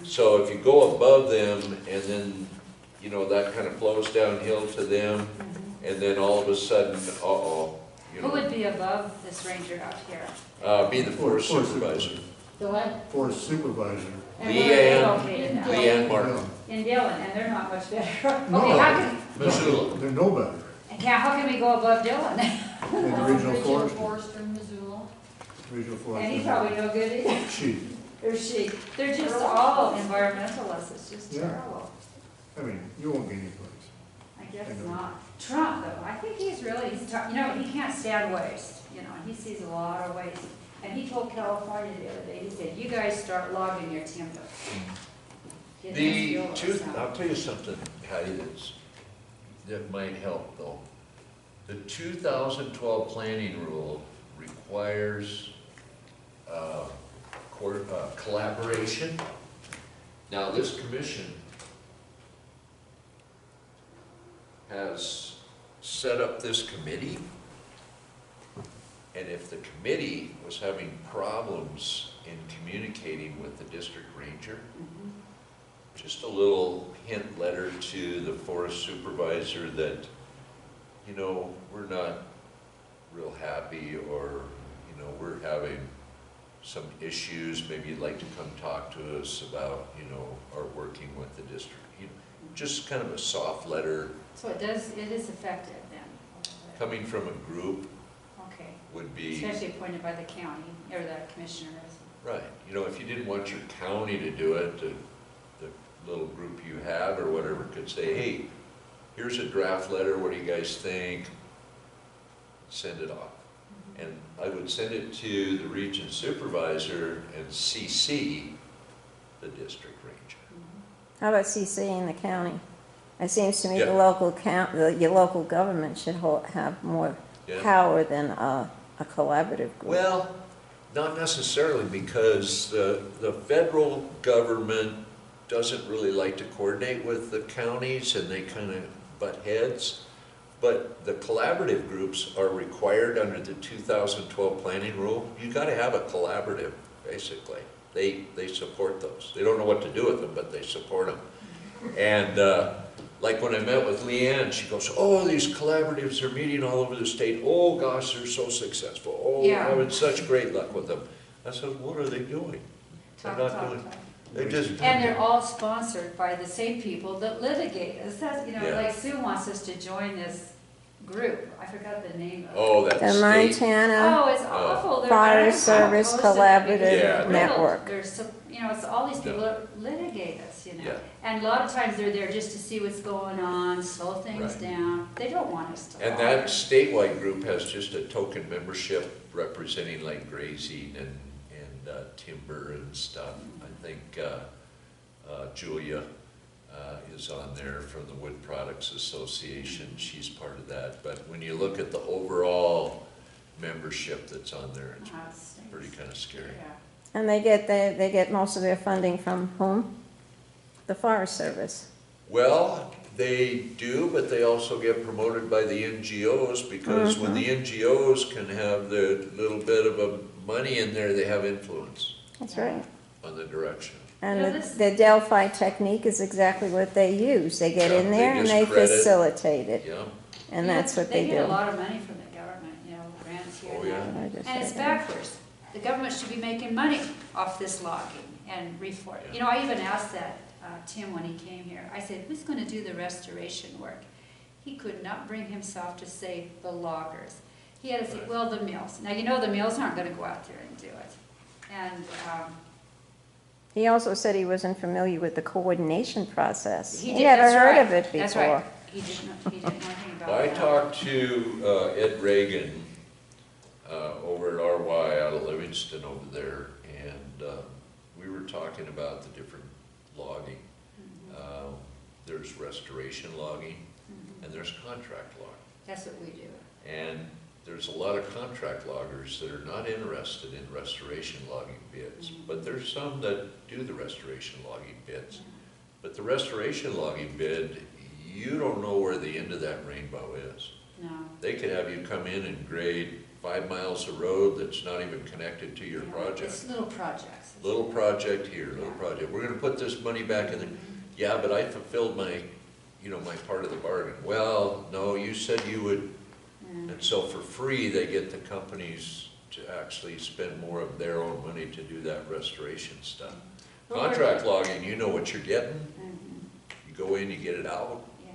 Speaker 2: So if you go above them, and then, you know, that kind of flows downhill to them, and then all of a sudden, you
Speaker 1: Who
Speaker 2: know,
Speaker 1: would be above this ranger out here?
Speaker 2: be the forest
Speaker 6: Forest
Speaker 2: supervisor.
Speaker 1: The what?
Speaker 6: Forest supervisor.
Speaker 1: And where are they
Speaker 2: Leanne.
Speaker 1: located now?
Speaker 2: Leanne Martin,
Speaker 1: In Dillon, and they're not much better.
Speaker 6: No.
Speaker 1: Okay, how can,
Speaker 2: Missoula.
Speaker 6: They're no better
Speaker 1: yeah, how can we go above Dillon?
Speaker 6: than the regional forest.
Speaker 7: Forester in Missoula.
Speaker 6: Regional forest.
Speaker 1: And he's probably no good either.
Speaker 6: She,
Speaker 1: Or she. They're just all environmentalists, it's just
Speaker 6: Yeah.
Speaker 1: terrible.
Speaker 6: I mean, you won't get any place.
Speaker 1: I guess not. Trump, though, I think he's really, you know, he can't stand waste, you know, he sees a lot of waste. And he told California the other day, he said, you guys start logging your timber. Get
Speaker 2: The
Speaker 1: this fuel or
Speaker 2: I'll
Speaker 1: something.
Speaker 2: tell you something, Patty, that might help though. The 2012 planning rule requires collaboration. Now, this commission has set up this committee, and if the committee was having problems in communicating with the district ranger,
Speaker 1: Mhm.
Speaker 2: just a little hint letter to the forest supervisor that, you know, we're not real happy, or, you know, we're having some issues, maybe you'd like to come talk to us about, you know, our working with the district. You know, just kind of a soft letter
Speaker 1: So it is effective then?
Speaker 2: coming from a group
Speaker 1: Okay,
Speaker 2: would be,
Speaker 1: especially appointed by the county, or the commissioners.
Speaker 2: right. You know, if you didn't want your county to do it, the little group you have or whatever could say, hey, here's a draft letter, what do you guys think? Send it off. And I would send it to the region supervisor and CC the district ranger.
Speaker 4: How about CC in the county? It seems to me the
Speaker 2: Yeah.
Speaker 4: your local government should have more
Speaker 2: Yeah.
Speaker 4: power than a collaborative group.
Speaker 2: Well, not necessarily, because the federal government doesn't really like to coordinate with the counties, and they kind of butt heads. But the collaborative groups are required under the 2012 planning rule. You got to have a collaborative, basically. They support those. They don't know what to do with them, but they support them. And Like when I met with Leanne, she goes, oh, these collaboratives are meeting all over the state. Oh, gosh, they're so successful. Oh, we're
Speaker 1: Yeah.
Speaker 2: having such great luck with them. I said, what are they doing? They're
Speaker 1: Talk,
Speaker 2: not
Speaker 1: talk,
Speaker 2: doing,
Speaker 1: talk.
Speaker 2: they just.
Speaker 1: And they're all sponsored by the same people that litigate us. That's, you know,
Speaker 2: Yeah.
Speaker 1: like Sue wants us to join this group. I forgot the name of it.
Speaker 2: Oh, that's
Speaker 4: The
Speaker 2: state.
Speaker 4: Montana
Speaker 1: Oh, it's awful. They're
Speaker 4: Fire
Speaker 1: very
Speaker 4: Service
Speaker 1: opposed to it because
Speaker 4: Collaborative
Speaker 1: they're
Speaker 4: Network.
Speaker 1: There's some, you know, it's all these people
Speaker 2: Yeah.
Speaker 1: that litigate us, you know.
Speaker 2: Yeah.
Speaker 1: And a lot of times they're there just to see what's going on, slow things
Speaker 2: Right.
Speaker 1: down. They don't want us to.
Speaker 2: And
Speaker 1: lobby.
Speaker 2: that statewide group has just a token membership representing like grazing and timber and stuff. I think Julia is on there from the Wood Products Association. She's part of that. But when you look at the overall membership that's on there, it's
Speaker 1: Ah, it stinks.
Speaker 2: pretty kind of scary.
Speaker 1: Yeah.
Speaker 4: And they get most of their funding from whom? The Forest Service.
Speaker 2: Well, they do, but they also get promoted by the NGOs because when the NGOs can have the little bit of a money in there, they have influence
Speaker 4: That's
Speaker 1: Yeah.
Speaker 4: right.
Speaker 2: on the direction.
Speaker 4: And
Speaker 1: Yeah,
Speaker 4: the,
Speaker 1: this-
Speaker 4: the Delphi technique is exactly what they use. They get
Speaker 2: Yeah,
Speaker 4: in
Speaker 2: they
Speaker 4: there and
Speaker 2: just
Speaker 4: they
Speaker 2: credit.
Speaker 4: facilitate it,
Speaker 2: Yeah,
Speaker 4: and
Speaker 1: Yeah,
Speaker 4: that's what they
Speaker 1: get a
Speaker 4: do.
Speaker 1: lot of money from the government, you know, grants here
Speaker 2: Oh,
Speaker 1: and
Speaker 2: yeah.
Speaker 1: there.
Speaker 4: I just
Speaker 1: And it's
Speaker 4: said that.
Speaker 1: backwards. The government should be making money off this logging and reforest. You know, I even asked that, Tim when he came here. I said, who's gonna do the restoration work? He could not bring himself to say the loggers. He had to say, well, the mills. Now, you know the mills aren't gonna go out there and do it. And,
Speaker 4: He also said he wasn't familiar with the coordination process.
Speaker 1: he
Speaker 4: He
Speaker 1: did,
Speaker 4: never
Speaker 1: that's
Speaker 4: heard
Speaker 1: right.
Speaker 4: of it
Speaker 1: That's
Speaker 4: before.
Speaker 1: right. He didn't know anything about
Speaker 2: I
Speaker 1: that.
Speaker 2: talked to Ed Reagan over at RY out of Livingston over there, and we were talking about the different logging. There's restoration logging, and there's contract logging.
Speaker 1: That's what we do.
Speaker 2: And there's a lot of contract loggers that are not interested in restoration logging bids, but there's some that do the restoration logging bids. But the restoration logging bid, you don't know where the end of that rainbow is.
Speaker 1: No.
Speaker 2: They could have you come in and grade 5 miles of road that's not even connected to your
Speaker 1: Yeah,
Speaker 2: project.
Speaker 1: It's little projects.
Speaker 2: Little project here, little
Speaker 1: Yeah.
Speaker 2: project. We're gonna put this money back in the, yeah, but I fulfilled my, my part of the bargain. Well, no, you said you would.
Speaker 1: Mm.
Speaker 2: And so for free, they get the companies to actually spend more of their own money to do that restoration stuff.
Speaker 1: Well,
Speaker 2: Contract logging, you know what you're getting.
Speaker 1: Mhm.
Speaker 2: You go in, you get it out.
Speaker 1: Yeah.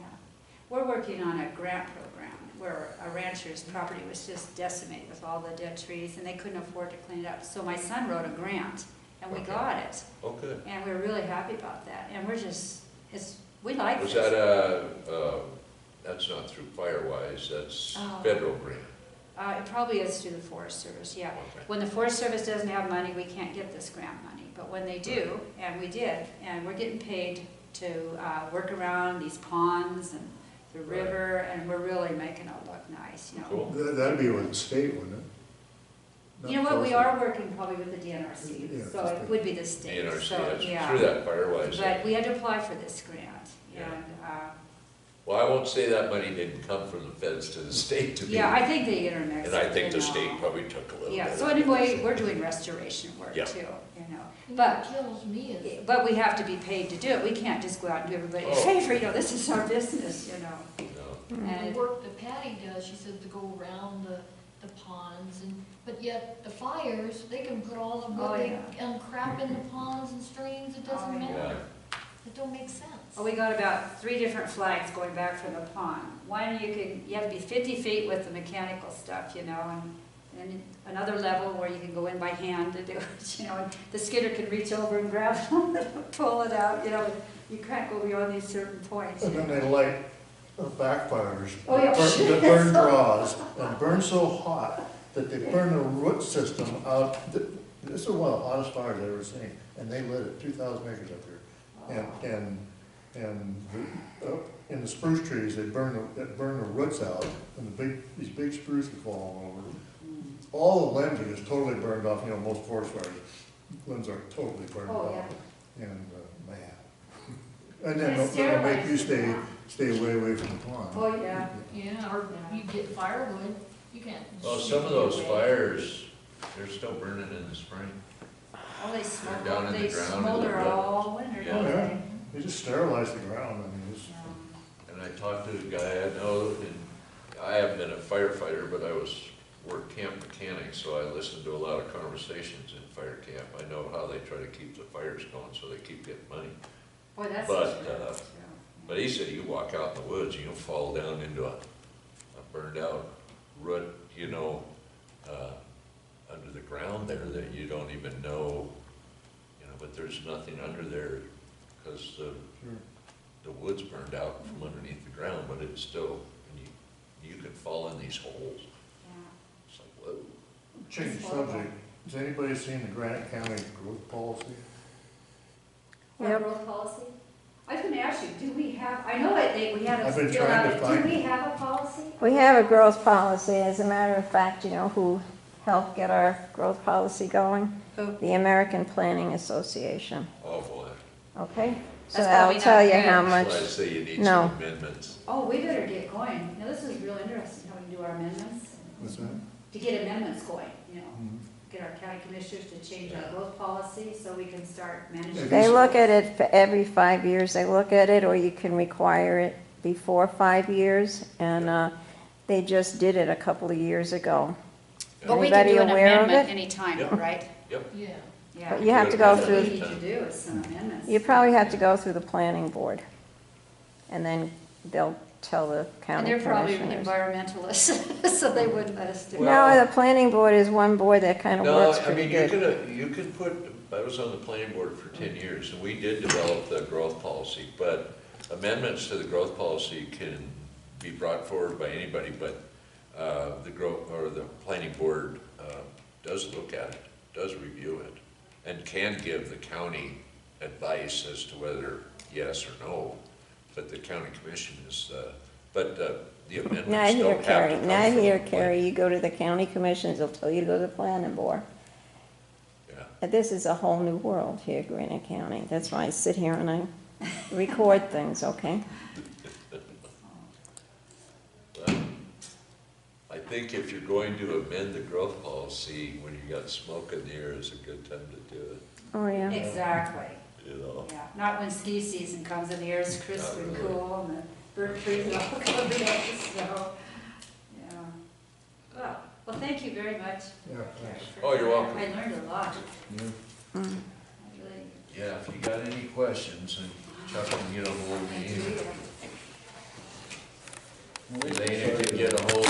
Speaker 1: We're working on a grant program where a rancher's property was just decimated with all the dead trees and they couldn't afford to clean it up. So my son wrote a grant and we
Speaker 2: Okay.
Speaker 1: got it.
Speaker 2: Oh, good.
Speaker 1: And we're really happy about that. And we're just, we like
Speaker 2: Was
Speaker 1: this.
Speaker 2: that that's not through Firewise, that's
Speaker 1: Oh.
Speaker 2: federal grant.
Speaker 1: It probably is through the Forest Service, yeah.
Speaker 2: Okay.
Speaker 1: When the Forest Service doesn't have money, we can't get this grant money. But when they do, and we did, and we're getting paid to work around these ponds and the
Speaker 2: Right.
Speaker 1: river, and we're really making it look nice, you know.
Speaker 2: Cool.
Speaker 6: That'd be with the state, wouldn't it?
Speaker 1: You know what, we
Speaker 6: Not
Speaker 1: are working probably with the DNRC,
Speaker 6: Yeah,
Speaker 1: so
Speaker 6: just
Speaker 1: it
Speaker 6: the-
Speaker 1: would be the state,
Speaker 2: DNRC,
Speaker 1: so,
Speaker 2: that's
Speaker 1: yeah.
Speaker 2: through that Firewise.
Speaker 1: But we had to apply for this grant,
Speaker 2: Yeah.
Speaker 1: and,
Speaker 2: Well, I won't say that money didn't come from the feds to the state to me.
Speaker 1: yeah, I think they intermixed
Speaker 2: And I
Speaker 1: it,
Speaker 2: think
Speaker 1: you
Speaker 2: the
Speaker 1: know.
Speaker 2: state probably took a little bit.
Speaker 1: Yeah, so
Speaker 2: of it.
Speaker 1: anyway, we're doing restoration work
Speaker 2: Yeah.
Speaker 1: too, you know.
Speaker 7: And
Speaker 1: But-
Speaker 7: what kills me is,
Speaker 1: But we have to be paid to do it. We can't just go out and do everybody a
Speaker 2: Oh.
Speaker 1: favor, you know, this is our business, you know.
Speaker 2: No.
Speaker 7: the
Speaker 1: And,
Speaker 7: work that Patty does, she said to go around the ponds and, but yet the fires, they can put all the,
Speaker 1: Oh,
Speaker 7: what they,
Speaker 1: yeah.
Speaker 7: and crap in the ponds and streams, it doesn't
Speaker 1: Oh, yeah.
Speaker 7: matter. It don't make sense.
Speaker 1: well, we got about 3 different flags going back from the pond. One, you have to be 50 feet with the mechanical stuff, you know, and another level where you can go in by hand to do it, you know, and the skidder can reach over and grab it and pull it out, you know, you can't go beyond these certain points.
Speaker 6: And
Speaker 1: you
Speaker 6: then
Speaker 1: know.
Speaker 6: they light backfires.
Speaker 1: Oh, yeah.
Speaker 6: That burn draws and burn so hot that they burn the root system out. This is one of the hottest fires I've ever seen, and they lit it, 2,000 acres up here. And up in the spruce trees, they burn the roots out, and these big spruce are falling over. All the limbs are just totally burned off, most forest fires, limbs are totally burned
Speaker 1: Oh,
Speaker 6: off.
Speaker 1: yeah.
Speaker 6: And, man. And then
Speaker 1: It's
Speaker 6: they'll make you
Speaker 1: sterilized.
Speaker 6: stay way away from the pond.
Speaker 1: Oh, yeah.
Speaker 7: Yeah, or you get firewood, you can't.
Speaker 2: Well, some of those fires, they're still burning in the spring.
Speaker 1: Oh, they smoke,
Speaker 2: down in
Speaker 1: they
Speaker 2: the ground a
Speaker 1: smolder
Speaker 2: little bit.
Speaker 1: all winter,
Speaker 2: Yeah.
Speaker 1: don't
Speaker 6: Oh, yeah.
Speaker 1: they?
Speaker 6: They just sterilize the ground,
Speaker 1: Yeah.
Speaker 2: and I talked to a guy I know, and I haven't been a firefighter, but I worked camp mechanic, so I listened to a lot of conversations in fire camp. I know how they try to keep the fires going, so they keep getting money.
Speaker 1: Boy, that's.
Speaker 2: But,
Speaker 1: yeah.
Speaker 2: But he said, you walk out in the woods, you'll fall down into a burned out root, under the ground there that you don't even know, but there's nothing under there because the wood's burned out from underneath the ground, but it's still, and you can fall in these holes.
Speaker 1: Yeah.
Speaker 2: It's like, whoa.
Speaker 6: Change the subject. Has anybody seen the Granite County growth policy?
Speaker 1: Our
Speaker 4: Yep.
Speaker 1: growth policy? I was gonna ask you, do we have, I know that we had
Speaker 6: I've
Speaker 1: a
Speaker 6: been
Speaker 1: fill
Speaker 6: trying
Speaker 1: out,
Speaker 6: to
Speaker 1: do
Speaker 6: find
Speaker 1: we
Speaker 6: it.
Speaker 1: have a policy?
Speaker 4: We have a growth policy. As a matter of fact, you know who helped get our growth policy going?
Speaker 1: Who?
Speaker 4: The American Planning Association,
Speaker 2: Oh, boy.
Speaker 4: okay? So
Speaker 1: That's
Speaker 4: I'll
Speaker 1: probably
Speaker 4: tell
Speaker 1: not
Speaker 4: you
Speaker 1: good.
Speaker 4: how
Speaker 2: That's
Speaker 4: much,
Speaker 2: why I say you need
Speaker 4: No.
Speaker 2: some amendments.
Speaker 1: Oh, we better get going. Now, this is real interesting, how we can do our amendments.
Speaker 6: What's that?
Speaker 1: To get amendments going,
Speaker 6: Mhm.
Speaker 1: get our county commissioners to change our growth policy so we can start managing.
Speaker 4: they look at it for every 5 years, they look at it, or you can require it before 5 years, and they just did it a couple of years ago.
Speaker 1: But we can
Speaker 4: Anybody
Speaker 1: do an
Speaker 4: aware of
Speaker 1: amendment
Speaker 4: it?
Speaker 1: anytime,
Speaker 2: Yep.
Speaker 1: though, right?
Speaker 7: Yeah.
Speaker 1: Yeah.
Speaker 4: But you have to go
Speaker 1: That's what we
Speaker 4: through,
Speaker 1: need to do is some amendments.
Speaker 4: you probably have to go through the planning board, and then they'll tell the
Speaker 1: And
Speaker 4: county
Speaker 1: they're probably
Speaker 4: commissioners.
Speaker 1: environmentalists, so they wouldn't let us do it.
Speaker 2: Well-
Speaker 4: No, the planning board is one board that kind of
Speaker 2: No,
Speaker 4: works
Speaker 2: I
Speaker 4: pretty
Speaker 2: mean,
Speaker 4: good.
Speaker 2: you could put, I was on the planning board for 10 years, and we did develop the growth policy, but amendments to the growth policy can be brought forward by anybody, but the planning board does look at it, does review it, and can give the county advice as to whether yes or no, but the county commission is, but the amendments
Speaker 4: Not here,
Speaker 2: don't have to
Speaker 4: Carrie,
Speaker 2: come
Speaker 4: not
Speaker 2: from
Speaker 4: here,
Speaker 2: the
Speaker 4: Carrie, you go to the county commissioners, they'll tell you to go to the planning board.
Speaker 2: Yeah.
Speaker 4: This is a whole new world here, Granite County, that's why I sit here and I record things, okay?
Speaker 2: Well, I think if you're going to amend the growth policy, when you got smoke in the air is a good time to do it,
Speaker 4: Oh, yeah.
Speaker 1: Exactly,
Speaker 2: you know?
Speaker 1: yeah. Not when ski season comes and the air is crisp and
Speaker 2: Not really.
Speaker 1: cool and the bird trees are all covered in snow. Yeah. Well, thank you very much.
Speaker 6: Yeah, thanks.
Speaker 2: Oh, you're welcome.
Speaker 1: I learned a lot.
Speaker 4: Mm.
Speaker 1: I really.
Speaker 2: Yeah, if you got any questions, and Chuck can get a hold of
Speaker 1: I
Speaker 2: me.
Speaker 1: do.
Speaker 2: Elena can get a hold